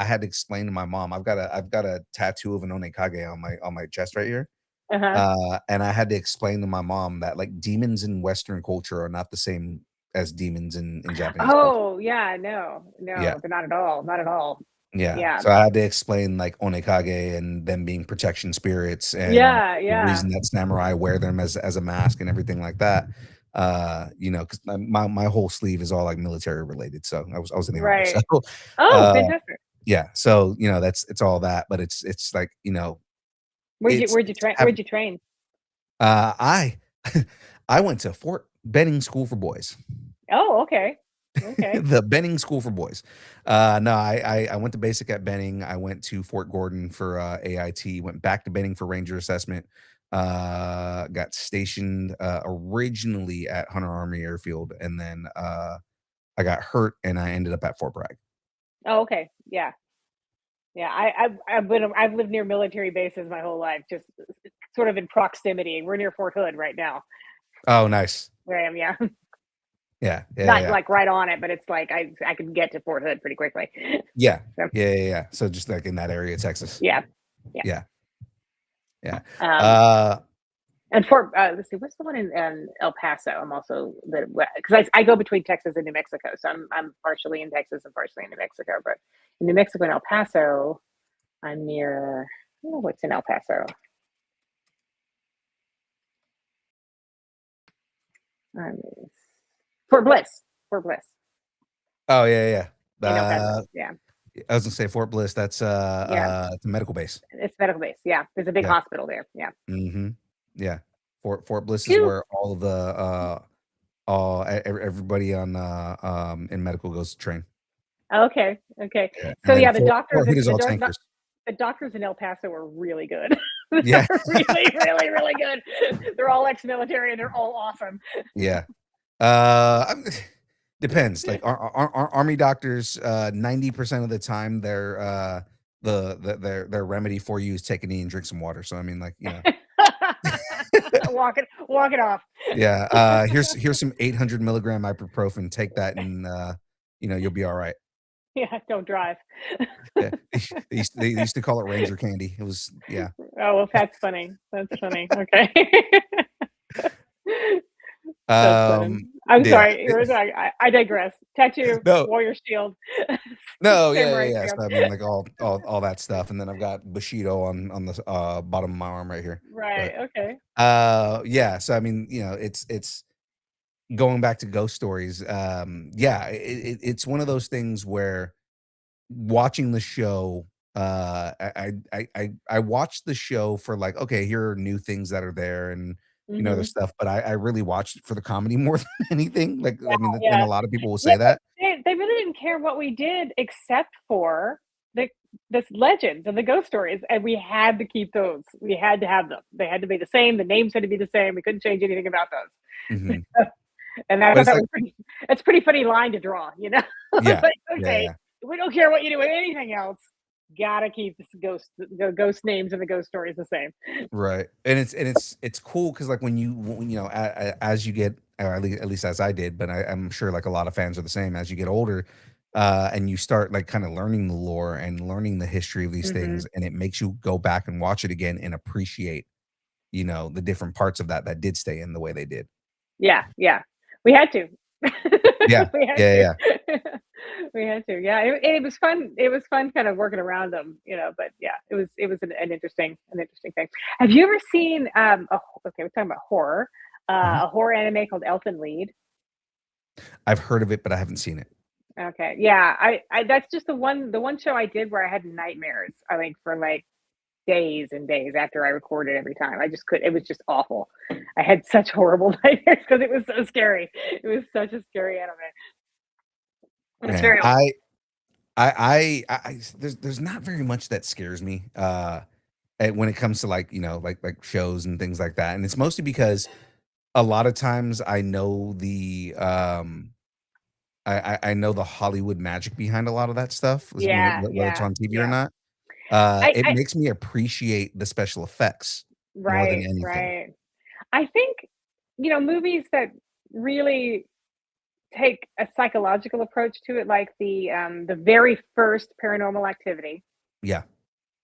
[SPEAKER 4] had to explain to my mom. I've got a tattoo of an onekage on my chest right here.
[SPEAKER 5] Uh-huh.
[SPEAKER 4] And I had to explain to my mom that, like, demons in Western culture are not the same as demons in Japanese culture.
[SPEAKER 5] Oh, yeah, no.
[SPEAKER 4] Yeah,
[SPEAKER 5] No, they're not at all, not at all.
[SPEAKER 4] yeah.
[SPEAKER 5] Yeah.
[SPEAKER 4] So I had to explain, like, onekage and them being protection spirits and
[SPEAKER 5] Yeah,
[SPEAKER 4] the
[SPEAKER 5] yeah.
[SPEAKER 4] reason that samurai wear them as a mask and everything like that. 'Cause my whole sleeve is all, like, military related, so I was in the army, so,
[SPEAKER 5] Right. Oh,
[SPEAKER 4] uh,
[SPEAKER 5] fantastic.
[SPEAKER 4] yeah. So, it's all that, but it's like, it's
[SPEAKER 5] Where'd you train?
[SPEAKER 4] I I went to Fort Benning School for Boys.
[SPEAKER 5] Oh, okay. Okay.
[SPEAKER 4] The Benning School for Boys. No, I went to basic at Benning. I went to Fort Gordon for AIT. Went back to Benning for Ranger Assessment. Got stationed originally at Hunter Army Airfield, and then I got hurt, and I ended up at Fort Bragg.
[SPEAKER 5] Oh, okay. Yeah. Yeah, I've lived near military bases my whole life, just sort of in proximity. We're near Fort Hood right now,
[SPEAKER 4] Oh, nice.
[SPEAKER 5] where I am, yeah.
[SPEAKER 4] Yeah, yeah, yeah,
[SPEAKER 5] Not,
[SPEAKER 4] yeah,
[SPEAKER 5] like, right on it, but it's like I can get to Fort Hood pretty quickly.
[SPEAKER 4] yeah,
[SPEAKER 5] So,
[SPEAKER 4] yeah, yeah, yeah. So just like in that area of Texas.
[SPEAKER 5] yeah, yeah.
[SPEAKER 4] Yeah, yeah.
[SPEAKER 5] Um,
[SPEAKER 4] Uh,
[SPEAKER 5] and let's see, what's the one in El Paso? I'm also because I go between Texas and New Mexico, so I'm partially in Texas and partially in New Mexico. But in New Mexico and El Paso, I'm near. Oh, what's in El Paso? Um, Fort Bliss. Fort Bliss
[SPEAKER 4] Oh yeah, yeah.
[SPEAKER 5] in El Paso. Yeah.
[SPEAKER 4] I was gonna say Fort Bliss. That's
[SPEAKER 5] Yeah.
[SPEAKER 4] it's a medical base.
[SPEAKER 5] It's medical base. Yeah. There's a big
[SPEAKER 4] Yeah.
[SPEAKER 5] hospital there. Yeah.
[SPEAKER 4] Mm-hmm. Yeah. Fort Bliss is
[SPEAKER 5] Two.
[SPEAKER 4] where all of the everybody on in medical goes to train.
[SPEAKER 5] Okay. Okay.
[SPEAKER 4] Yeah.
[SPEAKER 5] So
[SPEAKER 4] And then
[SPEAKER 5] yeah, the
[SPEAKER 4] Fort
[SPEAKER 5] doctors
[SPEAKER 4] Hood
[SPEAKER 5] and
[SPEAKER 4] is all tankers.
[SPEAKER 5] the doctors in El Paso are really good.
[SPEAKER 4] Yeah.
[SPEAKER 5] They're really, really, really good. They're all ex-military and they're all awesome.
[SPEAKER 4] Yeah. Depends. Like army doctors, 90% of the time, their remedy for you is take a knee and drink some water. So I mean, like,
[SPEAKER 5] walk it off.
[SPEAKER 4] yeah. Here's some 800 milligram ibuprofen. Take that, and you'll be all right.
[SPEAKER 5] Yeah, don't drive.
[SPEAKER 4] Yeah. They used to call it Ranger candy. It was, yeah.
[SPEAKER 5] Oh, well, that's funny. That's funny. Okay. That's funny.
[SPEAKER 4] Um,
[SPEAKER 5] I'm
[SPEAKER 4] yeah.
[SPEAKER 5] sorry. I digress. Tattoo,
[SPEAKER 4] No,
[SPEAKER 5] warrior shield,
[SPEAKER 4] no,
[SPEAKER 5] samurai
[SPEAKER 4] yeah.
[SPEAKER 5] shield.
[SPEAKER 4] So I mean, like all that stuff, and then I've got Bushido on the bottom of my arm right here.
[SPEAKER 5] Right.
[SPEAKER 4] But
[SPEAKER 5] Okay.
[SPEAKER 4] yeah. So I mean, it's going back to ghost stories. Yeah, it's one of those things where watching the show, I watched the show for like, okay, here are new things that are there, and other
[SPEAKER 5] Hmm.
[SPEAKER 4] stuff, but I really watched it for the comedy more than anything. Like, I mean, and
[SPEAKER 5] Yeah.
[SPEAKER 4] a lot of people will
[SPEAKER 5] Yeah.
[SPEAKER 4] say that.
[SPEAKER 5] They really didn't care what we did except for the this legends and the ghost stories, and we had to keep those. We had to have them. They had to be the same. The names had to be the same. We couldn't change anything about those.
[SPEAKER 4] Mhm.
[SPEAKER 5] And I
[SPEAKER 4] But
[SPEAKER 5] thought
[SPEAKER 4] it's
[SPEAKER 5] that
[SPEAKER 4] like,
[SPEAKER 5] was pretty. It's a pretty funny line to draw.
[SPEAKER 4] yeah,
[SPEAKER 5] Like,
[SPEAKER 4] yeah,
[SPEAKER 5] okay,
[SPEAKER 4] yeah.
[SPEAKER 5] we don't care what you do with anything else. Gotta keep this ghost names and the ghost stories the same.
[SPEAKER 4] Right. And it's cool because, like, when as you get, or at least as I did, but I'm sure like a lot of fans are the same, as you get older, and you start like kind of learning the lore and learning the history of these
[SPEAKER 5] Hmm.
[SPEAKER 4] things, and it makes you go back and watch it again and appreciate, the different parts of that did stay in the way they did.
[SPEAKER 5] Yeah, yeah. We had to.
[SPEAKER 4] Yeah.
[SPEAKER 5] We had
[SPEAKER 4] Yeah,
[SPEAKER 5] to.
[SPEAKER 4] yeah.
[SPEAKER 5] We had to. Yeah, it was fun. It was fun kind of working around them, but yeah, it was an interesting thing. Have you ever seen okay, we're talking about horror.
[SPEAKER 4] Mhm.
[SPEAKER 5] A horror anime called Elfen Lied.
[SPEAKER 4] I've heard of it, but I haven't seen it.
[SPEAKER 5] Okay. Yeah, I that's just the one show I did where I had nightmares, I think, for like days and days after I recorded every time. I just could It was just awful. I had such horrible nightmares because it was so scary. It was such a scary anime. It's
[SPEAKER 4] Man,
[SPEAKER 5] very
[SPEAKER 4] there's not very much that scares me when it comes to, like, like shows and things like that, and it's mostly because a lot of times I know I know the Hollywood magic behind a lot of that stuff,
[SPEAKER 5] Yeah,
[SPEAKER 4] whether it's
[SPEAKER 5] yeah,
[SPEAKER 4] on TV or
[SPEAKER 5] yeah.
[SPEAKER 4] not. It
[SPEAKER 5] I
[SPEAKER 4] makes me appreciate the special effects more than
[SPEAKER 5] Right,
[SPEAKER 4] anything.
[SPEAKER 5] right. I think, movies that really take a psychological approach to it, like the very first Paranormal Activity,
[SPEAKER 4] Yeah.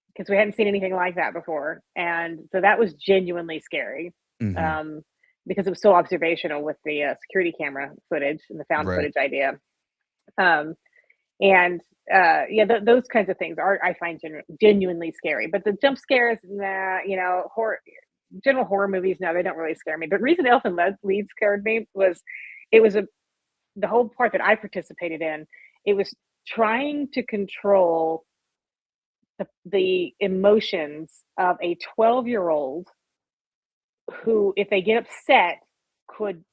[SPEAKER 5] because we hadn't seen anything like that before, and so that was genuinely scary,
[SPEAKER 4] Mhm.
[SPEAKER 5] um, because it was so observational with the, security camera footage and the found
[SPEAKER 4] Right.
[SPEAKER 5] footage idea, um, and, yeah, those kinds of things I find genuinely scary, but the jump scares, nah, horror general horror movies, no, they don't really scare me. But reason Elfen Lead scared me was it was the whole part that I participated in. It was trying to control the emotions of a 12-year-old who, if they get upset, could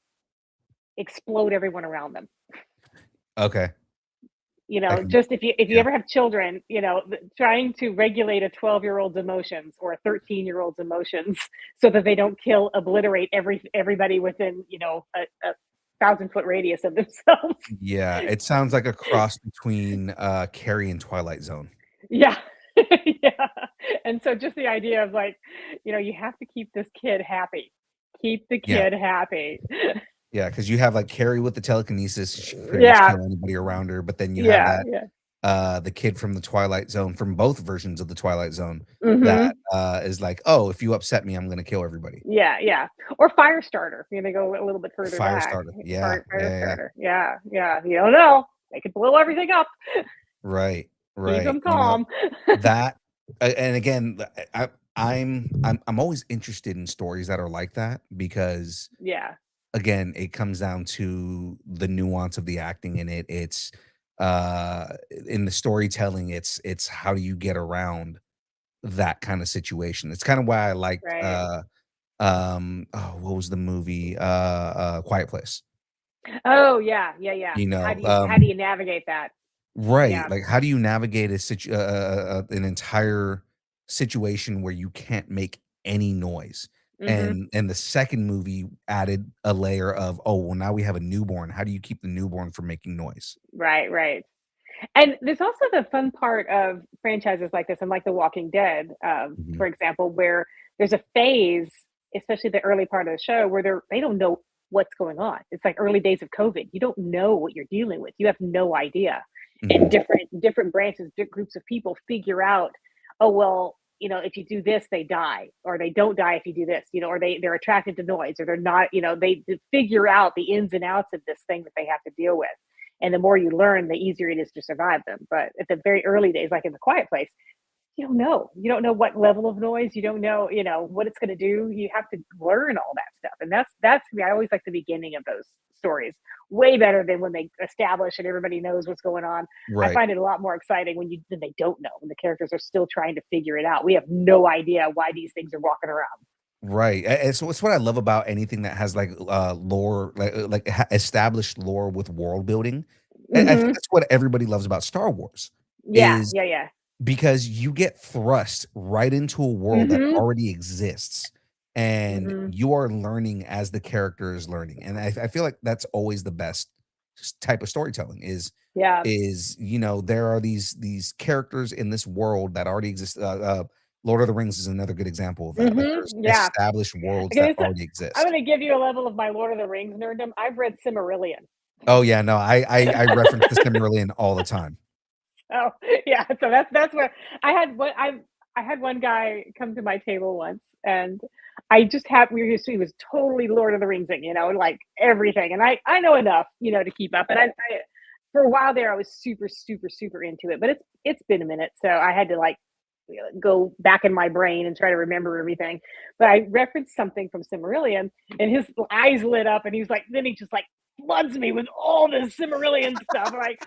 [SPEAKER 5] explode everyone around them.
[SPEAKER 4] Okay. I can,
[SPEAKER 5] Just if you
[SPEAKER 4] yeah.
[SPEAKER 5] ever have children, trying to regulate a 12-year-old's emotions or a 13-year-old's emotions so that they don't obliterate everybody within, a 1,000-foot radius of themselves.
[SPEAKER 4] Yeah, it sounds like a cross between Carrie and Twilight Zone.
[SPEAKER 5] Yeah. Yeah. And so just the idea of like, you have to keep this kid happy. Keep the
[SPEAKER 4] Yeah.
[SPEAKER 5] kid happy.
[SPEAKER 4] Yeah, because you have like Carrie with the telekinesis, she can pretty much
[SPEAKER 5] Yeah.
[SPEAKER 4] kill anybody around her, but then you have
[SPEAKER 5] Yeah.
[SPEAKER 4] that
[SPEAKER 5] Yeah.
[SPEAKER 4] the kid from the Twilight Zone, from both versions of the Twilight Zone, that
[SPEAKER 5] Mhm.
[SPEAKER 4] is like, "Oh, if you upset me, I'm gonna kill everybody."
[SPEAKER 5] Yeah, yeah. Or Firestarter, they go a little bit further back.
[SPEAKER 4] Firestarter. Yeah, yeah, yeah, yeah.
[SPEAKER 5] Firestarter. Yeah, yeah. You don't know. They could blow everything up.
[SPEAKER 4] Right,
[SPEAKER 5] Keep
[SPEAKER 4] right.
[SPEAKER 5] them calm.
[SPEAKER 4] That And again, I'm always interested in stories that are like that because
[SPEAKER 5] Yeah.
[SPEAKER 4] again, it comes down to the nuance of the acting in it. It's in the storytelling, it's how do you get around that kind of situation. It's kind of why I liked
[SPEAKER 5] Right.
[SPEAKER 4] oh, what was the movie? Quiet Place.
[SPEAKER 5] Oh, yeah, yeah, yeah.
[SPEAKER 4] You
[SPEAKER 5] How
[SPEAKER 4] know,
[SPEAKER 5] do you navigate that?
[SPEAKER 4] right,
[SPEAKER 5] Yeah.
[SPEAKER 4] like, how do you navigate an entire situation where you can't make any noise?
[SPEAKER 5] Mhm.
[SPEAKER 4] And the second movie added a layer of, "Oh, well, now we have a newborn. How do you keep the newborn from making noise?"
[SPEAKER 5] Right, right. And there's also the fun part of franchises like this and like The Walking Dead, for
[SPEAKER 4] Mhm,
[SPEAKER 5] example, where there's a phase, especially the early part of the show, where they don't know what's going on. It's like early days of COVID. You don't know what you're dealing with. You have no idea. And
[SPEAKER 4] mhm,
[SPEAKER 5] different branches, groups of people figure out, oh well, if you do this, they die, or they don't die if you do this, or they're attracted to noise, or they're not, they figure out the ins and outs of this thing that they have to deal with. And the more you learn, the easier it is to survive them. But at the very early days, like in the quiet place, you don't know. You don't know what level of noise. You don't know, what it's going to do. You have to learn all that stuff, and that's me. I always like the beginning of those stories way better than when they establish and everybody knows what's going on. I
[SPEAKER 4] right,
[SPEAKER 5] find it a lot more exciting when they don't know, when the characters are still trying to figure it out. We have no idea why these things are walking around.
[SPEAKER 4] right, and so it's what I love about anything that has, like, lore, like, established lore with world building. I think
[SPEAKER 5] Hmm.
[SPEAKER 4] that's what everybody loves about Star Wars,
[SPEAKER 5] Yeah,
[SPEAKER 4] is
[SPEAKER 5] yeah, yeah.
[SPEAKER 4] because you get thrust right into a world that
[SPEAKER 5] Hmm.
[SPEAKER 4] already exists, and
[SPEAKER 5] Hmm.
[SPEAKER 4] you are learning as the character is learning, and I feel like that's always the best type of storytelling
[SPEAKER 5] Yeah.
[SPEAKER 4] there are these characters in this world that already exist. Lord of the Rings is another good example of that. Like,
[SPEAKER 5] Hmm.
[SPEAKER 4] there's
[SPEAKER 5] Yeah.
[SPEAKER 4] established worlds
[SPEAKER 5] Okay,
[SPEAKER 4] that
[SPEAKER 5] this
[SPEAKER 4] already
[SPEAKER 5] I'm
[SPEAKER 4] exist.
[SPEAKER 5] gonna give you a level of my Lord of the Rings nerddom. I've read Silmarillion.
[SPEAKER 4] Oh, yeah, no, I reference the Silmarillion all the time.
[SPEAKER 5] Oh, yeah, so that's where I had one I had one guy come to my table once, and I just had we were just he was totally Lord of the Ringsing, like everything, and I know enough, to keep up, and I for a while there, I was super, super, super into it, but it's been a minute, so I had to, like, go back in my brain and try to remember everything, but I referenced something from Silmarillion, and his eyes lit up, and he was like then he just, like, floods me with all this Silmarillion stuff, like,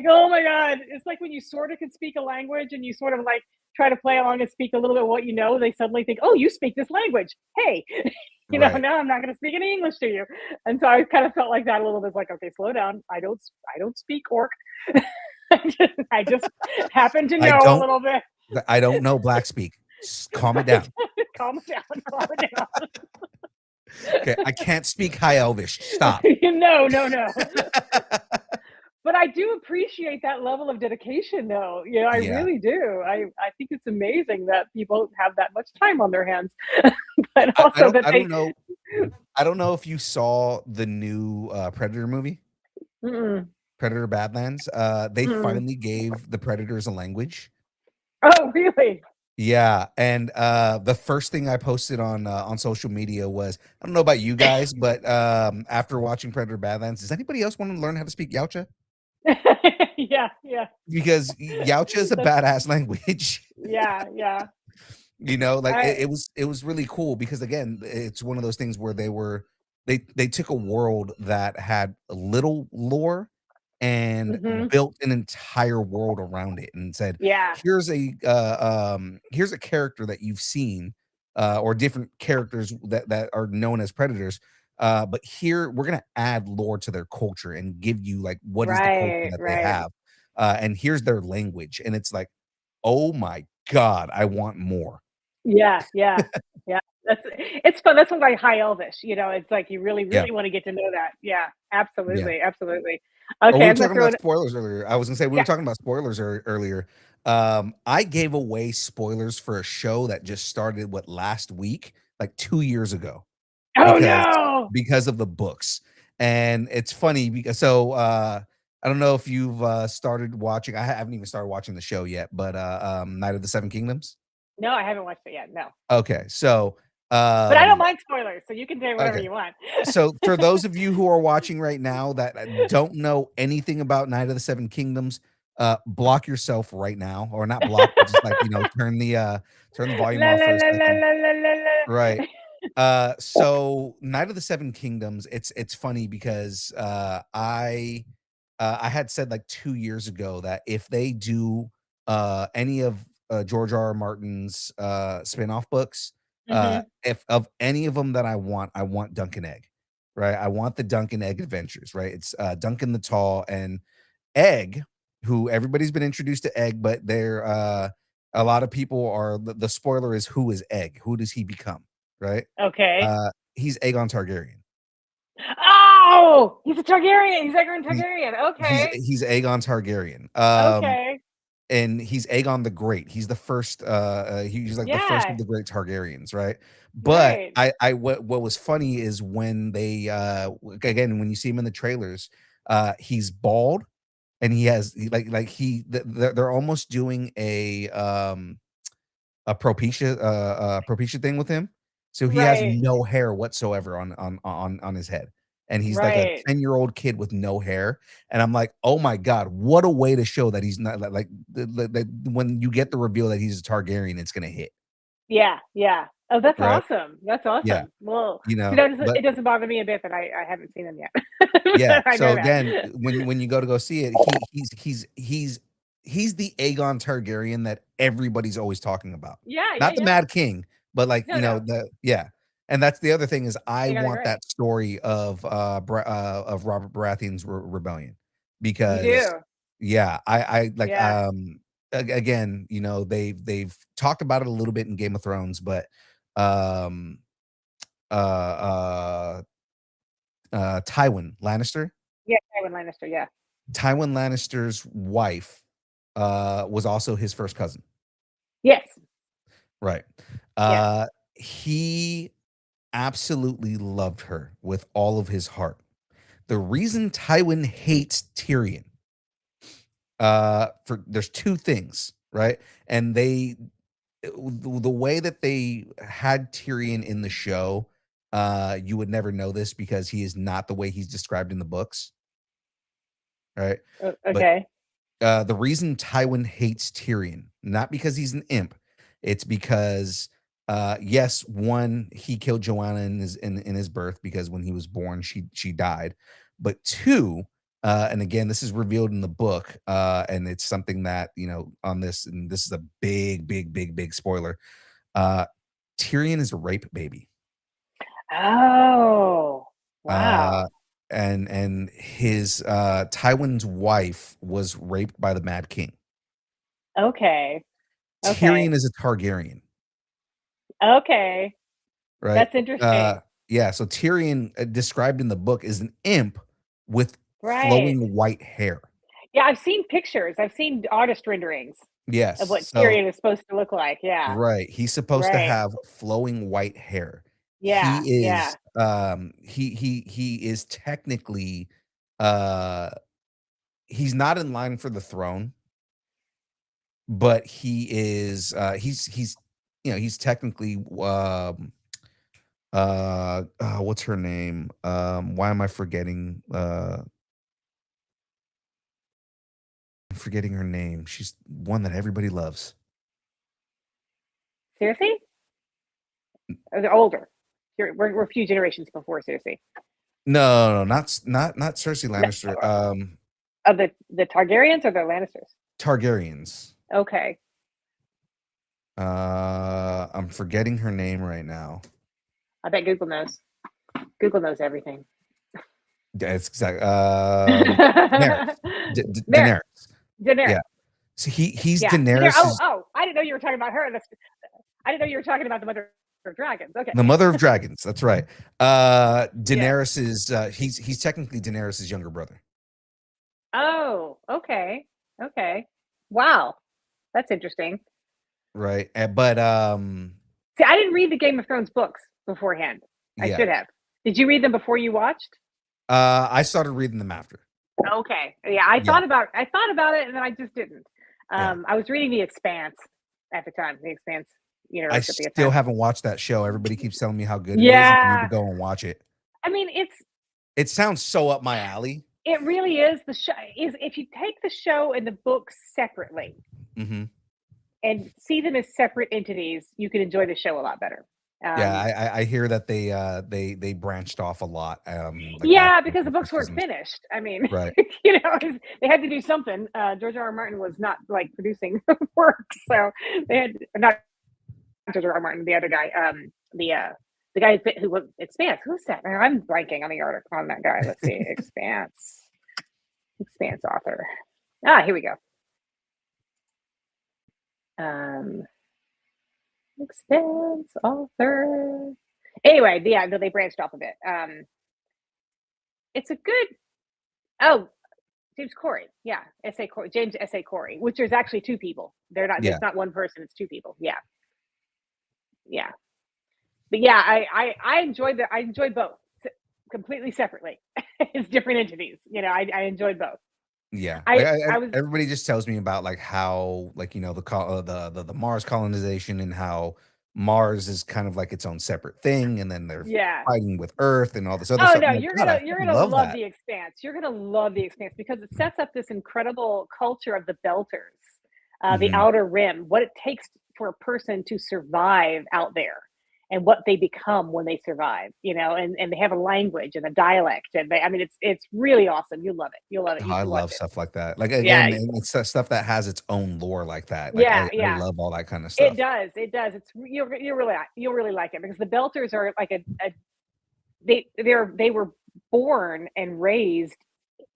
[SPEAKER 5] oh my god, it's like when you sort of can speak a language and you sort of like try to play along and speak a little bit of what you know, they suddenly think, oh, you speak this language. Hey,
[SPEAKER 4] Right.
[SPEAKER 5] now I'm not going to speak any English to you. And so I kind of felt like that a little bit. Like, okay, slow down. I don't speak Orc. I just happen to
[SPEAKER 4] I
[SPEAKER 5] know a
[SPEAKER 4] don't
[SPEAKER 5] little bit.
[SPEAKER 4] I don't know black speak. Calm it down.
[SPEAKER 5] Calm it down. Calm it down.
[SPEAKER 4] Okay, I can't speak High Elvish. Stop.
[SPEAKER 5] No, no, no. But I do appreciate that level of dedication, though. I
[SPEAKER 4] Yeah.
[SPEAKER 5] really do. I think it's amazing that people have that much time on their hands,
[SPEAKER 4] Yeah,
[SPEAKER 5] but also that
[SPEAKER 4] I
[SPEAKER 5] they.
[SPEAKER 4] don't know I don't know if you saw the new, Predator movie,
[SPEAKER 5] Mm-mm,
[SPEAKER 4] Predator Badlands. They
[SPEAKER 5] mm-mm.
[SPEAKER 4] finally gave the predators a language.
[SPEAKER 5] Oh, really?
[SPEAKER 4] Yeah, and, the first thing I posted on social media was, I don't know about you guys, but, after watching Predator Badlands, does anybody else wanna learn how to speak Yautja?
[SPEAKER 5] Yeah, yeah.
[SPEAKER 4] Because Yautja is a
[SPEAKER 5] That's
[SPEAKER 4] badass language.
[SPEAKER 5] yeah, yeah.
[SPEAKER 4] Like,
[SPEAKER 5] I
[SPEAKER 4] it was really cool because, again, it's one of those things where they took a world that had a little lore and
[SPEAKER 5] Mhm.
[SPEAKER 4] built an entire world around it and said,
[SPEAKER 5] Yeah,
[SPEAKER 4] here's a character that you've seen, or different characters that are known as predators, but here we're gonna add lore to their culture and give you, like, what is the culture
[SPEAKER 5] right,
[SPEAKER 4] that they
[SPEAKER 5] right.
[SPEAKER 4] have, and here's their language, and it's like, "Oh my god, I want more."
[SPEAKER 5] Yeah, yeah, yeah. It's fun. That's why High Elvish, it's like you really,
[SPEAKER 4] Yeah,
[SPEAKER 5] really wanna get to know that. Yeah,
[SPEAKER 4] yeah.
[SPEAKER 5] absolutely, absolutely.
[SPEAKER 4] Oh,
[SPEAKER 5] Okay,
[SPEAKER 4] we were
[SPEAKER 5] I'm gonna
[SPEAKER 4] talking
[SPEAKER 5] throw
[SPEAKER 4] about
[SPEAKER 5] it.
[SPEAKER 4] spoilers earlier. I was gonna say we were
[SPEAKER 5] Yeah.
[SPEAKER 4] talking about spoilers earlier. I gave away spoilers for a show that just started, what, last week? Like 2 years ago,
[SPEAKER 5] Oh,
[SPEAKER 4] because
[SPEAKER 5] no!
[SPEAKER 4] because of the books, and it's funny because I don't know if you've, started watching. I haven't even started watching the show yet, but, Night of the Seven Kingdoms?
[SPEAKER 5] No, I haven't watched it yet, no.
[SPEAKER 4] Okay, so,
[SPEAKER 5] But I don't mind spoilers, so you can say whatever
[SPEAKER 4] okay.
[SPEAKER 5] you want.
[SPEAKER 4] So, for those of you who are watching right now that, don't know anything about Night of the Seven Kingdoms, block yourself right now, or not block, but just like turn the volume
[SPEAKER 5] La
[SPEAKER 4] off
[SPEAKER 5] la
[SPEAKER 4] for a
[SPEAKER 5] la la
[SPEAKER 4] second.
[SPEAKER 5] la la la la.
[SPEAKER 4] Right. So Night of the Seven Kingdoms, it's funny because I had said like 2 years ago that if they do any of George R. R. Martin's spin-off books,
[SPEAKER 5] Mhm.
[SPEAKER 4] if of any of them that I want Duncan Egg, right? I want the Duncan Egg adventures, right? It's Duncan the Tall and Egg, who everybody's been introduced to Egg, but they're a lot of people are the spoiler is who is Egg? Who does he become? Right?
[SPEAKER 5] Okay.
[SPEAKER 4] He's Aegon Targaryen.
[SPEAKER 5] Oh, he's a Targaryen. He's Aegon
[SPEAKER 4] He's
[SPEAKER 5] Targaryen. Okay.
[SPEAKER 4] he's Aegon Targaryen.
[SPEAKER 5] Okay.
[SPEAKER 4] And he's Aegon the Great. He's the first he's like the first of
[SPEAKER 5] Yeah.
[SPEAKER 4] the great Targaryens, right? But
[SPEAKER 5] Right.
[SPEAKER 4] what was funny is when they again when you see him in the trailers, he's bald and he has they're almost doing a Propecia thing with him. So he has
[SPEAKER 5] Right.
[SPEAKER 4] no hair whatsoever on his head. And he's like a
[SPEAKER 5] Right.
[SPEAKER 4] 10-year-old kid with no hair. And I'm like, oh my God, what a way to show that he's not when you get the reveal that he's a Targaryen, it's gonna hit,
[SPEAKER 5] Yeah. Yeah. Oh, that's
[SPEAKER 4] right?
[SPEAKER 5] awesome. That's
[SPEAKER 4] Yeah,
[SPEAKER 5] awesome. Well, so that doesn't,
[SPEAKER 4] but
[SPEAKER 5] it doesn't bother me a bit that I haven't seen them yet.
[SPEAKER 4] yeah.
[SPEAKER 5] I
[SPEAKER 4] So
[SPEAKER 5] know that.
[SPEAKER 4] again, when you go see it, he's the Aegon Targaryen that everybody's always talking about.
[SPEAKER 5] Yeah. Yeah.
[SPEAKER 4] Not the
[SPEAKER 5] Yeah.
[SPEAKER 4] Mad King, but like,
[SPEAKER 5] No. No.
[SPEAKER 4] the yeah. And that's the other thing is I
[SPEAKER 5] Aegon the
[SPEAKER 4] want
[SPEAKER 5] Great.
[SPEAKER 4] that story of Robert Baratheon's rebellion
[SPEAKER 5] You
[SPEAKER 4] because
[SPEAKER 5] do.
[SPEAKER 4] yeah, I like
[SPEAKER 5] Yeah.
[SPEAKER 4] again, they've talked about it a little bit in Game of Thrones, but um uh Tywin Lannister
[SPEAKER 5] Yeah. Tywin Lannister. Yeah.
[SPEAKER 4] Tywin Lannister's wife, was also his first cousin,
[SPEAKER 5] Yes.
[SPEAKER 4] right?
[SPEAKER 5] Yes.
[SPEAKER 4] He absolutely loved her with all of his heart. The reason Tywin hates Tyrion, for there's 2 things, right? And the way that they had Tyrion in the show, you would never know this because he is not the way he's described in the books, right? But
[SPEAKER 5] Okay.
[SPEAKER 4] the reason Tywin hates Tyrion, not because he's an imp, it's because yes, one, he killed Joanna in his birth because when he was born, she died. But two, and again, this is revealed in the book, and it's something that, on this, and this is a big, big, big, big spoiler. Uh Tyrion is a rape baby.
[SPEAKER 5] Oh.
[SPEAKER 4] Uh
[SPEAKER 5] Wow.
[SPEAKER 4] and his Tywin's wife was raped by the Mad King.
[SPEAKER 5] Okay.
[SPEAKER 4] Tyrion
[SPEAKER 5] Okay.
[SPEAKER 4] is a Targaryen,
[SPEAKER 5] Okay.
[SPEAKER 4] right?
[SPEAKER 5] That's interesting.
[SPEAKER 4] Yeah, so Tyrion, described in the book, is an imp with
[SPEAKER 5] Right.
[SPEAKER 4] flowing white hair.
[SPEAKER 5] Yeah, I've seen pictures. I've seen artist renderings of
[SPEAKER 4] Yes,
[SPEAKER 5] what
[SPEAKER 4] so
[SPEAKER 5] Tyrion is supposed to look like. Yeah.
[SPEAKER 4] right, he's supposed to
[SPEAKER 5] Right.
[SPEAKER 4] have flowing white hair.
[SPEAKER 5] Yeah. Yeah.
[SPEAKER 4] He is technically, uh he's not in line for the throne, but he is, he's he's technically, what's her name? Why am I forgetting, I'm forgetting her name. She's one that everybody loves.
[SPEAKER 5] Cersei? Or they're older. We're a few generations before Cersei.
[SPEAKER 4] No, no, not Cersei
[SPEAKER 5] No,
[SPEAKER 4] Lannister.
[SPEAKER 5] of the Targaryens or the Lannisters?
[SPEAKER 4] Targaryens.
[SPEAKER 5] Okay.
[SPEAKER 4] I'm forgetting her name right now.
[SPEAKER 5] I bet Google knows. Google knows everything.
[SPEAKER 4] That's exactly, Daenerys.
[SPEAKER 5] Daenerys.
[SPEAKER 4] Daenerys. Yeah.
[SPEAKER 5] Daenerys.
[SPEAKER 4] So he's
[SPEAKER 5] Yeah. Daenerys. Oh,
[SPEAKER 4] Daenerys's
[SPEAKER 5] oh, I didn't know you were talking about her. I didn't know you were talking about the mother of dragons. Okay.
[SPEAKER 4] the mother of dragons. That's right.
[SPEAKER 5] Yeah.
[SPEAKER 4] Daenerys is, he's technically Daenerys's younger brother.
[SPEAKER 5] Oh, okay. Okay. Wow. That's interesting.
[SPEAKER 4] Right. But
[SPEAKER 5] See, I didn't read the Game of Thrones books beforehand. I
[SPEAKER 4] yeah.
[SPEAKER 5] should have. Did you read them before you watched?
[SPEAKER 4] I started reading them after.
[SPEAKER 5] Okay. Yeah, I
[SPEAKER 4] Yeah.
[SPEAKER 5] thought about it and then I just didn't.
[SPEAKER 4] Yeah.
[SPEAKER 5] I was reading The Expanse at the time, The Expanse
[SPEAKER 4] I
[SPEAKER 5] universe at the
[SPEAKER 4] still
[SPEAKER 5] time.
[SPEAKER 4] haven't watched that show. Everybody keeps telling me how good it is, and I need to
[SPEAKER 5] Yeah.
[SPEAKER 4] go and watch it.
[SPEAKER 5] I mean, it's
[SPEAKER 4] It sounds so up my alley.
[SPEAKER 5] It really is. The show is, if you take the show and the books separately
[SPEAKER 4] Mhm.
[SPEAKER 5] and see them as separate entities, you can enjoy the show a lot better.
[SPEAKER 4] Yeah,
[SPEAKER 5] Um,
[SPEAKER 4] I hear that they branched off a lot, like,
[SPEAKER 5] yeah,
[SPEAKER 4] after
[SPEAKER 5] because the
[SPEAKER 4] the
[SPEAKER 5] books
[SPEAKER 4] first
[SPEAKER 5] weren't
[SPEAKER 4] seasons.
[SPEAKER 5] finished. I mean,
[SPEAKER 4] Right.
[SPEAKER 5] they had to do something. George R. R. Martin was not like producing work, so they had not George R. R. Martin, the other guy, the guy who was Expanse. Who's that? I'm blanking on the article on that guy. Let's see, Expanse author. Ah, here we go. Um, Expanse author. Anyway, yeah, no, they branched off of it. It's a good. Oh, James Corey. Yeah, S.A. Corey. James S.A. Corey, which there's actually two people. They're not.
[SPEAKER 4] Yeah.
[SPEAKER 5] It's not one person. It's two people. Yeah, yeah. But yeah, I enjoyed I enjoyed both completely separately as different entities. I enjoyed both.
[SPEAKER 4] Yeah, like,
[SPEAKER 5] I was
[SPEAKER 4] everybody just tells me about, like, how, like, the Mars colonization, and how Mars is kind of like its own separate thing, and then they're
[SPEAKER 5] yeah.
[SPEAKER 4] fighting with Earth and all this other
[SPEAKER 5] Oh
[SPEAKER 4] stuff.
[SPEAKER 5] no,
[SPEAKER 4] I'm like, "God, I
[SPEAKER 5] you're
[SPEAKER 4] fucking
[SPEAKER 5] gonna
[SPEAKER 4] love
[SPEAKER 5] love
[SPEAKER 4] that."
[SPEAKER 5] the Expanse. You're gonna love the Expanse because it sets up this incredible culture of the Belters, the
[SPEAKER 4] Mhm.
[SPEAKER 5] Outer Rim, what it takes for a person to survive out there, and what they become when they survive. And they have a language and a dialect, and I mean, it's really awesome. You'll love it. You'll love it.
[SPEAKER 4] Oh,
[SPEAKER 5] You
[SPEAKER 4] I
[SPEAKER 5] should watch
[SPEAKER 4] love
[SPEAKER 5] it.
[SPEAKER 4] stuff like that. Like,
[SPEAKER 5] Yeah,
[SPEAKER 4] again, and it's that stuff that has its own lore like that. Like,
[SPEAKER 5] yeah,
[SPEAKER 4] I
[SPEAKER 5] yeah.
[SPEAKER 4] love all that kinda
[SPEAKER 5] It
[SPEAKER 4] stuff.
[SPEAKER 5] does. It does. You'll really like it because the Belters are like a they were born and raised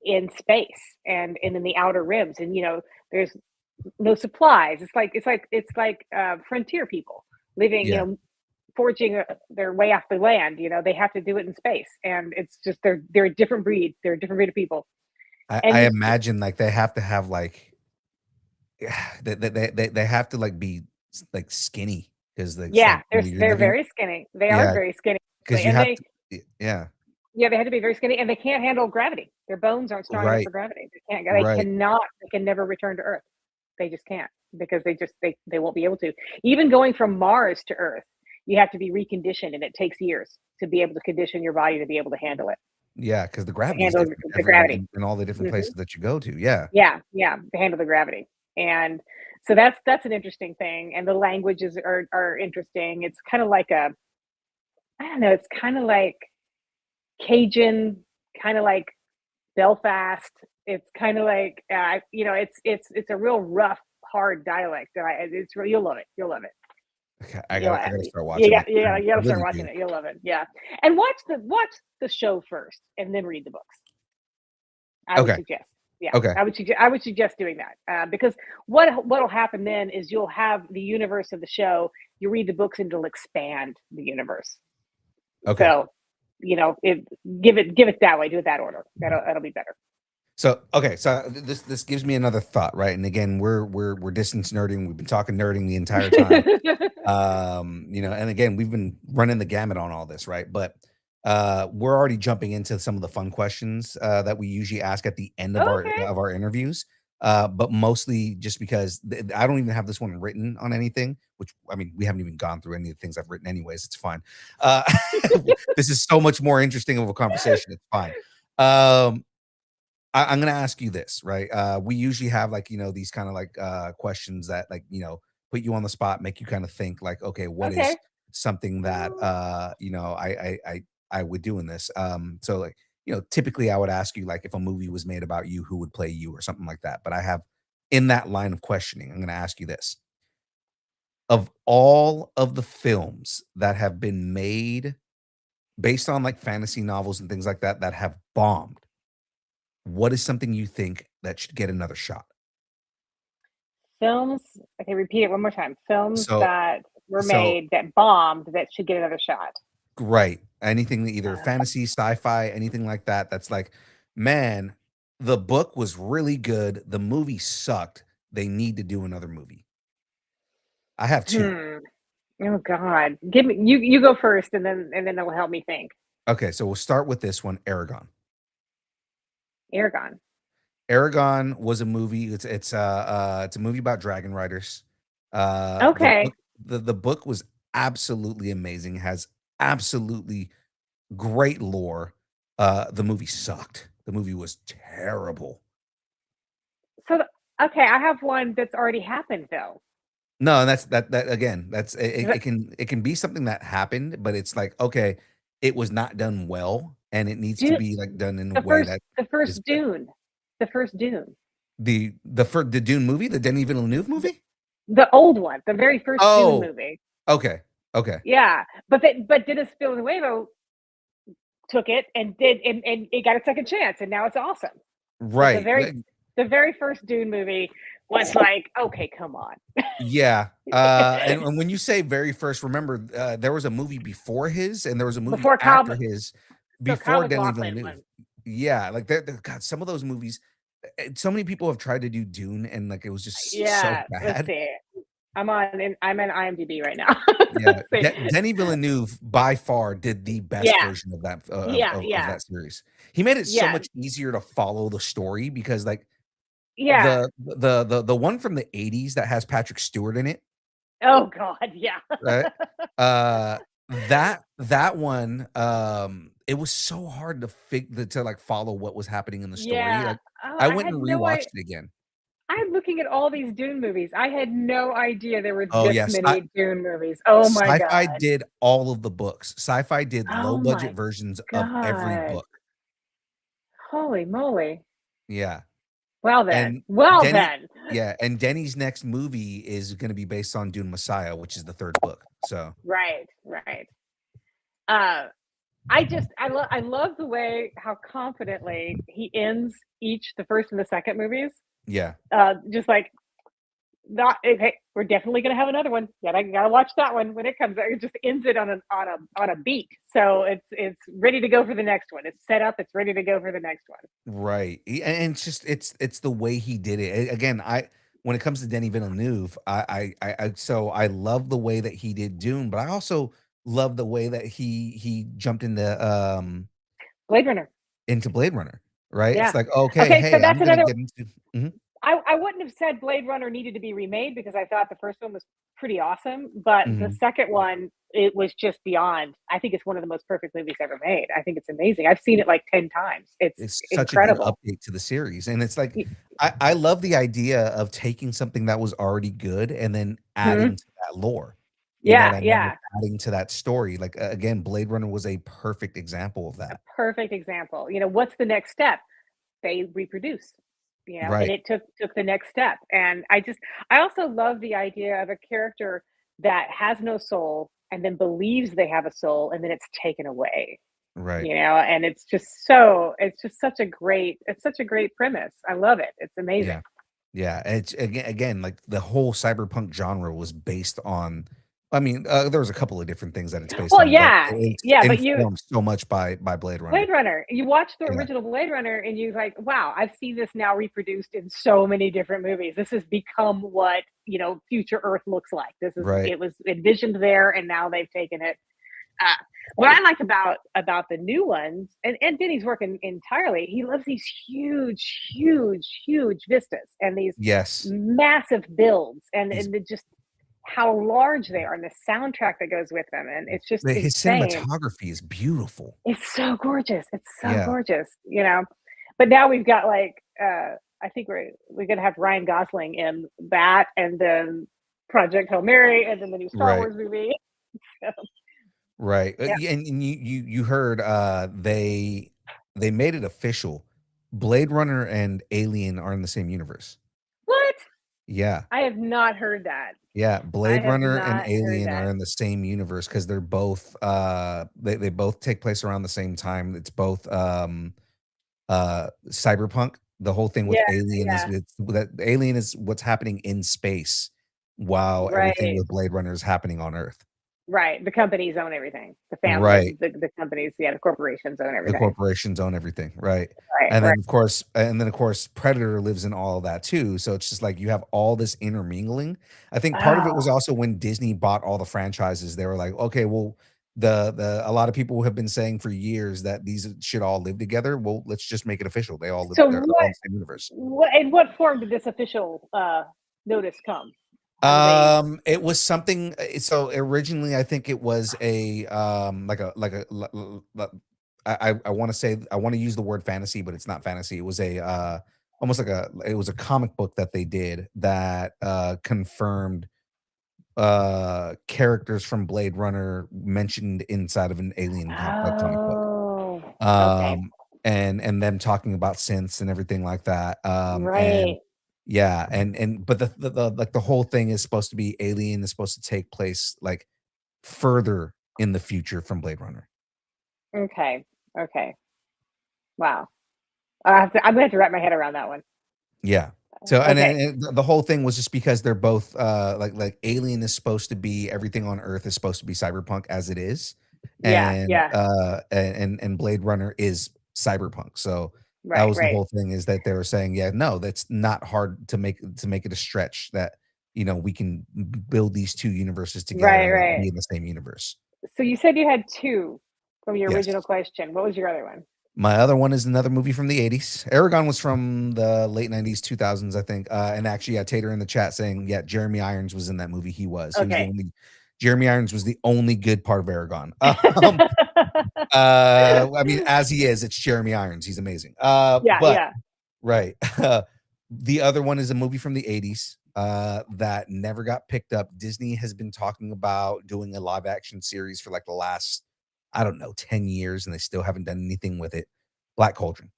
[SPEAKER 5] in space and in the outer rims, and there's no supplies. It's like frontier people living,
[SPEAKER 4] Yeah.
[SPEAKER 5] forging their way off the land. They have to do it in space, and it's just they're a different breed. They're a different breed of people,
[SPEAKER 4] I
[SPEAKER 5] and
[SPEAKER 4] imagine, like, they have to have, like, they have to, like, be like, skinny, because it's
[SPEAKER 5] yeah,
[SPEAKER 4] like, you're
[SPEAKER 5] they're
[SPEAKER 4] living.
[SPEAKER 5] very skinny. They are
[SPEAKER 4] Yeah,
[SPEAKER 5] very skinny,
[SPEAKER 4] because you
[SPEAKER 5] and
[SPEAKER 4] have
[SPEAKER 5] they
[SPEAKER 4] to. Yeah.
[SPEAKER 5] yeah, they had to be very skinny, and they can't handle gravity. Their bones aren't strong enough
[SPEAKER 4] Right,
[SPEAKER 5] for gravity. They can't. They
[SPEAKER 4] right.
[SPEAKER 5] cannot. They can never return to Earth. They just can't because they won't be able to. Even going from Mars to Earth, you have to be reconditioned, and it takes years to be able to condition your body to be able to handle it,
[SPEAKER 4] Yeah, because the
[SPEAKER 5] to
[SPEAKER 4] gravity is
[SPEAKER 5] handle
[SPEAKER 4] different
[SPEAKER 5] the
[SPEAKER 4] every
[SPEAKER 5] gravity.
[SPEAKER 4] in all the different
[SPEAKER 5] Hmm.
[SPEAKER 4] places that you go to. Yeah.
[SPEAKER 5] Yeah, yeah, to handle the gravity, and so that's an interesting thing. And the languages are interesting. It's kind of like I don't know. It's kind of like Cajun, kind of like Belfast. It's kind of like it's a real rough, hard dialect. That you'll love it. You'll love it.
[SPEAKER 4] Okay,
[SPEAKER 5] You'll
[SPEAKER 4] I gotta start
[SPEAKER 5] you
[SPEAKER 4] watching
[SPEAKER 5] got
[SPEAKER 4] it.
[SPEAKER 5] you got
[SPEAKER 4] I
[SPEAKER 5] you got to start
[SPEAKER 4] really
[SPEAKER 5] watching
[SPEAKER 4] do.
[SPEAKER 5] it. You'll love it. Yeah, and watch the show first, and then read the books. I would
[SPEAKER 4] Okay,
[SPEAKER 5] suggest. Yeah,
[SPEAKER 4] okay.
[SPEAKER 5] I would suggest doing that because what'll happen then is you'll have the universe of the show. You read the books, and it'll expand the universe.
[SPEAKER 4] Okay.
[SPEAKER 5] So, give it that way. Do it that order. That'll be better.
[SPEAKER 4] So, okay, so this gives me another thought, right? And again, we're distance nerding. We've been talking nerding the entire time. And again, we've been running the gamut on all this, right? But we're already jumping into some of the fun questions that we usually ask at the end
[SPEAKER 5] Okay.
[SPEAKER 4] of our interviews. But mostly just because I don't even have this one written on anything, which, I mean, we haven't even gone through any of the things I've written anyways. It's fine. Uh, this is so much more interesting of a conversation. It's fine. Um, I'm gonna ask you this, right? We usually have, like, these kind of, like, questions that, like, put you on the spot, make you kind of think, like, okay, what is
[SPEAKER 5] Okay.
[SPEAKER 4] something that I would do in this? So, like, typically I would ask you, like, if a movie was made about you, who would play you, or something like that. But I have, in that line of questioning, I'm gonna ask you this. Of all of the films that have been made based on, like, fantasy novels and things like that that have bombed, what is something you think that should get another shot?
[SPEAKER 5] Films. Okay, repeat it one more time. Films
[SPEAKER 4] So
[SPEAKER 5] that were
[SPEAKER 4] so
[SPEAKER 5] made that bombed that should get another shot.
[SPEAKER 4] right. Anything, either
[SPEAKER 5] Uh,
[SPEAKER 4] fantasy, sci-fi, anything like that, that's like, "Man, the book was really good, the movie sucked, they need to do another movie." I have 2.
[SPEAKER 5] hmm. Oh God. Give me you go first, and then it'll help me think.
[SPEAKER 4] Okay, so we'll start with this one, Aragon.
[SPEAKER 5] Aragon.
[SPEAKER 4] Aragon was a movie. It's a movie about dragon riders. The
[SPEAKER 5] Okay.
[SPEAKER 4] book the book was absolutely amazing, has absolutely great lore. The movie sucked. The movie was terrible.
[SPEAKER 5] So, okay, I have one that's already happened though.
[SPEAKER 4] No, and that again, that's
[SPEAKER 5] Is it
[SPEAKER 4] it can be something that happened, but it's like, okay, it was not done well, and it needs to
[SPEAKER 5] Dune,
[SPEAKER 4] be, like, done in a way that
[SPEAKER 5] the
[SPEAKER 4] is
[SPEAKER 5] first
[SPEAKER 4] good.
[SPEAKER 5] Dune, the first Dune,
[SPEAKER 4] The Dune movie, the Denis Villeneuve
[SPEAKER 5] the,
[SPEAKER 4] movie?
[SPEAKER 5] the old one, the very first Dune
[SPEAKER 4] Oh,
[SPEAKER 5] movie.
[SPEAKER 4] okay, okay.
[SPEAKER 5] Yeah, but Dennis Villeneuve took it and and it got a second chance, and now it's awesome. But
[SPEAKER 4] Right, like
[SPEAKER 5] the very first Dune movie was like, okay, come on.
[SPEAKER 4] yeah, and when you say very first, remember, there was a movie before his, and there was a movie
[SPEAKER 5] Before
[SPEAKER 4] after his,
[SPEAKER 5] Kyle
[SPEAKER 4] before Denis
[SPEAKER 5] McLaughlin
[SPEAKER 4] Villeneuve.
[SPEAKER 5] one.
[SPEAKER 4] Yeah, like, God, some of those movies, so many people have tried to do Dune, and, like, it was just so
[SPEAKER 5] Yeah, let's
[SPEAKER 4] bad.
[SPEAKER 5] see. I'm in IMDb right now.
[SPEAKER 4] Yeah,
[SPEAKER 5] Let's see.
[SPEAKER 4] Denis Villeneuve by far did the best
[SPEAKER 5] Yeah,
[SPEAKER 4] version of that of
[SPEAKER 5] yeah,
[SPEAKER 4] that series. He made it so
[SPEAKER 5] yeah,
[SPEAKER 4] much easier to follow the story because, like,
[SPEAKER 5] yeah.
[SPEAKER 4] the one from the '80s that has Patrick Stewart in it,
[SPEAKER 5] Oh God, yeah,
[SPEAKER 4] right? Uh, that one, it was so hard to to, like, follow what was happening in the story,
[SPEAKER 5] yeah.
[SPEAKER 4] like,
[SPEAKER 5] Oh,
[SPEAKER 4] I
[SPEAKER 5] I
[SPEAKER 4] went
[SPEAKER 5] had
[SPEAKER 4] and
[SPEAKER 5] no
[SPEAKER 4] rewatched
[SPEAKER 5] I.
[SPEAKER 4] it again.
[SPEAKER 5] I'm looking at all these Dune movies. I had no idea there were
[SPEAKER 4] Oh,
[SPEAKER 5] this
[SPEAKER 4] yes,
[SPEAKER 5] many Dune movies. Oh my
[SPEAKER 4] Sci-Fi
[SPEAKER 5] God.
[SPEAKER 4] did all of the books. Sci-Fi did low
[SPEAKER 5] Oh
[SPEAKER 4] budget
[SPEAKER 5] my
[SPEAKER 4] versions of every
[SPEAKER 5] God.
[SPEAKER 4] book.
[SPEAKER 5] Holy moly.
[SPEAKER 4] Yeah.
[SPEAKER 5] Well then.
[SPEAKER 4] And
[SPEAKER 5] Well
[SPEAKER 4] Denny
[SPEAKER 5] then.
[SPEAKER 4] yeah, and Denny's next movie is gonna be based on Dune Messiah, which is the 3rd book. So,
[SPEAKER 5] Right, right. Uh, I love the way how confidently he ends the first and the second movies.
[SPEAKER 4] yeah,
[SPEAKER 5] Just like not hey, we're definitely gonna have another one. Gotta watch that one when it comes out. It just ends it on a beat. So it's ready to go for the next one. It's set up, it's ready to go for the next one.
[SPEAKER 4] right. And it's just it's the way he did it. Again, I when it comes to Denny Villeneuve, so I love the way that he did Dune, but I also love the way that he jumped
[SPEAKER 5] Blade Runner.
[SPEAKER 4] into Blade Runner, right? It's
[SPEAKER 5] Yeah.
[SPEAKER 4] like, "Okay,
[SPEAKER 5] Okay, so
[SPEAKER 4] hey, I'm
[SPEAKER 5] that's
[SPEAKER 4] gonna
[SPEAKER 5] another
[SPEAKER 4] get into." Mhm.
[SPEAKER 5] I wouldn't have said Blade Runner needed to be remade because I thought the first one was pretty awesome, but the
[SPEAKER 4] Mhm.
[SPEAKER 5] second one, it was just beyond. I think it's one of the most perfect movies ever made. I think it's amazing. I've seen it like 10 times. It's
[SPEAKER 4] It's such a good
[SPEAKER 5] incredible.
[SPEAKER 4] update to the series, and it's like
[SPEAKER 5] Y
[SPEAKER 4] I love the idea of taking something that was already good and then
[SPEAKER 5] Mhm.
[SPEAKER 4] adding to that lore. You know what
[SPEAKER 5] Yeah,
[SPEAKER 4] I mean? Like,
[SPEAKER 5] yeah.
[SPEAKER 4] adding to that story, like, again, Blade Runner was a perfect example of
[SPEAKER 5] A
[SPEAKER 4] that.
[SPEAKER 5] perfect example. What's the next step? They reproduce, and
[SPEAKER 4] Right,
[SPEAKER 5] it took the next step. And I also love the idea of a character that has no soul and then believes they have a soul and then it's taken away.
[SPEAKER 4] right.
[SPEAKER 5] And it's just such a great premise. I love it. It's amazing.
[SPEAKER 4] Yeah, yeah, and it's again, like, the whole cyberpunk genre was based on I mean, there was a couple of different things that it's based
[SPEAKER 5] Well,
[SPEAKER 4] on, but
[SPEAKER 5] yeah,
[SPEAKER 4] it's
[SPEAKER 5] yeah, but
[SPEAKER 4] informed so much by Blade Runner.
[SPEAKER 5] Blade Runner, you watch the
[SPEAKER 4] Yeah,
[SPEAKER 5] original Blade Runner and you're like, wow, I've seen this now reproduced in so many different movies. This has become what, future Earth looks like.
[SPEAKER 4] right,
[SPEAKER 5] It was envisioned there and now they've taken it. Uh, what I like about the new ones, and Denny's working entirely, he loves these huge, huge, huge vistas and these
[SPEAKER 4] yes.
[SPEAKER 5] massive builds
[SPEAKER 4] He's
[SPEAKER 5] and just how large they are and the soundtrack that goes with them. And it's just
[SPEAKER 4] his
[SPEAKER 5] insane.
[SPEAKER 4] cinematography is beautiful.
[SPEAKER 5] It's so gorgeous. It's so
[SPEAKER 4] Yeah.
[SPEAKER 5] gorgeous. But now we've got like I think we're gonna have Ryan Gosling in that and then Project Hail Mary and then the new Star
[SPEAKER 4] Right,
[SPEAKER 5] Wars movie. So,
[SPEAKER 4] right,
[SPEAKER 5] yeah.
[SPEAKER 4] yeah, and you heard, they made it official. Blade Runner and Alien are in the same universe.
[SPEAKER 5] What?
[SPEAKER 4] Yeah,
[SPEAKER 5] I have not heard that.
[SPEAKER 4] yeah,
[SPEAKER 5] I
[SPEAKER 4] Blade
[SPEAKER 5] have
[SPEAKER 4] Runner and
[SPEAKER 5] not heard
[SPEAKER 4] Alien
[SPEAKER 5] that.
[SPEAKER 4] are in the same universe because 'cause they're both, they both take place around the same time. It's both, cyberpunk. The whole thing with
[SPEAKER 5] Yeah,
[SPEAKER 4] Alien is
[SPEAKER 5] yeah.
[SPEAKER 4] that Alien is what's happening in space while everything
[SPEAKER 5] Right.
[SPEAKER 4] with Blade Runner is happening on Earth.
[SPEAKER 5] Right. The companies own everything.
[SPEAKER 4] Right.
[SPEAKER 5] The companies, yeah, the corporations own
[SPEAKER 4] The
[SPEAKER 5] everything.
[SPEAKER 4] corporations own everything, right?
[SPEAKER 5] Right,
[SPEAKER 4] And
[SPEAKER 5] right.
[SPEAKER 4] then, of course, Predator lives in all of that too, so it's just like you have all this intermingling. I think part of it was
[SPEAKER 5] Oh,
[SPEAKER 4] also when Disney bought all the franchises, they were like, "Okay, well, the a lot of people have been saying for years that these should all live together. Well, let's just make it official.
[SPEAKER 5] so
[SPEAKER 4] They're all in
[SPEAKER 5] what
[SPEAKER 4] the same universe."
[SPEAKER 5] what in what form did this official notice come? How did they
[SPEAKER 4] It was something, so originally, I think it was a, like a I want to say, I want to use the word fantasy, but it's not fantasy. It was a almost like it was a comic book that they did that confirmed characters from Blade Runner mentioned inside of an alien comic book.
[SPEAKER 5] Oh, okay.
[SPEAKER 4] Um and them talking about synths and everything like that. And
[SPEAKER 5] Right.
[SPEAKER 4] yeah, and but the like the whole thing is supposed to be Alien is supposed to take place like further in the future from Blade Runner.
[SPEAKER 5] Okay. Okay. Wow. I'm gonna have to wrap my head around that one.
[SPEAKER 4] Yeah. So
[SPEAKER 5] Okay.
[SPEAKER 4] and the whole thing was just because they're both like Alien is supposed to be everything on Earth is supposed to be cyberpunk as it is,
[SPEAKER 5] Yeah. Yeah.
[SPEAKER 4] and Blade Runner is cyberpunk. So that
[SPEAKER 5] Right.
[SPEAKER 4] was the
[SPEAKER 5] Right.
[SPEAKER 4] whole thing is that they were saying, yeah, no, that's not hard to make it a stretch that we can build these two universes together
[SPEAKER 5] Right.
[SPEAKER 4] and like be
[SPEAKER 5] Right.
[SPEAKER 4] in the same universe.
[SPEAKER 5] So you said you had two from your original
[SPEAKER 4] Yes.
[SPEAKER 5] question. What was your other one?
[SPEAKER 4] My other one is another movie from the 80s. Aragon was from the late 90s, 2000s, I think. And actually, yeah, Tater in the chat saying, yeah, Jeremy Irons was in that movie. He was. He was the
[SPEAKER 5] Okay.
[SPEAKER 4] only Jeremy Irons was the only good part of Aragon. I mean, as he is, it's Jeremy Irons. He's amazing.
[SPEAKER 5] Yeah.
[SPEAKER 4] But
[SPEAKER 5] Yeah.
[SPEAKER 4] right. The other one is a movie from the 80s that never got picked up. Disney has been talking about doing a live action series for like the last, I don't know, 10 years, and they still haven't done anything with it. Black Cauldron.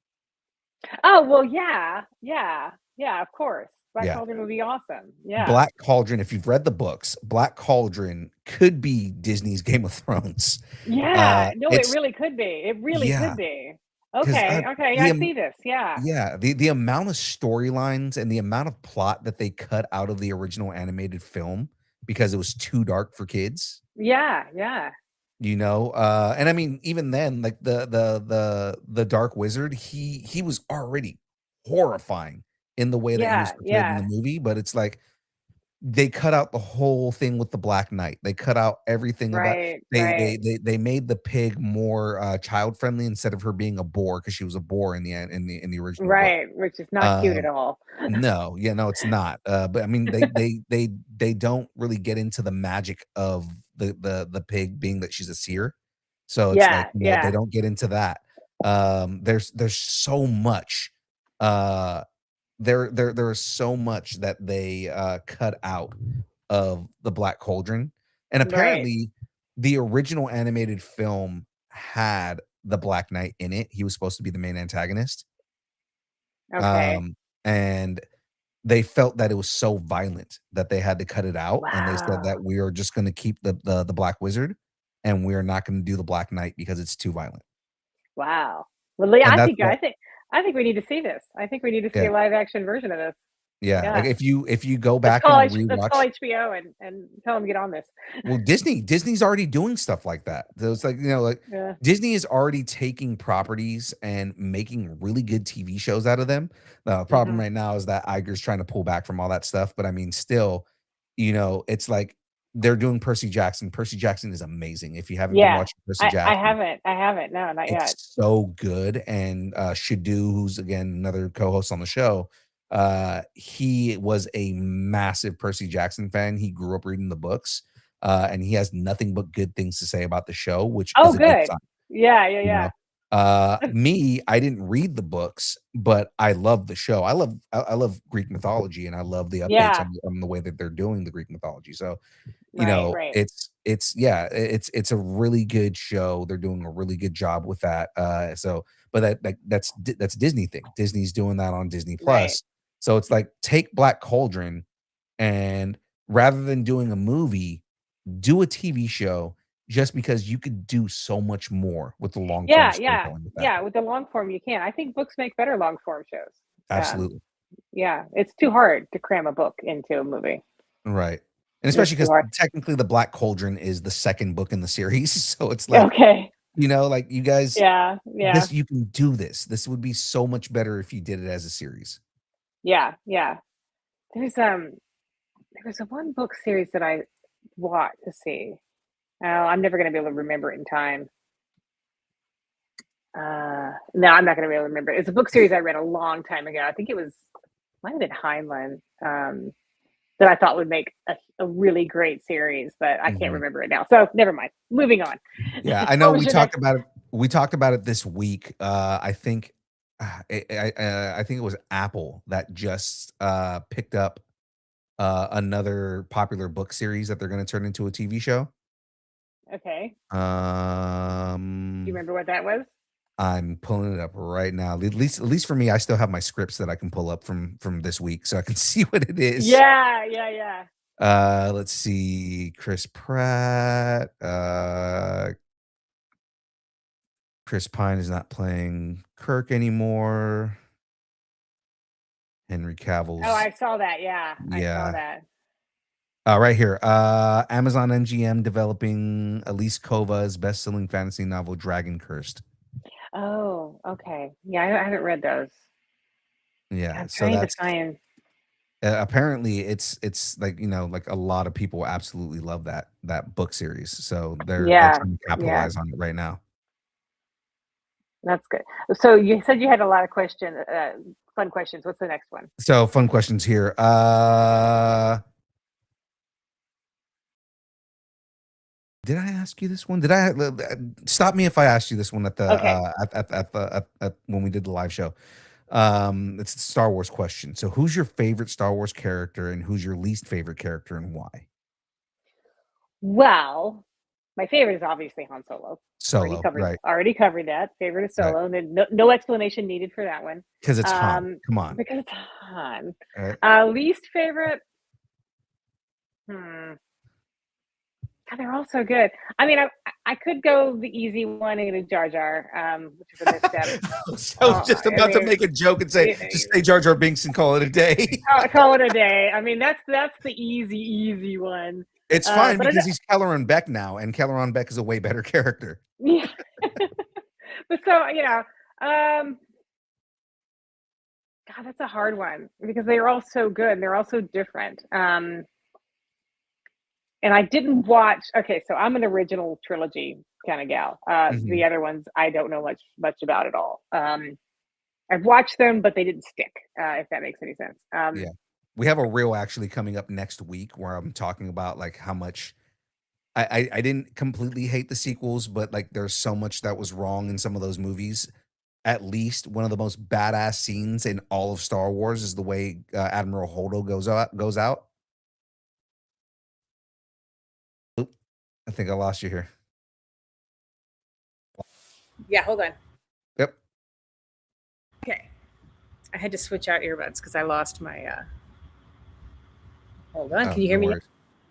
[SPEAKER 5] Oh well. Yeah. Yeah. Yeah. Of course. Black
[SPEAKER 4] Yeah.
[SPEAKER 5] Cauldron would be awesome. Yeah.
[SPEAKER 4] Black Cauldron, if you've read the books, Black Cauldron could be Disney's Game of Thrones.
[SPEAKER 5] Yeah. No, it
[SPEAKER 4] It's
[SPEAKER 5] really could be. It really
[SPEAKER 4] yeah,
[SPEAKER 5] could be.
[SPEAKER 4] because
[SPEAKER 5] Okay. Okay. I see this. Yeah.
[SPEAKER 4] the amount of storylines and the amount of plot that they cut out of the original animated film because it was too dark for kids,
[SPEAKER 5] Yeah. Yeah.
[SPEAKER 4] and I mean, even then, like the Dark Wizard, he was already horrifying in the way that he was
[SPEAKER 5] Yeah.
[SPEAKER 4] portrayed in the
[SPEAKER 5] Yeah.
[SPEAKER 4] movie, but it's like they cut out the whole thing with the Black Knight. They cut out everything about
[SPEAKER 5] Right. Right.
[SPEAKER 4] they made the pig more, child friendly instead of her being a boar because she was a boar in the in the original book.
[SPEAKER 5] Right. Which is not cute at
[SPEAKER 4] Um,
[SPEAKER 5] all.
[SPEAKER 4] no, yeah, no, it's not. But I mean, they don't really get into the magic of the pig being that she's a seer. So it's like,
[SPEAKER 5] Yeah.
[SPEAKER 4] they
[SPEAKER 5] Yeah.
[SPEAKER 4] don't get into that. There's so much, uh there is so much that they cut out of the Black Cauldron, and
[SPEAKER 5] Right.
[SPEAKER 4] apparently the original animated film had the Black Knight in it. He was supposed to be the main antagonist,
[SPEAKER 5] Okay.
[SPEAKER 4] um, and they felt that it was so violent that they had to cut it out, and they said
[SPEAKER 5] Wow.
[SPEAKER 4] that we are just going to keep the Black Wizard, and we're not going to do the Black Knight because it's too violent.
[SPEAKER 5] Wow. Well, yeah,
[SPEAKER 4] And that's what
[SPEAKER 5] I think we need to see this. I think we need to see
[SPEAKER 4] yeah,
[SPEAKER 5] a live action version of this.
[SPEAKER 4] yeah. Like
[SPEAKER 5] Yeah.
[SPEAKER 4] if you go back and
[SPEAKER 5] Let's call
[SPEAKER 4] rewatch.
[SPEAKER 5] HBO and tell them to get on this.
[SPEAKER 4] Well, Disney's already doing stuff like that. So it's like, like
[SPEAKER 5] Yeah.
[SPEAKER 4] Disney is already taking properties and making really good TV shows out of them. The problem
[SPEAKER 5] Mhm.
[SPEAKER 4] right now is that Iger's trying to pull back from all that stuff, but I mean, still, it's like they're doing Percy Jackson. Percy Jackson is amazing. If you haven't been
[SPEAKER 5] Yeah.
[SPEAKER 4] watching Percy
[SPEAKER 5] I
[SPEAKER 4] Jackson,
[SPEAKER 5] haven't. I haven't. No, not
[SPEAKER 4] it's
[SPEAKER 5] yet.
[SPEAKER 4] so good, and, Shadu, who's, again, another co-host on the show, he was a massive Percy Jackson fan. He grew up reading the books, and he has nothing but good things to say about the show, which
[SPEAKER 5] Oh,
[SPEAKER 4] is a good
[SPEAKER 5] good.
[SPEAKER 4] sign,
[SPEAKER 5] Yeah, yeah,
[SPEAKER 4] you know?
[SPEAKER 5] yeah.
[SPEAKER 4] Me, I didn't read the books, but I love the show. I love Greek mythology, and I love the updates
[SPEAKER 5] Yeah.
[SPEAKER 4] on the way that they're doing the Greek mythology, so
[SPEAKER 5] Right, right.
[SPEAKER 4] it's yeah, it's a really good show. They're doing a really good job with that. But that's Disney thing. Disney's doing that on Disney
[SPEAKER 5] Right.
[SPEAKER 4] Plus. So it's like take Black Cauldron and rather than doing a movie, do a TV show just because you could do so much more with the long form
[SPEAKER 5] Yeah, yeah.
[SPEAKER 4] storytelling with that.
[SPEAKER 5] Yeah, with the long form you can. I think books make better long form shows. Um,
[SPEAKER 4] Absolutely.
[SPEAKER 5] yeah, it's too hard to cram a book into a movie.
[SPEAKER 4] Right. And
[SPEAKER 5] It's
[SPEAKER 4] especially
[SPEAKER 5] too
[SPEAKER 4] because
[SPEAKER 5] hard.
[SPEAKER 4] technically the Black Cauldron is the second book in the series. So it's like,
[SPEAKER 5] Okay.
[SPEAKER 4] like you guys
[SPEAKER 5] Yeah, yeah.
[SPEAKER 4] you can do this. This would be so much better if you did it as a series.
[SPEAKER 5] Yeah, yeah. There's there was a one book series that I want to see. Oh, I'm never gonna be able to remember it in time. No, I'm not gonna be able to remember it. It's a book series I read a long time ago. I think it was might have been Heinlein, that I thought would make a really great series, but I can't
[SPEAKER 4] Mhm.
[SPEAKER 5] remember it now. So never mind. Moving on.
[SPEAKER 4] Yeah, I
[SPEAKER 5] What
[SPEAKER 4] know
[SPEAKER 5] was
[SPEAKER 4] we
[SPEAKER 5] your
[SPEAKER 4] talked
[SPEAKER 5] next?
[SPEAKER 4] about it. we talked about it this week. I think I think it was Apple that just picked up another popular book series that they're going to turn into a TV show.
[SPEAKER 5] Okay. Do you
[SPEAKER 4] Um,
[SPEAKER 5] remember what that was?
[SPEAKER 4] I'm pulling it up right now. At least for me, I still have my scripts that I can pull up from this week, so I can see what it is.
[SPEAKER 5] Yeah.
[SPEAKER 4] Let's see. Chris Pratt. Chris Pine is not playing Kirk anymore. Henry
[SPEAKER 5] Oh,
[SPEAKER 4] Cavill's
[SPEAKER 5] I saw that. Yeah, I saw
[SPEAKER 4] yeah.
[SPEAKER 5] that.
[SPEAKER 4] Right here. Amazon MGM developing Elise Kova's best-selling fantasy novel Dragon Cursed.
[SPEAKER 5] Oh, okay. Yeah, I haven't read those.
[SPEAKER 4] Yeah,
[SPEAKER 5] I'm
[SPEAKER 4] so
[SPEAKER 5] trying to
[SPEAKER 4] that's
[SPEAKER 5] find.
[SPEAKER 4] apparently it's like, like a lot of people absolutely love that book series. So they're
[SPEAKER 5] Yeah,
[SPEAKER 4] trying to
[SPEAKER 5] yeah,
[SPEAKER 4] capitalize on it right now.
[SPEAKER 5] that's good. So you said you had a lot of fun questions. What's the next one?
[SPEAKER 4] So fun questions here. Did I ask you this one? Did I stop me if I asked you this one at the
[SPEAKER 5] Okay.
[SPEAKER 4] at when we did the live show? It's the Star Wars question. So who's your favorite Star Wars character and who's your least favorite character and why?
[SPEAKER 5] Well, my favorite is obviously Han Solo. Already
[SPEAKER 4] Solo,
[SPEAKER 5] covered.
[SPEAKER 4] right?
[SPEAKER 5] Already covered that. Favorite is
[SPEAKER 4] Right.
[SPEAKER 5] Solo, and then no explanation needed for that one.
[SPEAKER 4] Because it's Han. Come on.
[SPEAKER 5] Because it's Han.
[SPEAKER 4] Right?
[SPEAKER 5] Least favorite. Hmm. God, they're all so good. I mean, I could go the easy one and get Jar Jar, which is a misstep.
[SPEAKER 4] I was just
[SPEAKER 5] I
[SPEAKER 4] about to
[SPEAKER 5] mean,
[SPEAKER 4] make a joke and say,
[SPEAKER 5] eh,
[SPEAKER 4] just say Jar Jar Binks and call it a day.
[SPEAKER 5] call it a day. I mean, that's the easy one.
[SPEAKER 4] It's fine
[SPEAKER 5] But I,
[SPEAKER 4] because he's Kelleran Beck now, and Kelleran Beck is a way better character.
[SPEAKER 5] yeah. But so um, God, that's a hard one because they're all so good and they're all so different. And I didn't watch. Okay, so I'm an original trilogy kind of gal.
[SPEAKER 4] Mhm.
[SPEAKER 5] The other ones I don't know much about at all. I've watched them, but they didn't stick. If that makes any sense.
[SPEAKER 4] Yeah. We have a reel actually coming up next week where I'm talking about like how much I didn't completely hate the sequels, but like there's so much that was wrong in some of those movies. At least one of the most badass scenes in all of Star Wars is the way Admiral Holdo goes out. Oop, I think I lost you here.
[SPEAKER 5] Yeah, hold on.
[SPEAKER 4] Yep.
[SPEAKER 5] Okay, I had to switch out earbuds because I lost my. Hold on,
[SPEAKER 4] Oh,
[SPEAKER 5] can you hear
[SPEAKER 4] no
[SPEAKER 5] me?
[SPEAKER 4] worries.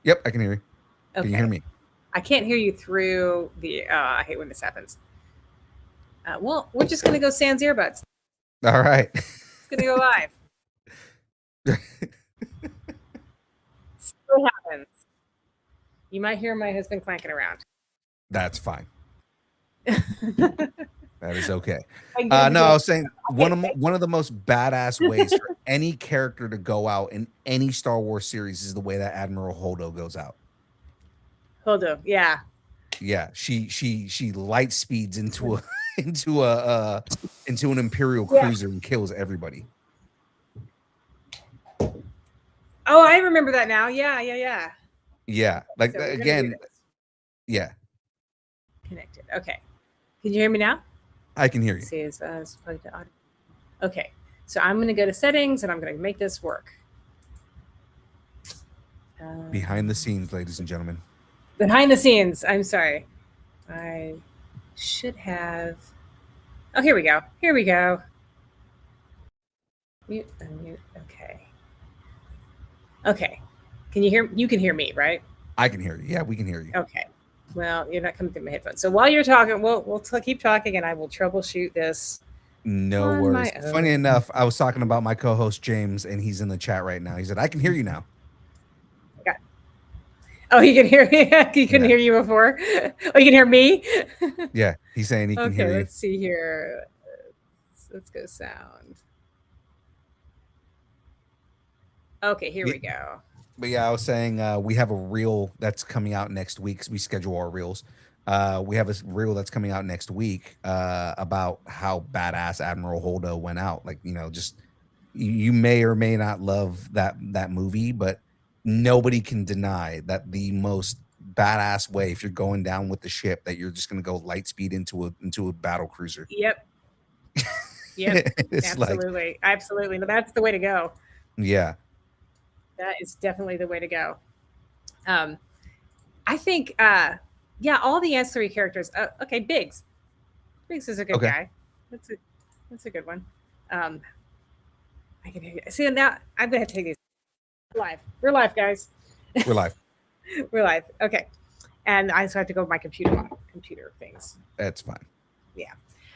[SPEAKER 4] Yep, I can hear you. Can you hear me?
[SPEAKER 5] I can't hear you through the. I hate when this happens. Well, we're just gonna go sans earbuds.
[SPEAKER 4] All right.
[SPEAKER 5] It's gonna go live. See what happens. You might hear my husband clanking around.
[SPEAKER 4] That's fine. That is okay.
[SPEAKER 5] I
[SPEAKER 4] No, I was saying one of the most badass ways for any character to go out in any Star Wars series is the way that Admiral Holdo goes out.
[SPEAKER 5] Holdo, yeah.
[SPEAKER 4] Yeah, she light speeds into a into a into an Imperial cruiser and kills everybody.
[SPEAKER 5] Oh, I remember that now. Yeah.
[SPEAKER 4] Yeah, like
[SPEAKER 5] So we're gonna do
[SPEAKER 4] again,
[SPEAKER 5] this.
[SPEAKER 4] yeah,
[SPEAKER 5] Connected. Okay. Can you hear me now?
[SPEAKER 4] I can hear you.
[SPEAKER 5] Let's see, it's plugged to audio. Okay. So I'm gonna go to settings and I'm gonna make this work.
[SPEAKER 4] Behind the scenes, ladies and gentlemen.
[SPEAKER 5] Behind the scenes. I'm sorry. I should have. Oh, here we go. Here we go. Mute, unmute. Okay. Okay. Can you hear? You can hear me, right?
[SPEAKER 4] I can hear you. Yeah, we can hear you.
[SPEAKER 5] Okay. Well, you're not coming through my headphones. So while you're talking, we'll keep talking, and I will troubleshoot this.
[SPEAKER 4] No
[SPEAKER 5] on
[SPEAKER 4] worries.
[SPEAKER 5] my own.
[SPEAKER 4] Funny enough, I was talking about my co-host James, and he's in the chat right now. He said, "I can hear you now."
[SPEAKER 5] Oh, you can hear me. He couldn't
[SPEAKER 4] Yeah.
[SPEAKER 5] hear you before. Oh, you can hear me.
[SPEAKER 4] Yeah, he's saying he can
[SPEAKER 5] Okay,
[SPEAKER 4] hear you.
[SPEAKER 5] let's see here. Let's go sound. Okay, here we go.
[SPEAKER 4] But yeah, I was saying we have a reel that's coming out next week 'cause we schedule our reels. We have a reel that's coming out next week about how badass Admiral Holdo went out. Like, just you may or may not love that movie, but nobody can deny that the most badass way if you're going down with the ship that you're just gonna go light speed into a battle cruiser.
[SPEAKER 5] Yep. Yep.
[SPEAKER 4] It's like,
[SPEAKER 5] Absolutely. No, that's the way to go.
[SPEAKER 4] yeah,
[SPEAKER 5] That is definitely the way to go. Um, I think, yeah, all the ancillary characters. Okay, Biggs. Biggs is a good
[SPEAKER 4] okay,
[SPEAKER 5] guy. That's a that's a good one. Um, I can hear you. See now. I'm gonna have to take these live. We're live, guys.
[SPEAKER 4] we're live.
[SPEAKER 5] We're live. Okay, and I just have to go with my computer things.
[SPEAKER 4] That's fine.
[SPEAKER 5] Yeah.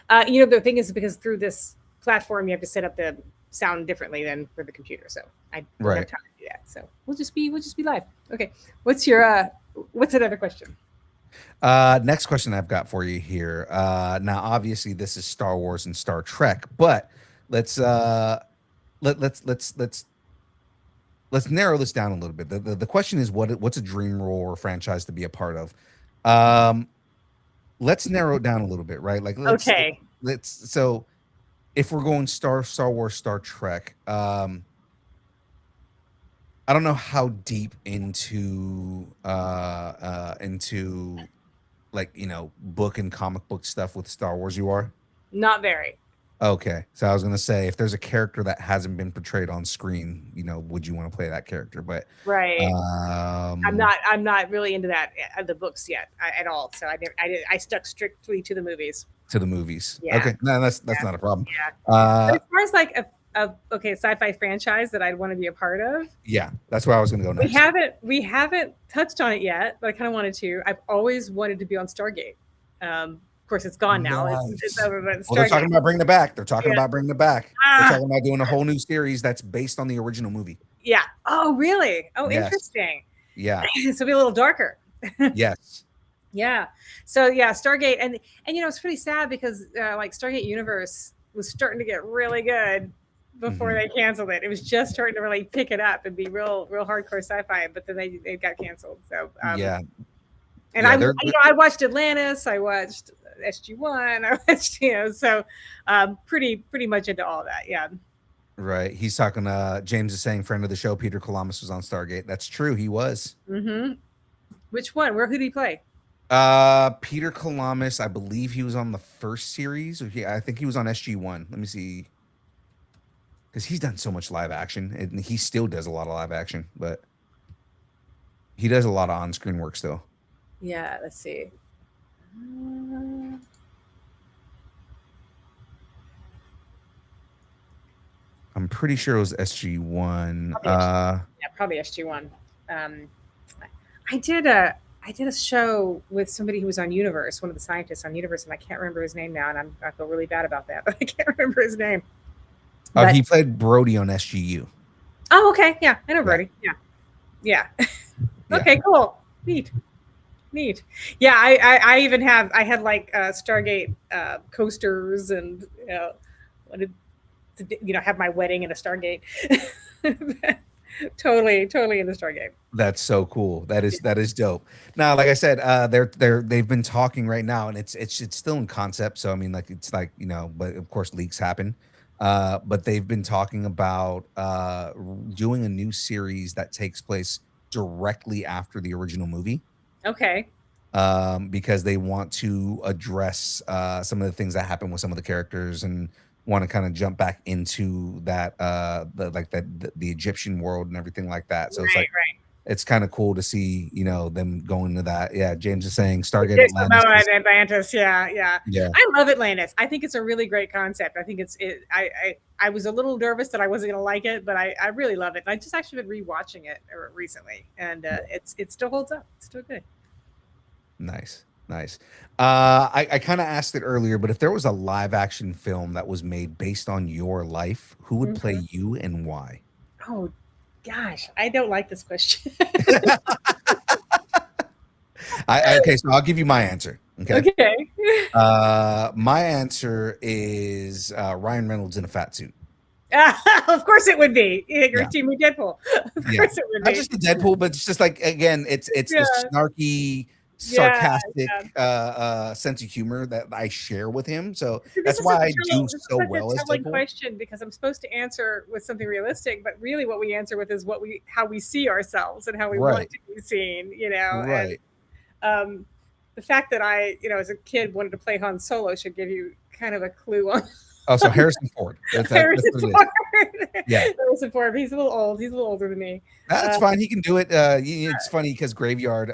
[SPEAKER 5] The thing is because through this platform you have to set up the sound differently than for the computer, so I don't have
[SPEAKER 4] Right.
[SPEAKER 5] time to do that. So we'll just be live. Okay. What's another question?
[SPEAKER 4] Next question I've got for you here. Now obviously this is Star Wars and Star Trek, but let's let's narrow this down a little bit. The question is what's a dream role or franchise to be a part of? Let's narrow it down a little bit, right? Like
[SPEAKER 5] Okay.
[SPEAKER 4] so if we're going Star Wars, Star Trek, I don't know how deep into like, book and comic book stuff with Star Wars you are.
[SPEAKER 5] Not very.
[SPEAKER 4] Okay, so I was gonna say if there's a character that hasn't been portrayed on screen, would you want to play that character? But
[SPEAKER 5] Right.
[SPEAKER 4] um,
[SPEAKER 5] I'm not really into that the books yet at all. So I stuck strictly to the movies.
[SPEAKER 4] to the movies.
[SPEAKER 5] Yeah.
[SPEAKER 4] Okay, no, that's
[SPEAKER 5] Yeah.
[SPEAKER 4] not a problem.
[SPEAKER 5] Yeah. But as far as like a sci-fi franchise that I'd want to be a part of,
[SPEAKER 4] Yeah, that's where I was gonna go next.
[SPEAKER 5] we haven't touched on it yet, but I kind of wanted to. I've always wanted to be on Stargate. Of course, it's gone now. It's
[SPEAKER 4] Nice.
[SPEAKER 5] over. But
[SPEAKER 4] Well, they're talking
[SPEAKER 5] Stargate.
[SPEAKER 4] about bringing it back. They're talking
[SPEAKER 5] Yeah.
[SPEAKER 4] about bringing it back. They're
[SPEAKER 5] Ah,
[SPEAKER 4] talking about doing a whole new series that's based on the original movie.
[SPEAKER 5] yeah. Oh, really? Oh,
[SPEAKER 4] Yes.
[SPEAKER 5] interesting.
[SPEAKER 4] Yeah.
[SPEAKER 5] So it'll be a little darker.
[SPEAKER 4] Yes.
[SPEAKER 5] Yeah. So yeah, Stargate, and it's pretty sad because like Stargate Universe was starting to get really good before
[SPEAKER 4] Mhm.
[SPEAKER 5] they canceled it. It was just starting to really pick it up and be real hardcore sci-fi, but then they got canceled. So
[SPEAKER 4] Yeah.
[SPEAKER 5] and
[SPEAKER 4] Yeah,
[SPEAKER 5] I watched Atlantis, I watched SG1, I watched so pretty much into all that. Yeah.
[SPEAKER 4] Right. He's talking. James is saying, friend of the show, Peter Columbus was on Stargate. That's true. He was.
[SPEAKER 5] Mm-hmm. Which one? Who did he play?
[SPEAKER 4] Peter Columbus. I believe he was on the first series. I think he was on SG1. Let me see. Because he's done so much live action, and he still does a lot of live action, but he does a lot of on-screen work still.
[SPEAKER 5] Yeah. Let's see.
[SPEAKER 4] I'm pretty sure it was SG1.
[SPEAKER 5] Probably SG1. I did a show with somebody who was on Universe, one of the scientists on Universe, and I can't remember his name now, and I feel really bad about that, but I can't remember his name. But,
[SPEAKER 4] he played Brody on SGU.
[SPEAKER 5] oh, okay, yeah, I know Brody. Yeah. Okay, cool, neat. Yeah, I even had like Stargate coasters, and wanted to have my wedding in a Stargate. totally in the Stargate.
[SPEAKER 4] That's so cool. That is dope. Now, like I said, they've been talking right now, and it's still in concept. So I mean, like it's like but of course leaks happen. But they've been talking about doing a new series that takes place directly after the original movie.
[SPEAKER 5] Okay.
[SPEAKER 4] Because they want to address some of the things that happen with some of the characters and want to kind of jump back into that the Egyptian world and everything like that. So it's like it's kind of cool to see them going to that. Yeah, James is saying Stargate
[SPEAKER 5] Atlantis. Yeah. I love Atlantis. I think it's a really great concept. I think I was a little nervous that I wasn't gonna like it, but I really love it. And I just actually been rewatching it recently, and it still holds up. It's still good.
[SPEAKER 4] Nice. I kind of asked it earlier, but if there was a live action film that was made based on your life, who would play you and why?
[SPEAKER 5] Oh gosh, I don't like this question.
[SPEAKER 4] Okay, so I'll give you my answer. Okay. My answer is Ryan Reynolds in a fat suit.
[SPEAKER 5] Of course it would be. You're team Deadpool. Of course it would be.
[SPEAKER 4] Not just the Deadpool, but it's just like, again, it's the snarky, sarcastic sense of humor that I share with him. So that's why I do so well as Deadpool.
[SPEAKER 5] Question, because I'm supposed to answer with something realistic, but really what we answer with is how we see ourselves and how we want to be seen.
[SPEAKER 4] Right.
[SPEAKER 5] The fact that I, as a kid wanted to play Han Solo should give you kind of a clue on
[SPEAKER 4] Oh, so Harrison Ford. That's
[SPEAKER 5] Harrison
[SPEAKER 4] what it is.
[SPEAKER 5] Ford.
[SPEAKER 4] Yeah.
[SPEAKER 5] Harrison Ford. He's a little old. He's a little older than me.
[SPEAKER 4] That's fine. He can do it. It's funny because Graveyard,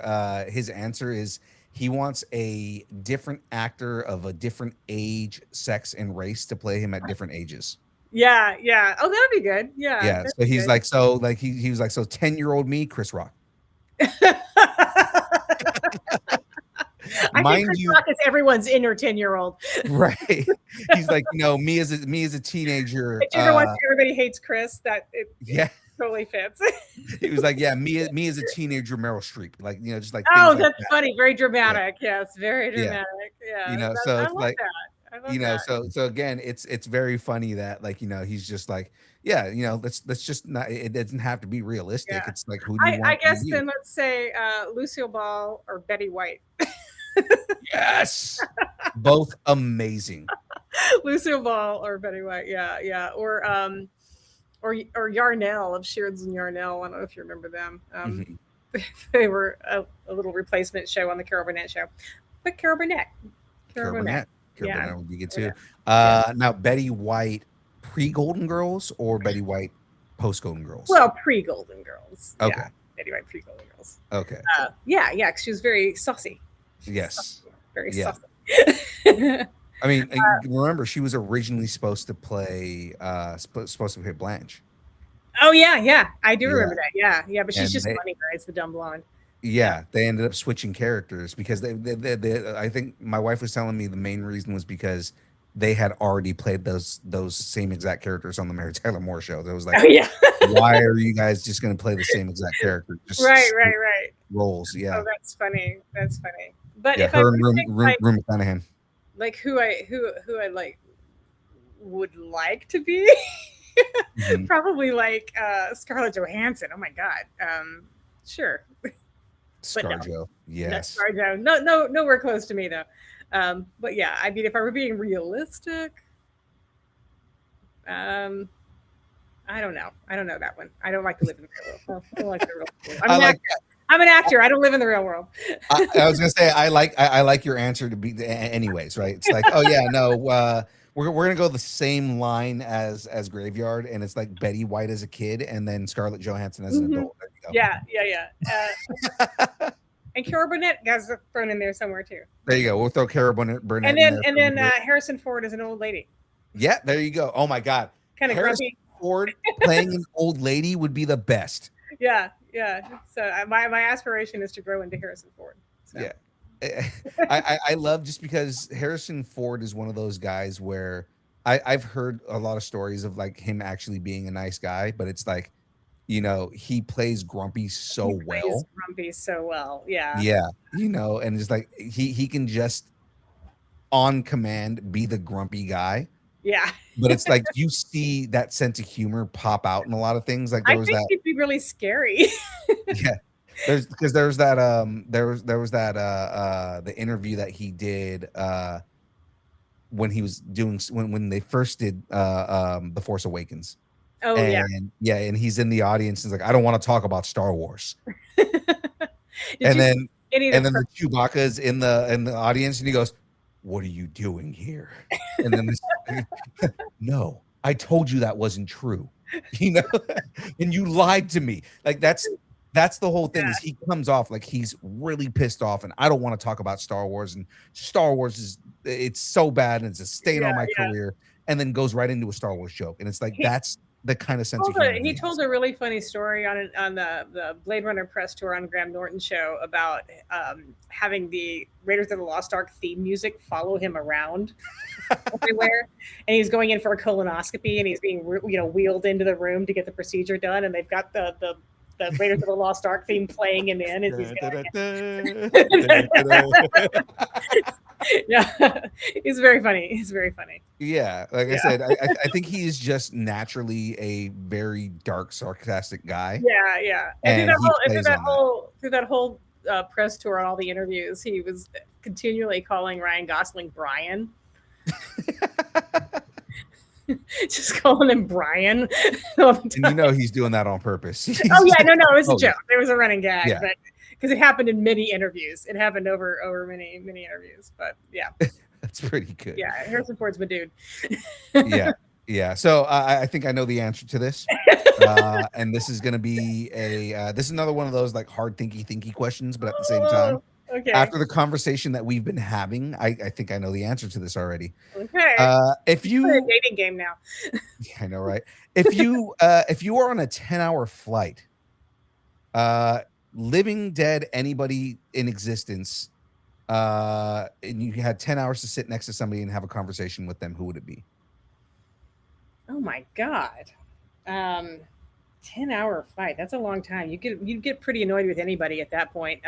[SPEAKER 4] his answer is he wants a different actor of a different age, sex, and race to play him at different ages.
[SPEAKER 5] Yeah, yeah. Oh, that'd be good. Yeah.
[SPEAKER 4] Yeah.
[SPEAKER 5] that'd
[SPEAKER 4] So
[SPEAKER 5] be
[SPEAKER 4] he's
[SPEAKER 5] good.
[SPEAKER 4] like, he was like, so 10-year-old me, Chris Rock.
[SPEAKER 5] I think
[SPEAKER 4] Mind
[SPEAKER 5] Chris
[SPEAKER 4] you,
[SPEAKER 5] Rock is everyone's inner 10-year-old.
[SPEAKER 4] right? He's like, me as a teenager.
[SPEAKER 5] Did you ever watch Everybody Hates Chris? It
[SPEAKER 4] Yeah.
[SPEAKER 5] totally fits.
[SPEAKER 4] He was like, yeah, me as a teenager, Meryl Streep, like just like
[SPEAKER 5] Oh,
[SPEAKER 4] things like
[SPEAKER 5] that's
[SPEAKER 4] that.
[SPEAKER 5] funny. Very dramatic. Yes, very
[SPEAKER 4] Yeah.
[SPEAKER 5] dramatic. Yeah.
[SPEAKER 4] So
[SPEAKER 5] I
[SPEAKER 4] it's
[SPEAKER 5] love
[SPEAKER 4] like,
[SPEAKER 5] that. I love that.
[SPEAKER 4] so again, it's very funny that like he's just like, yeah, let's just not. It doesn't have to be realistic.
[SPEAKER 5] Yeah.
[SPEAKER 4] It's like, who do you
[SPEAKER 5] I
[SPEAKER 4] want?
[SPEAKER 5] guess then let's say Lucille Ball or Betty White.
[SPEAKER 4] Yes, both amazing.
[SPEAKER 5] Lucille Ball or Betty White. Yeah, yeah. Or Yarnell of Sheards and Yarnell. I don't know if you remember them. They were a little replacement show on the Carol Burnett show. But Carol Burnett.
[SPEAKER 4] Carol Burnett would be good too. Now Betty White pre Golden Girls or Betty White post Golden Girls?
[SPEAKER 5] Well, pre Golden Girls.
[SPEAKER 4] Okay.
[SPEAKER 5] Yeah, Betty White pre Golden Girls.
[SPEAKER 4] Okay.
[SPEAKER 5] Yeah, because she was very saucy.
[SPEAKER 4] Yes.
[SPEAKER 5] Saucy, very
[SPEAKER 4] Yeah.
[SPEAKER 5] saucy.
[SPEAKER 4] I mean, remember she was originally supposed to play Blanche.
[SPEAKER 5] Oh yeah, I do remember that. Yeah, but she's just funny, right? It's the dumb blonde.
[SPEAKER 4] Yeah, they ended up switching characters because they I think my wife was telling me the main reason was because they had already played those same exact characters on the Mary Tyler Moore show. That was like, why are you guys just going to play the same exact character? Just
[SPEAKER 5] right.
[SPEAKER 4] roles. Yeah.
[SPEAKER 5] Oh, that's funny. But
[SPEAKER 4] yeah,
[SPEAKER 5] if
[SPEAKER 4] her
[SPEAKER 5] I
[SPEAKER 4] and Room McClanahan.
[SPEAKER 5] Like who I like would like to be, probably like Scarlett Johansson. Oh my god, sure.
[SPEAKER 4] ScarJo, yes.
[SPEAKER 5] ScarJo, no, nowhere close to me though. But yeah, I mean, if I were being realistic, I don't know. I don't know that one. I don't like to live in the real world. I don't like the real world. I'm an actor. I don't live in the real world.
[SPEAKER 4] I was gonna say I like your answer to be anyways, right? It's like, oh yeah, no, we're gonna go the same line as Graveyard, and it's like Betty White as a kid, and then Scarlett Johansson as an adult. There you
[SPEAKER 5] go. Yeah. And Carol Burnett has thrown in there somewhere too.
[SPEAKER 4] There you go. We'll throw Carol Burnett.
[SPEAKER 5] And then Harrison Ford is an old lady.
[SPEAKER 4] Yeah, there you go. Oh my God,
[SPEAKER 5] kind of
[SPEAKER 4] Harrison Ford playing an old lady would be the best.
[SPEAKER 5] Yeah. So my aspiration is to grow into Harrison Ford. So.
[SPEAKER 4] Yeah, I love just because Harrison Ford is one of those guys where I've heard a lot of stories of like him actually being a nice guy, but it's like, he plays grumpy so well. Yeah. Yeah, and it's like he can just on command be the grumpy guy.
[SPEAKER 5] Yeah.
[SPEAKER 4] But it's like you see that sense of humor pop out in a lot of things. Like
[SPEAKER 5] I think it'd be really scary.
[SPEAKER 4] Yeah. There was that the interview that he did when he was doing when they first did The Force Awakens.
[SPEAKER 5] Oh,
[SPEAKER 4] and he's in the audience and he's like, I don't want to talk about Star Wars. and then the Chewbacca is in the audience and he goes, what are you doing here? And then no, I told you that wasn't true, and you lied to me. Like that's the whole thing. Is he comes off like he's really pissed off, and I don't want to talk about Star Wars, and Star Wars it's so bad and it's a stain on my career, and then goes right into a Star Wars joke, and it's like that's the kind of sense of humor
[SPEAKER 5] he told a really funny story on the Blade Runner press tour on Graham Norton show about having the Raiders of the Lost Ark theme music follow him around everywhere, and he's going in for a colonoscopy, and he's being wheeled into the room to get the procedure done, and they've got the Raiders of the Lost Ark theme playing him in as he's going. Yeah, he's very funny.
[SPEAKER 4] Yeah, like I said, I think he is just naturally a very dark, sarcastic guy.
[SPEAKER 5] Yeah. And through that whole press tour and all the interviews, he was continually calling Ryan Gosling Brian. Just calling him Brian all the time.
[SPEAKER 4] And he's doing that on purpose.
[SPEAKER 5] Oh yeah, no, it was a joke. There was a running gag, but because it happened in many interviews. It happened over many interviews. But yeah,
[SPEAKER 4] That's pretty good.
[SPEAKER 5] yeah, Harrison Ford's my dude.
[SPEAKER 4] Yeah. Yeah. So I think I know the answer to this. And this is going to be this is another one of those like hard thinky questions, but at the same time,
[SPEAKER 5] Okay.
[SPEAKER 4] after the conversation that we've been having, I think I know the answer to this already.
[SPEAKER 5] Okay.
[SPEAKER 4] If
[SPEAKER 5] It's a
[SPEAKER 4] you,
[SPEAKER 5] dating game now.
[SPEAKER 4] yeah, I know, right? If you are on a 10-hour flight, living, dead, anybody in existence, and you had 10 hours to sit next to somebody and have a conversation with them, who would it be?
[SPEAKER 5] Oh my God. 10-hour flight. That's a long time. You'd get pretty annoyed with anybody at that point.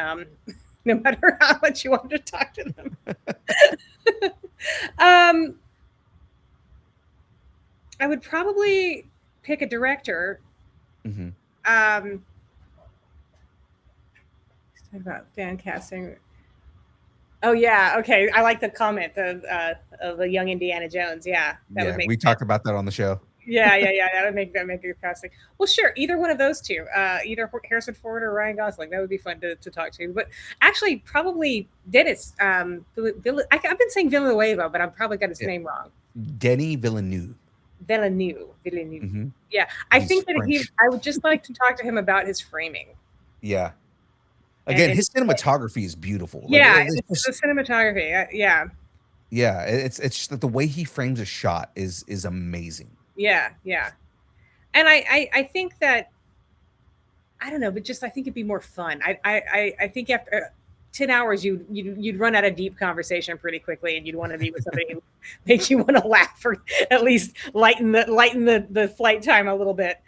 [SPEAKER 5] No matter how much you wanted to talk to them. I would probably pick a director.
[SPEAKER 4] Mm-hmm.
[SPEAKER 5] Let's talk about fan casting. Oh yeah, okay. I like the comment of the young Indiana Jones. Yeah, that would make
[SPEAKER 4] we
[SPEAKER 5] sense.
[SPEAKER 4] talked about that on the show.
[SPEAKER 5] Yeah. That would make good casting. Well, sure, either one of those two, either Harrison Ford or Ryan Gosling. That would be fun to talk to. But actually, probably Dennis. I've been saying Villanueva, but I've probably got his name wrong.
[SPEAKER 4] Denny Villeneuve.
[SPEAKER 5] Villeneuve.
[SPEAKER 4] Mm-hmm.
[SPEAKER 5] Yeah, I
[SPEAKER 4] He's
[SPEAKER 5] think that
[SPEAKER 4] French.
[SPEAKER 5] I would just like to talk to him about his framing.
[SPEAKER 4] Yeah. Again,
[SPEAKER 5] And
[SPEAKER 4] his cinematography is beautiful. Like,
[SPEAKER 5] Yeah,
[SPEAKER 4] it's
[SPEAKER 5] the cinematography. Yeah.
[SPEAKER 4] Yeah, it's just that the way he frames a shot is amazing.
[SPEAKER 5] Yeah. And I think that I don't know, but just I think it'd be more fun. I think after 10 hours you'd run out of deep conversation pretty quickly, and you'd want to be with somebody who makes you want to laugh, or at least lighten the flight time a little bit.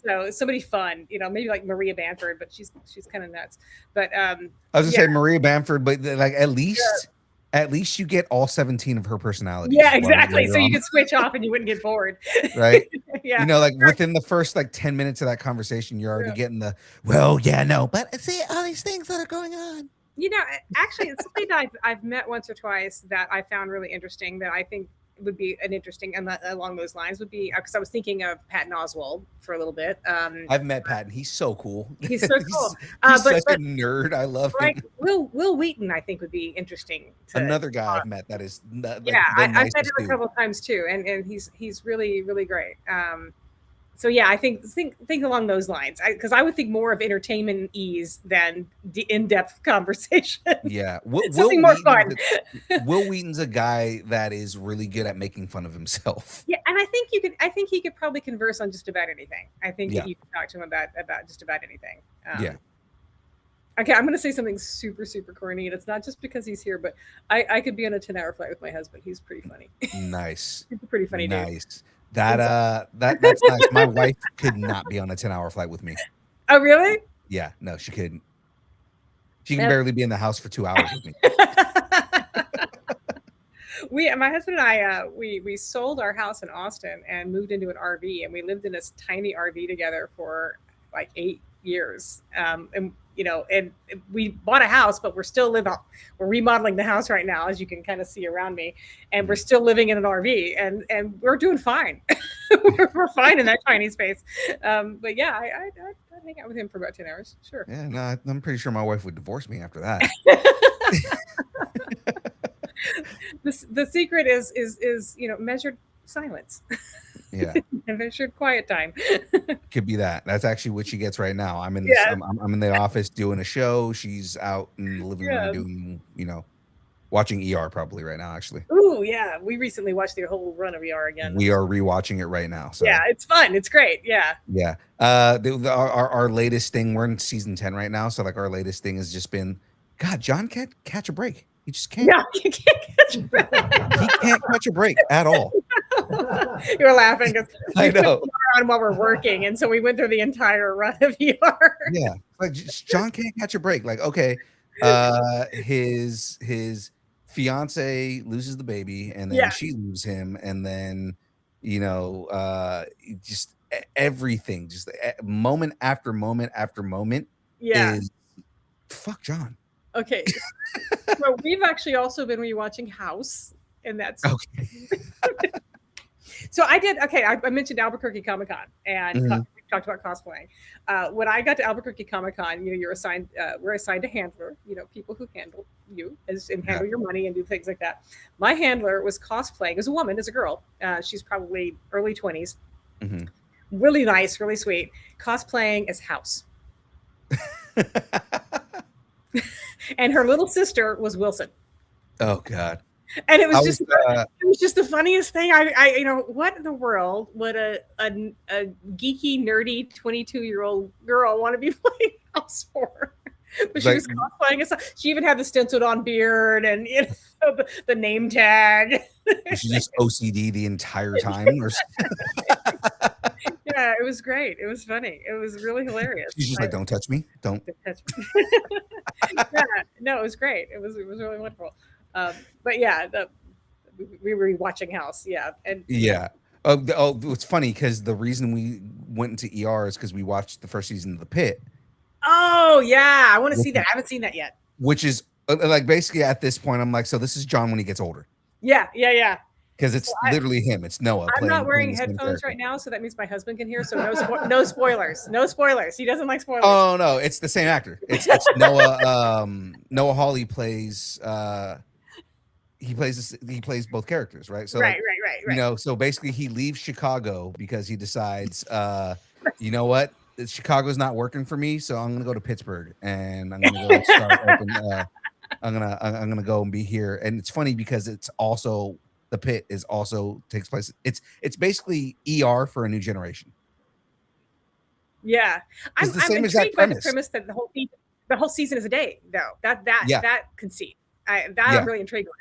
[SPEAKER 5] So somebody fun, maybe like Maria Bamford, but she's kind of nuts. But
[SPEAKER 4] I was gonna say Maria Bamford, but like at least you get all 17 of her personalities.
[SPEAKER 5] Yeah, exactly. So you could switch off and you wouldn't get bored.
[SPEAKER 4] Right.
[SPEAKER 5] Yeah.
[SPEAKER 4] Like within the first like 10 minutes of that conversation, you're already getting the, well, yeah, no, but see all these things that are going on.
[SPEAKER 5] Actually, it's something that I've met once or twice that I found really interesting, that I think would be an interesting, and along those lines would be, because I was thinking of Patton Oswalt for a little bit.
[SPEAKER 4] I've met Patton. He's so cool.
[SPEAKER 5] He's so cool.
[SPEAKER 4] He's such a nerd. I love him.
[SPEAKER 5] Will Wheaton, I think, would be interesting.
[SPEAKER 4] Another guy I've met that is
[SPEAKER 5] I've met him a couple of times too, and he's really, really great. So yeah, I think along those lines, because I would think more of entertainment and ease than in-depth conversation.
[SPEAKER 4] Yeah,
[SPEAKER 5] something more fun.
[SPEAKER 4] Will Wheaton's a guy that is really good at making fun of himself.
[SPEAKER 5] Yeah, and I think he could probably converse on just about anything. I think that you could talk to him about just about anything.
[SPEAKER 4] Yeah.
[SPEAKER 5] Okay, I'm going to say something super, super corny, and it's not just because he's here, but I could be on a 10-hour flight with my husband. He's pretty funny.
[SPEAKER 4] Nice.
[SPEAKER 5] He's a pretty funny dude.
[SPEAKER 4] Nice. That's nice. My wife could not be on a 10-hour flight with me.
[SPEAKER 5] Oh, really?
[SPEAKER 4] Yeah, no, she couldn't. She can barely be in the house for 2 hours with me.
[SPEAKER 5] My husband and I, we sold our house in Austin and moved into an RV, and we lived in this tiny RV together for like 8 years. And we bought a house, but we're remodeling the house right now, as you can kind of see around me, and we're still living in an RV, and we're doing fine. we're fine in that tiny space. But yeah, I'd hang out with him for about 10 hours. Sure.
[SPEAKER 4] Yeah, no, I'm pretty sure my wife would divorce me after that.
[SPEAKER 5] The secret is measured silence.
[SPEAKER 4] Yeah.
[SPEAKER 5] And measured quiet time.
[SPEAKER 4] Could be that. That's actually what she gets right now. I'm in I'm in the office doing a show. She's out in the living room doing, watching ER probably right now, actually.
[SPEAKER 5] Ooh, yeah. We recently watched the whole run of ER again.
[SPEAKER 4] We are rewatching it right now. So
[SPEAKER 5] yeah, it's fun. It's great. Yeah.
[SPEAKER 4] Yeah. Our latest thing, we're in season 10 right now. So like our latest thing has just been, God, John can't catch a break. He just can't.
[SPEAKER 5] No, you can't catch a break.
[SPEAKER 4] He can't catch a break at all.
[SPEAKER 5] You're laughing because
[SPEAKER 4] I know.
[SPEAKER 5] on while we're working, and so we went through the entire run of ER.
[SPEAKER 4] Yeah, like John can't catch a break. Like, okay, his fiance loses the baby, and then she leaves him, and then just everything, just moment after moment after moment. Is fuck John.
[SPEAKER 5] Okay, so we've actually also been rewatching House, and that's okay. So I did. Okay, I mentioned Albuquerque Comic Con, and we talked about cosplaying. When I got to Albuquerque Comic Con, you're assigned, we're assigned a handler. People who handle you and handle your money and do things like that. My handler was cosplaying as a woman, as a girl. She's probably early 20s.
[SPEAKER 4] Mm-hmm.
[SPEAKER 5] Really nice, really sweet. Cosplaying as House. And her little sister was Wilson.
[SPEAKER 4] Oh God.
[SPEAKER 5] And it was
[SPEAKER 4] uh,
[SPEAKER 5] it was just the funniest thing. I what in the world would a geeky, nerdy 22-year-old girl want to be playing House for? But she was cosplaying as, she even had the stenciled on beard and the name tag.
[SPEAKER 4] Was she just OCD the entire time?
[SPEAKER 5] Yeah, it was great. It was funny. It was really hilarious.
[SPEAKER 4] She's just like, don't touch me. Don't
[SPEAKER 5] touch me. Yeah, no, it was great. It was really wonderful. But yeah, we were watching House. Yeah, and
[SPEAKER 4] yeah. It's funny because the reason we went into ER is because we watched the first season of The Pit.
[SPEAKER 5] Oh yeah, I want to see that. I haven't seen that yet.
[SPEAKER 4] Which is like basically at this point, I'm like, so this is John when he gets older.
[SPEAKER 5] Yeah.
[SPEAKER 4] Because it's literally him. It's Noah.
[SPEAKER 5] I'm not wearing headphones right now, so that means my husband can hear. So no spoilers. No spoilers. He doesn't like spoilers.
[SPEAKER 4] Oh no, it's the same actor. It's Noah. Noah Hawley plays. He plays both characters, right? So
[SPEAKER 5] right.
[SPEAKER 4] So basically he leaves Chicago because he decides, you know what, Chicago's not working for me, so I'm gonna go to Pittsburgh and I'm gonna go start open. I'm gonna go and be here. And it's funny because it's also The Pit is also takes place. It's basically ER for a new generation.
[SPEAKER 5] Yeah,
[SPEAKER 4] I'm
[SPEAKER 5] intrigued by the premise that the whole season is a day, though. That conceit. I'm really intrigued with.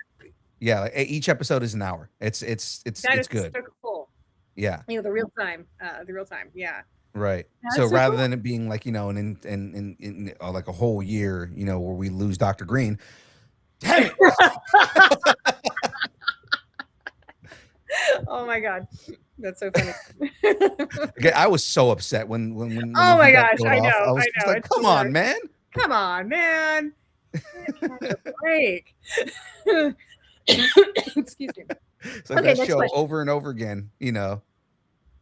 [SPEAKER 4] Yeah, like each episode is an hour. It's good.
[SPEAKER 5] So cool.
[SPEAKER 4] Yeah,
[SPEAKER 5] the real time. Yeah.
[SPEAKER 4] Right. So rather than it being like in like a whole year, where we lose Dr. Green. Damn it.
[SPEAKER 5] Oh my God, that's so funny.
[SPEAKER 4] Okay, I was so upset when
[SPEAKER 5] oh my gosh, I know.
[SPEAKER 4] I was just like, come on, man.
[SPEAKER 5] Come on, man. Break. Excuse me.
[SPEAKER 4] So okay, that show question. Over and over again,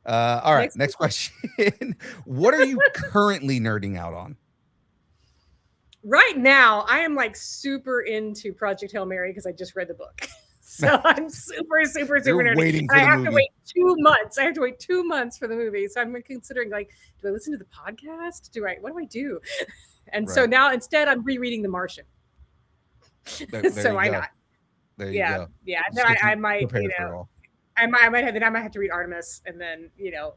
[SPEAKER 4] all right, next question. What are you currently nerding out on?
[SPEAKER 5] Right now, I am like super into Project Hail Mary because I just read the book. So I'm super nerdy.
[SPEAKER 4] Waiting for
[SPEAKER 5] I
[SPEAKER 4] the
[SPEAKER 5] have
[SPEAKER 4] movie.
[SPEAKER 5] to wait 2 months. I have to wait 2 months for the movie. So I'm considering, like, do I listen to the podcast? What do I do? And so now instead I'm rereading The Martian.
[SPEAKER 4] There
[SPEAKER 5] so why not?
[SPEAKER 4] There you go.
[SPEAKER 5] Yeah. Then I might, I might have to read Artemis and then,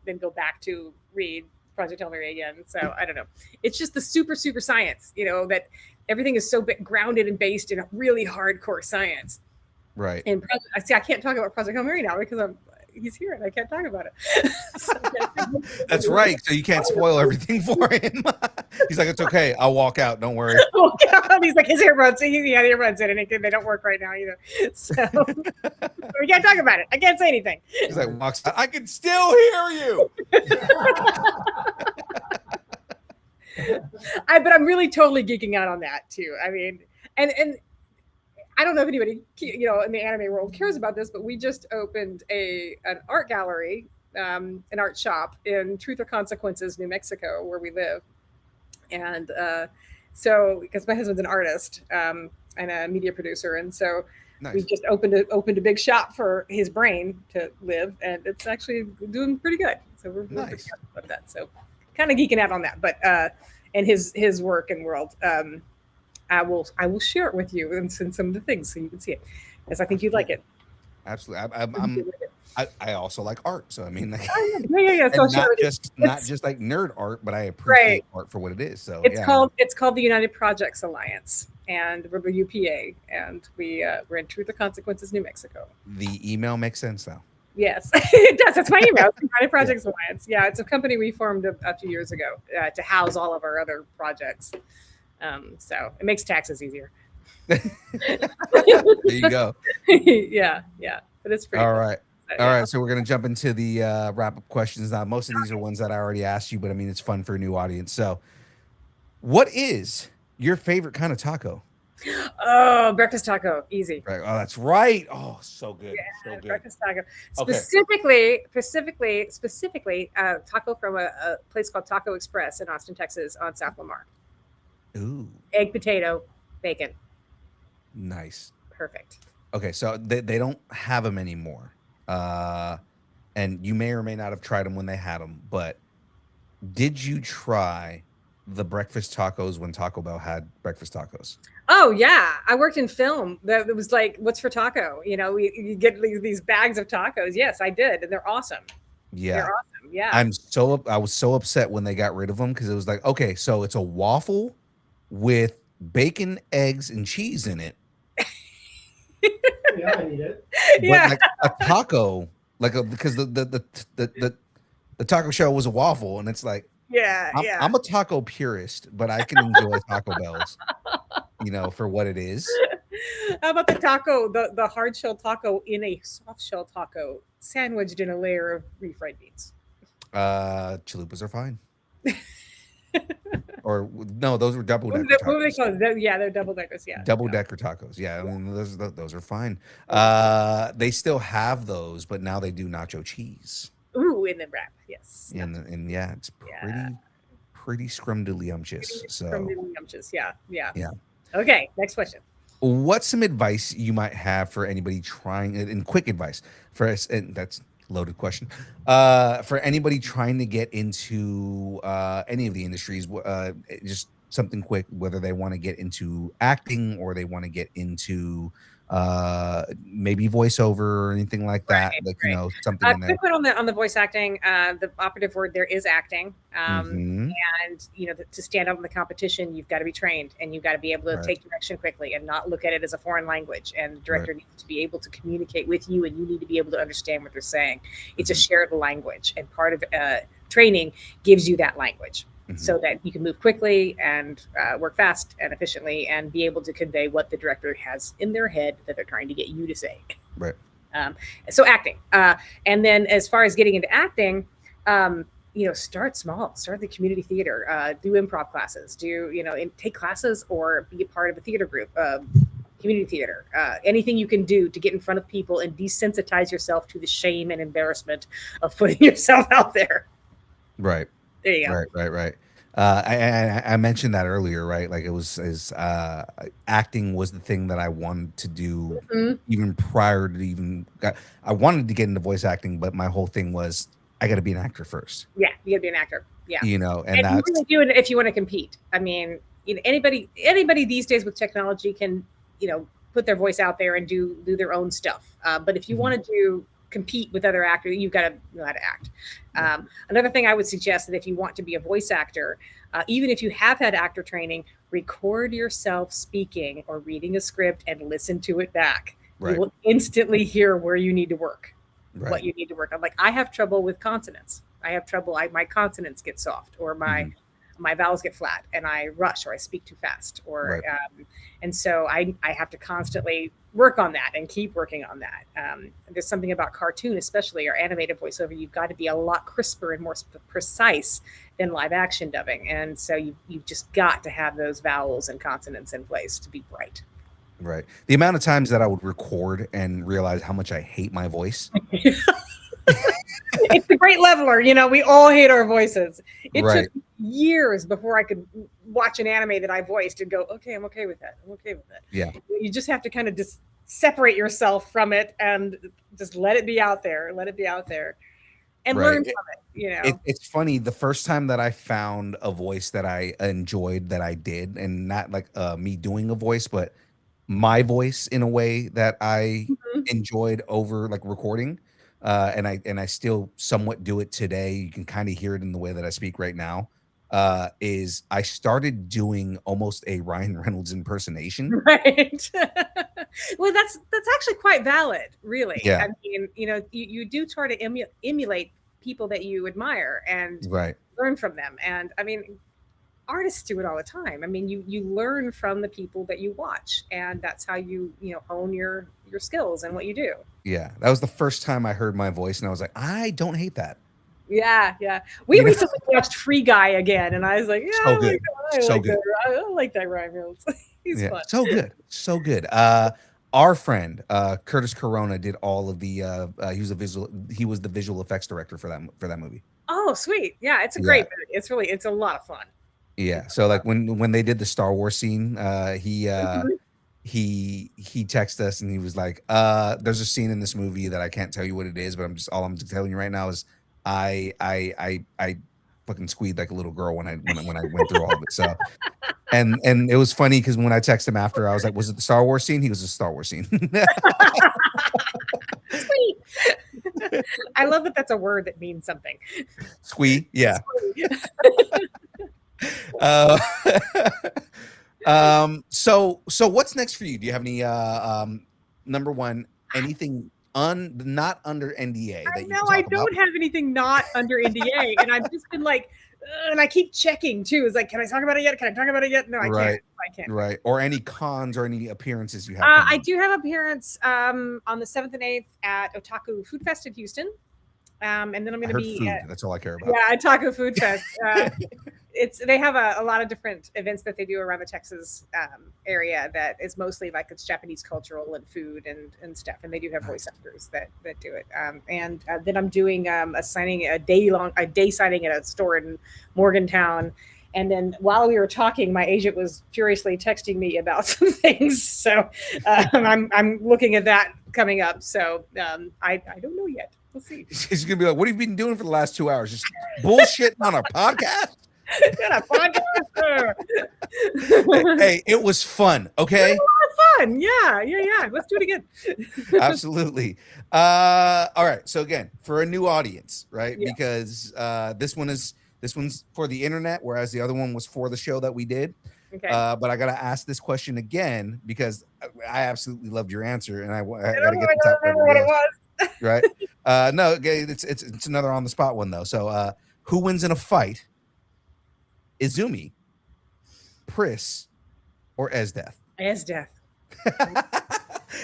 [SPEAKER 5] then go back to read Project Hail Mary again. So I don't know. It's just the super science, that everything is so grounded and based in really hardcore science.
[SPEAKER 4] Right.
[SPEAKER 5] And I can't talk about Project Hail Mary now because he's here and I can't talk about it.
[SPEAKER 4] That's right. So you can't spoil everything for him. He's like, it's okay. I'll walk out. Don't worry.
[SPEAKER 5] He's like, his earbuds. The earbuds in. They don't work right now either. So we can't talk about it. I can't say anything.
[SPEAKER 4] He's like, walks out. I can still hear you.
[SPEAKER 5] But I'm really totally geeking out on that too. I mean, and I don't know if anybody, in the anime world cares about this, but we just opened an art gallery, an art shop in Truth or Consequences, New Mexico, where we live. And so, because my husband's an artist and a media producer, and so we just opened a big shop for his brain to live, and it's actually doing pretty good. So we're pretty happy about that. So kind of geeking out on that, but and his work and world. I will share it with you and send some of the things so you can see it, because I think you'd like it.
[SPEAKER 4] Absolutely. I also like art, so I mean, like,
[SPEAKER 5] yeah. So
[SPEAKER 4] not just like nerd art, but I appreciate art for what it is. So
[SPEAKER 5] it's called the United Projects Alliance, and we're the UPA, and we're in Truth or Consequences, New Mexico.
[SPEAKER 4] The email makes sense now.
[SPEAKER 5] Yes, it does. That's my email. It's the United Projects Alliance. Yeah, it's a company we formed a few years ago to house all of our other projects. So it makes taxes easier.
[SPEAKER 4] There you go.
[SPEAKER 5] Yeah. But it's pretty
[SPEAKER 4] all
[SPEAKER 5] cool.
[SPEAKER 4] Right. All right. So we're going to jump into the wrap-up questions now. Most of these are ones that I already asked you, but I mean, it's fun for a new audience. So what is your favorite kind of taco?
[SPEAKER 5] Oh, breakfast taco, easy.
[SPEAKER 4] Right. Oh, that's right. Oh, so good. So good.
[SPEAKER 5] Breakfast taco.
[SPEAKER 4] Okay.
[SPEAKER 5] Specifically, taco from a place called Taco Express in Austin, Texas, on South Lamar.
[SPEAKER 4] Ooh,
[SPEAKER 5] Egg, potato, bacon.
[SPEAKER 4] nice.
[SPEAKER 5] Perfect.
[SPEAKER 4] Okay, so they don't have them anymore. And you may or may not have tried them when they had them, but did you try the breakfast tacos when Taco Bell had breakfast tacos?
[SPEAKER 5] Oh yeah, I worked in film. That it was like, what's for taco? You get these bags of tacos. Yes, I did, and they're awesome. They're
[SPEAKER 4] Yeah.
[SPEAKER 5] awesome. Yeah.
[SPEAKER 4] I was so upset when they got rid of them because it was like, okay, so it's a waffle with bacon, eggs, and cheese in it,
[SPEAKER 6] Yeah, I need it.
[SPEAKER 4] but
[SPEAKER 5] Yeah.
[SPEAKER 4] like a taco, because the taco shell was a waffle, and it's like
[SPEAKER 5] Yeah. Yeah.
[SPEAKER 4] I'm a taco purist, but I can enjoy Taco Bells, for what it is.
[SPEAKER 5] How about the taco, the hard shell taco in a soft shell taco, sandwiched in a layer of refried beans?
[SPEAKER 4] Chalupas are fine. Or no, those were double
[SPEAKER 5] What,
[SPEAKER 4] decker
[SPEAKER 5] what do they
[SPEAKER 4] tacos.
[SPEAKER 5] call it? Yeah, they're double deckers. Yeah.
[SPEAKER 4] Double
[SPEAKER 5] Yeah.
[SPEAKER 4] decker tacos. Yeah, I mean those are fine. They still have those, but now they do nacho cheese.
[SPEAKER 5] Ooh, in the wrap. Yes.
[SPEAKER 4] And yeah, it's
[SPEAKER 5] Yeah.
[SPEAKER 4] pretty scrumdiddlyumptious.
[SPEAKER 5] From
[SPEAKER 4] So
[SPEAKER 5] the yumptious. Yeah. Yeah.
[SPEAKER 4] yeah.
[SPEAKER 5] Okay. Next question.
[SPEAKER 4] What's some advice you might have for anybody trying, and quick advice for us, and that's a loaded question, for anybody trying to get into any of the industries, just something quick, whether they want to get into acting or they want to get into maybe voiceover or anything like that,
[SPEAKER 5] Right.
[SPEAKER 4] like
[SPEAKER 5] Right.
[SPEAKER 4] something in there.
[SPEAKER 5] Quick one on the voice acting. The operative word there is acting.
[SPEAKER 4] Hmm.
[SPEAKER 5] And to stand up in the competition, you've got to be trained, and you've got to be able to
[SPEAKER 4] Right.
[SPEAKER 5] take direction quickly and not look at it as a foreign language. And the director
[SPEAKER 4] Right.
[SPEAKER 5] needs to be able to communicate with you, and you need to be able to understand what they're saying. It's a
[SPEAKER 4] Mhm.
[SPEAKER 5] shared language, and part of training gives you that language.
[SPEAKER 4] Mhm.
[SPEAKER 5] So that you can move quickly and work fast and efficiently and be able to convey what the director has in their head that they're trying to get you to say.
[SPEAKER 4] Right.
[SPEAKER 5] So acting. And then as far as getting into acting, start small, start the community theater, do improv classes, take classes or be a part of a theater group, community theater, anything you can do to get in front of people and desensitize yourself to the shame and embarrassment of putting yourself out there.
[SPEAKER 4] Right.
[SPEAKER 5] There you go.
[SPEAKER 4] Right. I mentioned that earlier, right? Like it was acting was the thing that I wanted to do
[SPEAKER 5] Mhm.
[SPEAKER 4] even prior to I wanted to get into voice acting, but my whole thing was I got to be an actor first,
[SPEAKER 5] Yeah, you gotta be an actor. Yeah.
[SPEAKER 4] and
[SPEAKER 5] And you
[SPEAKER 4] that's
[SPEAKER 5] really do it if you want to compete. I mean, anybody these days with technology can, put their voice out there and do their own stuff. But if you
[SPEAKER 4] Mhm.
[SPEAKER 5] want to compete with other actors, you've got to know how to act. Another thing I would suggest that if you want to be a voice actor, even if you have had actor training, record yourself speaking or reading a script and listen to it back.
[SPEAKER 4] Right.
[SPEAKER 5] You will instantly hear where you need to work, what
[SPEAKER 4] right.
[SPEAKER 5] you need to work on. Like I have trouble with consonants. I have trouble. My consonants get soft, or
[SPEAKER 4] Mhm.
[SPEAKER 5] my vowels get flat, and I rush, or I speak too fast, or
[SPEAKER 4] Right.
[SPEAKER 5] and so I have to constantly work on that and keep working on that. There's something about cartoon, especially or animated voiceover. You've got to be a lot crisper and more precise than live action dubbing, and so you've just got to have those vowels and consonants in place to be bright.
[SPEAKER 4] Right. The amount of times that I would record and realize how much I hate my voice.
[SPEAKER 5] It's a great leveler. We all hate our voices. It
[SPEAKER 4] Right.
[SPEAKER 5] took years before I could watch an anime that I voiced and go, okay, I'm okay with that. I'm okay with that.
[SPEAKER 4] Yeah.
[SPEAKER 5] You just have to kind of just separate yourself from it and just let it be out there. Let it be out there and
[SPEAKER 4] Right.
[SPEAKER 5] learn from it.
[SPEAKER 4] It's funny. The first time that I found a voice that I enjoyed, that I did, and not like me doing a voice, but my voice in a way that I
[SPEAKER 5] Mhm.
[SPEAKER 4] enjoyed over like recording, and I still somewhat do it today. You can kind of hear it in the way that I speak right now. Is I started doing almost a Ryan Reynolds impersonation.
[SPEAKER 5] Right. Well, that's actually quite valid, really.
[SPEAKER 4] Yeah.
[SPEAKER 5] I mean, you do try to emulate people that you admire and
[SPEAKER 4] Right.
[SPEAKER 5] learn from them. And I mean, artists do it all the time. I mean, you learn from the people that you watch, and that's how you hone your skills and what you do.
[SPEAKER 4] Yeah. That was the first time I heard my voice, and I was like, I don't hate that.
[SPEAKER 5] Yeah. We
[SPEAKER 4] You know?
[SPEAKER 5] recently watched Free Guy again, and I was like, yeah,
[SPEAKER 4] So good.
[SPEAKER 5] I
[SPEAKER 4] So
[SPEAKER 5] like
[SPEAKER 4] good.
[SPEAKER 5] that. I like that Ryan Reynolds.
[SPEAKER 6] He's
[SPEAKER 4] Yeah,
[SPEAKER 6] fun.
[SPEAKER 4] so good, so good. Our friend Curtis Corona did all of the. He was the visual effects director for that movie.
[SPEAKER 6] Oh, sweet. Yeah, it's a
[SPEAKER 4] Yeah,
[SPEAKER 6] great movie. It's a lot of fun.
[SPEAKER 4] yeah.
[SPEAKER 6] It's a
[SPEAKER 4] So
[SPEAKER 6] lot
[SPEAKER 4] like when they did the Star Wars scene,
[SPEAKER 6] of fun.
[SPEAKER 4] he texted us and he was like, there's a scene in this movie that I can't tell you what it is, but I'm just telling you right now is I fucking squeed like a little girl when I went through all of it. So and it was funny because when I texted him after, I was like, was it the Star Wars scene? He was a Star Wars scene.
[SPEAKER 6] Sweet. I love that that's a word that means something.
[SPEAKER 4] Squee, yeah.
[SPEAKER 6] Sweet.
[SPEAKER 4] Uh, so what's next for you? Do you have any number one, anything not under NDA that you
[SPEAKER 6] No,
[SPEAKER 4] can
[SPEAKER 6] I
[SPEAKER 4] talk about?
[SPEAKER 6] don't have anything not under NDA, and I've just been like, and I keep checking too. It's like, can I talk about it yet? Can I talk about it yet? No, I can't.
[SPEAKER 4] Right.
[SPEAKER 6] I can't.
[SPEAKER 4] Right. Or any cons or any appearances you have
[SPEAKER 6] I
[SPEAKER 4] coming up?
[SPEAKER 6] do have appearance on the 7th and 8th at Otaku Food Fest in Houston. And then I'm
[SPEAKER 4] I
[SPEAKER 6] going to
[SPEAKER 4] heard
[SPEAKER 6] be
[SPEAKER 4] food.
[SPEAKER 6] at,
[SPEAKER 4] That's all I care about.
[SPEAKER 6] yeah, Otaku Food Fest. They have a lot of different events that they do around the Texas area that is mostly like it's Japanese cultural and food and stuff, and they do have voice actors that do it. And then I'm doing a day signing at a store in Morgantown. And then while we were talking, my agent was furiously texting me about some things. So I'm looking at that coming up. So I don't know yet. We'll see.
[SPEAKER 4] She's gonna be like, "What have you been doing for the last 2 hours? Just bullshitting on a podcast?"
[SPEAKER 6] Got a podcast.
[SPEAKER 4] Hey, it was fun. Okay,
[SPEAKER 6] Fun. Yeah. Let's do it again.
[SPEAKER 4] absolutely. All right. So again, for a new audience, right?
[SPEAKER 6] Yeah.
[SPEAKER 4] Because this one's for the internet, whereas the other one was for the show that we did.
[SPEAKER 6] Okay.
[SPEAKER 4] But I gotta ask this question again because I absolutely loved your answer, and I
[SPEAKER 6] I
[SPEAKER 4] gotta get this out for
[SPEAKER 6] remember what
[SPEAKER 4] everybody
[SPEAKER 6] it
[SPEAKER 4] else,
[SPEAKER 6] was.
[SPEAKER 4] right? No, okay, it's another on the spot one though. So, who wins in a fight? Izumi, Pris, or Esdeath?
[SPEAKER 6] As death.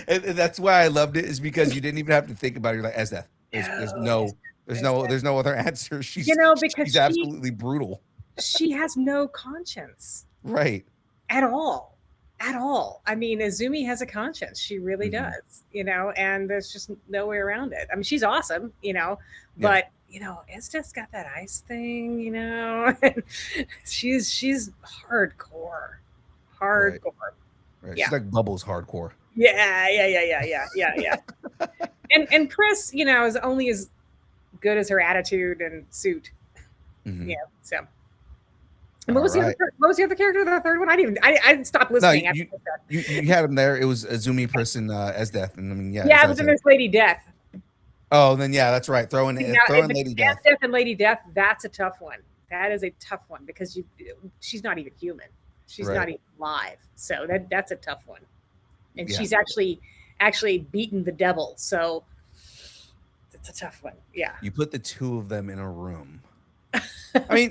[SPEAKER 4] And that's why I loved it, is because you didn't even have to think about it. You're like, Esdeath. There's no other answer. She's
[SPEAKER 6] Because
[SPEAKER 4] she's absolutely brutal.
[SPEAKER 6] she has no conscience
[SPEAKER 4] Right.
[SPEAKER 6] at all. At all. I mean, Azumi has a conscience. She really
[SPEAKER 4] Mhm.
[SPEAKER 6] does, and there's just no way around it. I mean, she's awesome,
[SPEAKER 4] Yeah.
[SPEAKER 6] but Estes got that ice thing, and she's hardcore. Hardcore.
[SPEAKER 4] Right.
[SPEAKER 6] Yeah.
[SPEAKER 4] She's like Bubbles hardcore.
[SPEAKER 6] Yeah. and Chris, is only as good as her attitude and suit.
[SPEAKER 4] Mhm.
[SPEAKER 6] Yeah. So. And what was
[SPEAKER 4] All right.
[SPEAKER 6] what was the other character? The third one? I stopped
[SPEAKER 4] No,
[SPEAKER 6] listening.
[SPEAKER 4] you had him there. It was Azumi, Pris, and Esdeath. And I mean, yeah.
[SPEAKER 6] Yeah,
[SPEAKER 4] that's
[SPEAKER 6] but then
[SPEAKER 4] it.
[SPEAKER 6] there's Lady Death.
[SPEAKER 4] Oh, then yeah, that's right. Throwing
[SPEAKER 6] Now,
[SPEAKER 4] Lady Death.
[SPEAKER 6] Death and Lady Death, that's a tough one. That is a tough one because she's not even human. She's
[SPEAKER 4] Right.
[SPEAKER 6] not even alive. So that's a tough one. And
[SPEAKER 4] Yeah.
[SPEAKER 6] she's actually beaten the devil. So it's a tough one. Yeah.
[SPEAKER 4] You put the two of them in a room. I mean,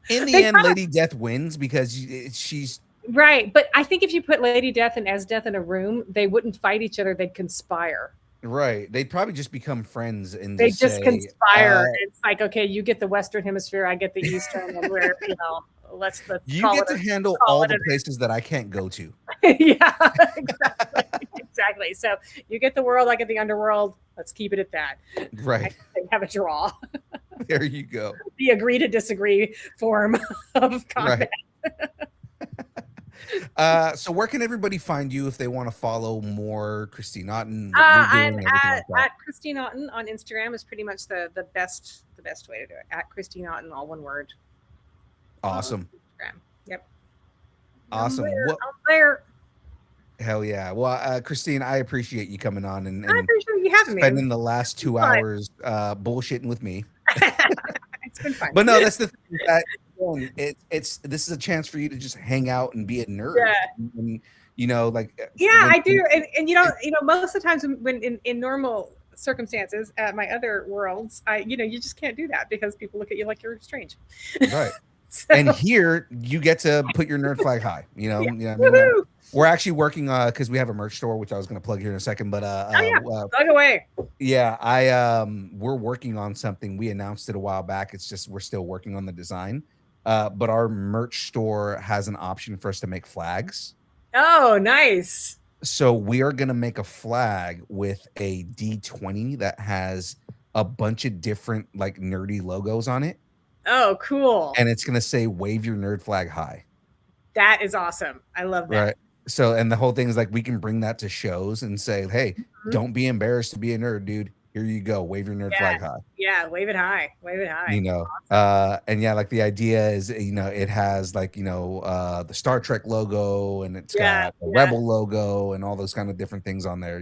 [SPEAKER 4] in the
[SPEAKER 6] They
[SPEAKER 4] end,
[SPEAKER 6] kinda-
[SPEAKER 4] Lady Death wins because she's
[SPEAKER 6] Right. But I think if you put Lady Death and Esdeath in a room, they wouldn't fight each other. They'd conspire.
[SPEAKER 4] right. They'd probably just become friends and
[SPEAKER 6] They
[SPEAKER 4] just
[SPEAKER 6] just
[SPEAKER 4] say,
[SPEAKER 6] conspire. It's like, okay, you get the Western Hemisphere, I get the Eastern, and we're, let's
[SPEAKER 4] you
[SPEAKER 6] call
[SPEAKER 4] get
[SPEAKER 6] it
[SPEAKER 4] to handle
[SPEAKER 6] call
[SPEAKER 4] all
[SPEAKER 6] it
[SPEAKER 4] the
[SPEAKER 6] a-
[SPEAKER 4] places that I can't go to.
[SPEAKER 6] yeah, exactly. So you get the world, I get the underworld. Let's keep it at that.
[SPEAKER 4] Right.
[SPEAKER 6] They have a draw.
[SPEAKER 4] There you go.
[SPEAKER 6] The agree to disagree form of combat.
[SPEAKER 4] Right. So where can everybody find you if they want to follow more Christine Auten? What you're
[SPEAKER 6] I'm
[SPEAKER 4] doing, everything like that?
[SPEAKER 6] at Christine Auten on Instagram is pretty much the best way to do it. At Christine Auten, all one word.
[SPEAKER 4] Awesome.
[SPEAKER 6] Instagram. Yep.
[SPEAKER 4] Awesome.
[SPEAKER 6] I'm
[SPEAKER 4] Well,
[SPEAKER 6] there.
[SPEAKER 4] hell yeah. Well, Christine, I appreciate you coming on and
[SPEAKER 6] I appreciate you having me.
[SPEAKER 4] spending the last 2
[SPEAKER 6] fun.
[SPEAKER 4] hours bullshitting with me.
[SPEAKER 6] It's been fun.
[SPEAKER 4] But no, that's the thing. That, this is a chance for you to just hang out and be a nerd.
[SPEAKER 6] Yeah.
[SPEAKER 4] And, like
[SPEAKER 6] Yeah, I do, and most of the times when in normal circumstances at my other worlds, you just can't do that because people look at you like you're strange.
[SPEAKER 4] right.
[SPEAKER 6] So,
[SPEAKER 4] And here you get to put your nerd flag high.
[SPEAKER 6] woohoo!
[SPEAKER 4] We're actually working because we have a merch store, which I was going to plug here in a second. But
[SPEAKER 6] Plug away.
[SPEAKER 4] yeah, we're working on something. We announced it a while back. It's just we're still working on the design. But our merch store has an option for us to make flags.
[SPEAKER 6] Oh, nice.
[SPEAKER 4] So we are gonna make a flag with a D20 that has a bunch of different like nerdy logos on it,
[SPEAKER 6] Oh, cool.
[SPEAKER 4] and it's gonna say "Wave your nerd flag high."
[SPEAKER 6] That is awesome. I love that.
[SPEAKER 4] Right. So, and the whole thing is like we can bring that to shows and say, "Hey,
[SPEAKER 6] Mhm.
[SPEAKER 4] don't be embarrassed to be a nerd, dude. Here you go. Wave your nerd
[SPEAKER 6] Yeah.
[SPEAKER 4] flag high."
[SPEAKER 6] Yeah. Wave it high. Wave it high.
[SPEAKER 4] You know,
[SPEAKER 6] Awesome.
[SPEAKER 4] and yeah, like the idea is, it has like, the Star Trek logo and it's
[SPEAKER 6] Yeah.
[SPEAKER 4] got a
[SPEAKER 6] Yeah.
[SPEAKER 4] Rebel logo and all those kind of different things on there.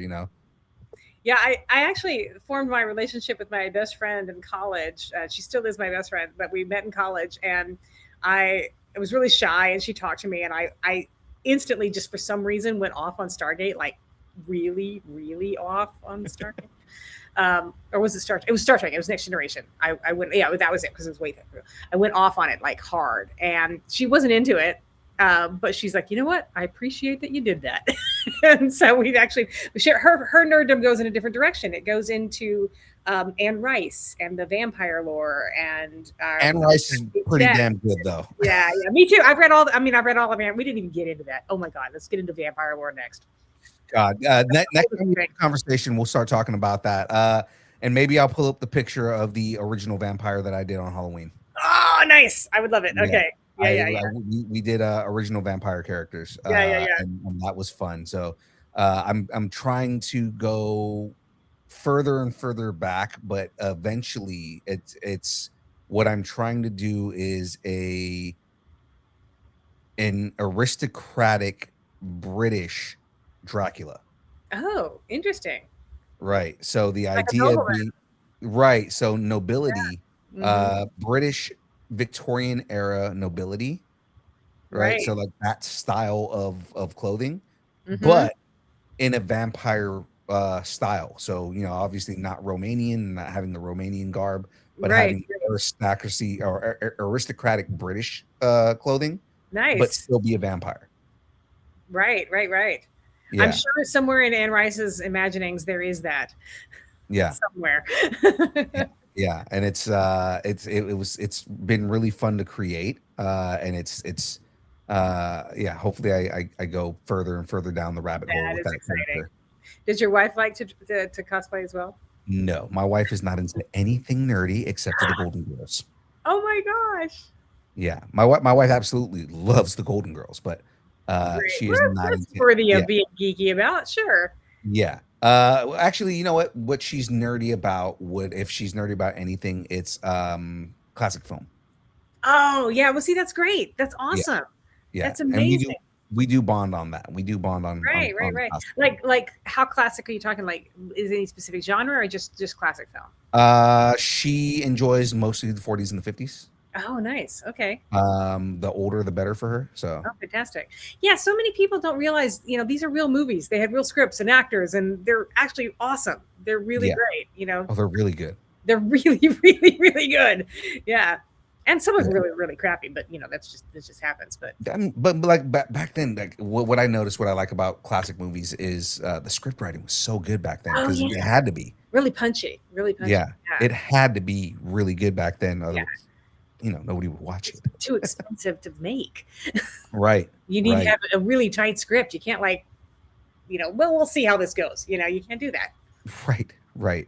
[SPEAKER 6] Yeah, I actually formed my relationship with my best friend in college. She still is my best friend, but we met in college, and I was really shy, and she talked to me, and I instantly, just for some reason, went off on Stargate, like really, really off on Stargate. Or was it Star? It was Star Trek. It was Next Generation. I went, yeah, that was it because it was way through. I went off on it like hard, and she wasn't into it. But she's like, you know what? I appreciate that you did that. And so we've actually her nerddom goes in a different direction. It goes into Anne Rice and the vampire lore, and
[SPEAKER 4] Anne Rice is pretty
[SPEAKER 6] yeah,
[SPEAKER 4] damn good though.
[SPEAKER 6] yeah, yeah. Me too. I've read all. I mean, I've read all of it. We didn't even get into that. Oh my god, let's get into vampire lore next.
[SPEAKER 4] God, next time we have a conversation, we'll start talking about that. And maybe I'll pull up the picture of the original vampire that I did on Halloween.
[SPEAKER 6] Oh, nice. I would love it.
[SPEAKER 4] Yeah.
[SPEAKER 6] Okay. Yeah, yeah, yeah.
[SPEAKER 4] We did original vampire characters,
[SPEAKER 6] Yeah, yeah, yeah.
[SPEAKER 4] and that was fun. So I'm trying to go further and further back, but eventually it's what I'm trying to do is an aristocratic British Dracula.
[SPEAKER 6] Oh, interesting.
[SPEAKER 4] Right. So the
[SPEAKER 6] Like a
[SPEAKER 4] idea
[SPEAKER 6] nobleman.
[SPEAKER 4] being right. So nobility,
[SPEAKER 6] Hmm.
[SPEAKER 4] British Victorian era nobility, right?
[SPEAKER 6] Right.
[SPEAKER 4] So like that style of clothing,
[SPEAKER 6] Hmm.
[SPEAKER 4] but in a vampire style. So, obviously not Romanian, not having the Romanian garb, but
[SPEAKER 6] Right.
[SPEAKER 4] having aristocracy or aristocratic British clothing, but
[SPEAKER 6] Nice.
[SPEAKER 4] still be a vampire.
[SPEAKER 6] Right, right, right. I'm
[SPEAKER 4] Yeah.
[SPEAKER 6] sure somewhere in Anne Rice's imaginings there is that
[SPEAKER 4] Yeah.
[SPEAKER 6] somewhere.
[SPEAKER 4] Yeah, yeah, and it's been really fun to create, and hopefully I go further and further down the rabbit hole
[SPEAKER 6] That
[SPEAKER 4] with
[SPEAKER 6] is
[SPEAKER 4] that
[SPEAKER 6] exciting.
[SPEAKER 4] character.
[SPEAKER 6] Does your wife like to cosplay as well?
[SPEAKER 4] No, my wife is not into anything nerdy except for the Golden Girls.
[SPEAKER 6] Oh my gosh.
[SPEAKER 4] Yeah, my wife absolutely loves the Golden Girls, but
[SPEAKER 6] Great.
[SPEAKER 4] she
[SPEAKER 6] Well,
[SPEAKER 4] is not
[SPEAKER 6] that's
[SPEAKER 4] into.
[SPEAKER 6] worthy
[SPEAKER 4] Yeah,
[SPEAKER 6] of being geeky about. Sure.
[SPEAKER 4] yeah. Actually, you know what she's nerdy about, would if she's nerdy about anything, it's classic film.
[SPEAKER 6] Oh, yeah. Well, see, that's great. That's
[SPEAKER 4] Yeah.
[SPEAKER 6] awesome.
[SPEAKER 4] Yeah,
[SPEAKER 6] That's
[SPEAKER 4] and
[SPEAKER 6] amazing.
[SPEAKER 4] we do bond on that. We do bond on
[SPEAKER 6] Right, right,
[SPEAKER 4] the
[SPEAKER 6] right.
[SPEAKER 4] classic film.
[SPEAKER 6] Like how classic are you talking? Like, is any specific genre or just classic film?
[SPEAKER 4] She enjoys mostly the 40s and the 50s.
[SPEAKER 6] Oh, nice. Okay.
[SPEAKER 4] The older the better for her. So
[SPEAKER 6] Oh, fantastic. Yeah, so many people don't realize, these are real movies. They had real scripts and actors, and they're actually awesome. They're really
[SPEAKER 4] yeah.
[SPEAKER 6] great.
[SPEAKER 4] Oh, they're really good.
[SPEAKER 6] They're really, really, really good. Yeah. And some are
[SPEAKER 4] Yeah.
[SPEAKER 6] really, really crappy, but that just happens. But
[SPEAKER 4] But like back then, like what I noticed, what I like about classic movies is the script writing was so good back then
[SPEAKER 6] oh
[SPEAKER 4] because
[SPEAKER 6] yeah,
[SPEAKER 4] it had to be.
[SPEAKER 6] really punchy. Really punchy.
[SPEAKER 4] Yeah,
[SPEAKER 6] Yeah.
[SPEAKER 4] it had to be really good back then.
[SPEAKER 6] Yeah.
[SPEAKER 4] Otherwise, nobody would watch it.
[SPEAKER 6] Too expensive to make.
[SPEAKER 4] Right.
[SPEAKER 6] You need to
[SPEAKER 4] Right.
[SPEAKER 6] have a really tight script. You can't well, we'll see how this goes. You can't do that.
[SPEAKER 4] Right. Right.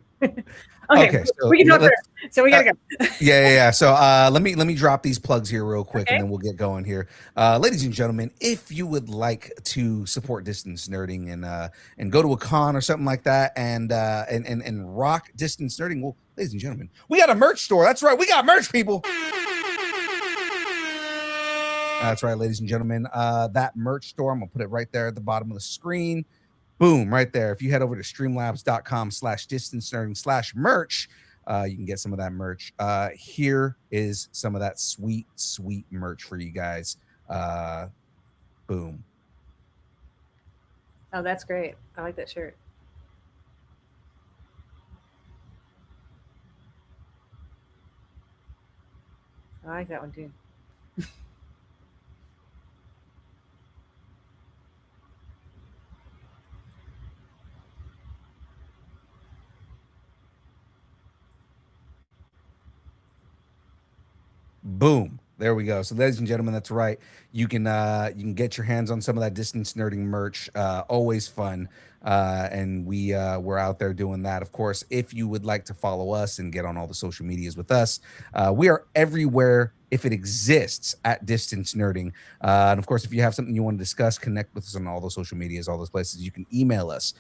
[SPEAKER 6] Okay,
[SPEAKER 4] Okay. So
[SPEAKER 6] we can talk
[SPEAKER 4] let's.
[SPEAKER 6] there. So we gotta go.
[SPEAKER 4] Yeah. So let me drop these plugs here real quick,
[SPEAKER 6] Okay.
[SPEAKER 4] and then we'll get going here. Ladies and gentlemen, if you would like to support distance nerding and go to a con or something like that and rock distance nerding, well, ladies and gentlemen, we got a merch store. That's right, we got merch, people. That's right, ladies and gentlemen. That merch store, I'm gonna put it right there at the bottom of the screen. Boom, right there. If you head over to streamlabs.com/distance nerding/merch, you can get some of that merch. Here is some of that sweet, sweet merch for you guys. Boom.
[SPEAKER 6] Oh, that's great. I like that shirt. I like that one too.
[SPEAKER 4] Boom. There we go. So, ladies and gentlemen, that's right. You can get your hands on some of that distance nerding merch. Always fun. And we're out there doing that. Of course, if you would like to follow us and get on all the social medias with us, we are everywhere if it exists at Distance Nerding. And of course, if you have something you want to discuss, connect with us on all those social medias, all those places. You can email us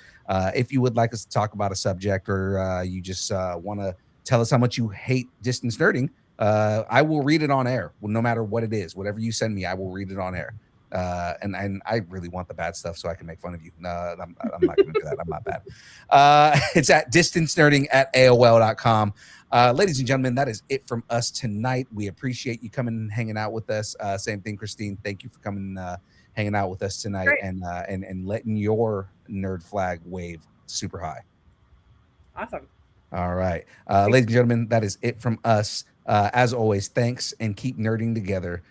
[SPEAKER 4] if you would like us to talk about a subject, or you just want to tell us how much you hate distance nerding. I will read it on air, no matter what it is. Whatever you send me, I will read it on air. And I really want the bad stuff so I can make fun of you. No, I'm not going to do that. I'm not bad. It's at distancenerding at AOL.com. Ladies and gentlemen, that is it from us tonight. We appreciate you coming and hanging out with us. Same thing, Christine. Thank you for coming, hanging out with us tonight,
[SPEAKER 6] Great.
[SPEAKER 4] and letting your nerd flag wave super high.
[SPEAKER 6] Awesome.
[SPEAKER 4] All right. Ladies and gentlemen, that is it from us. As always, thanks, and keep nerding together.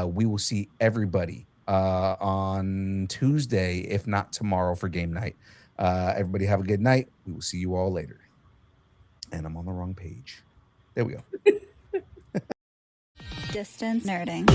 [SPEAKER 4] We will see everybody on Tuesday, if not tomorrow, for game night. Everybody have a good night. We will see you all later. And I'm on the wrong page. There we go.
[SPEAKER 2] Distance nerding.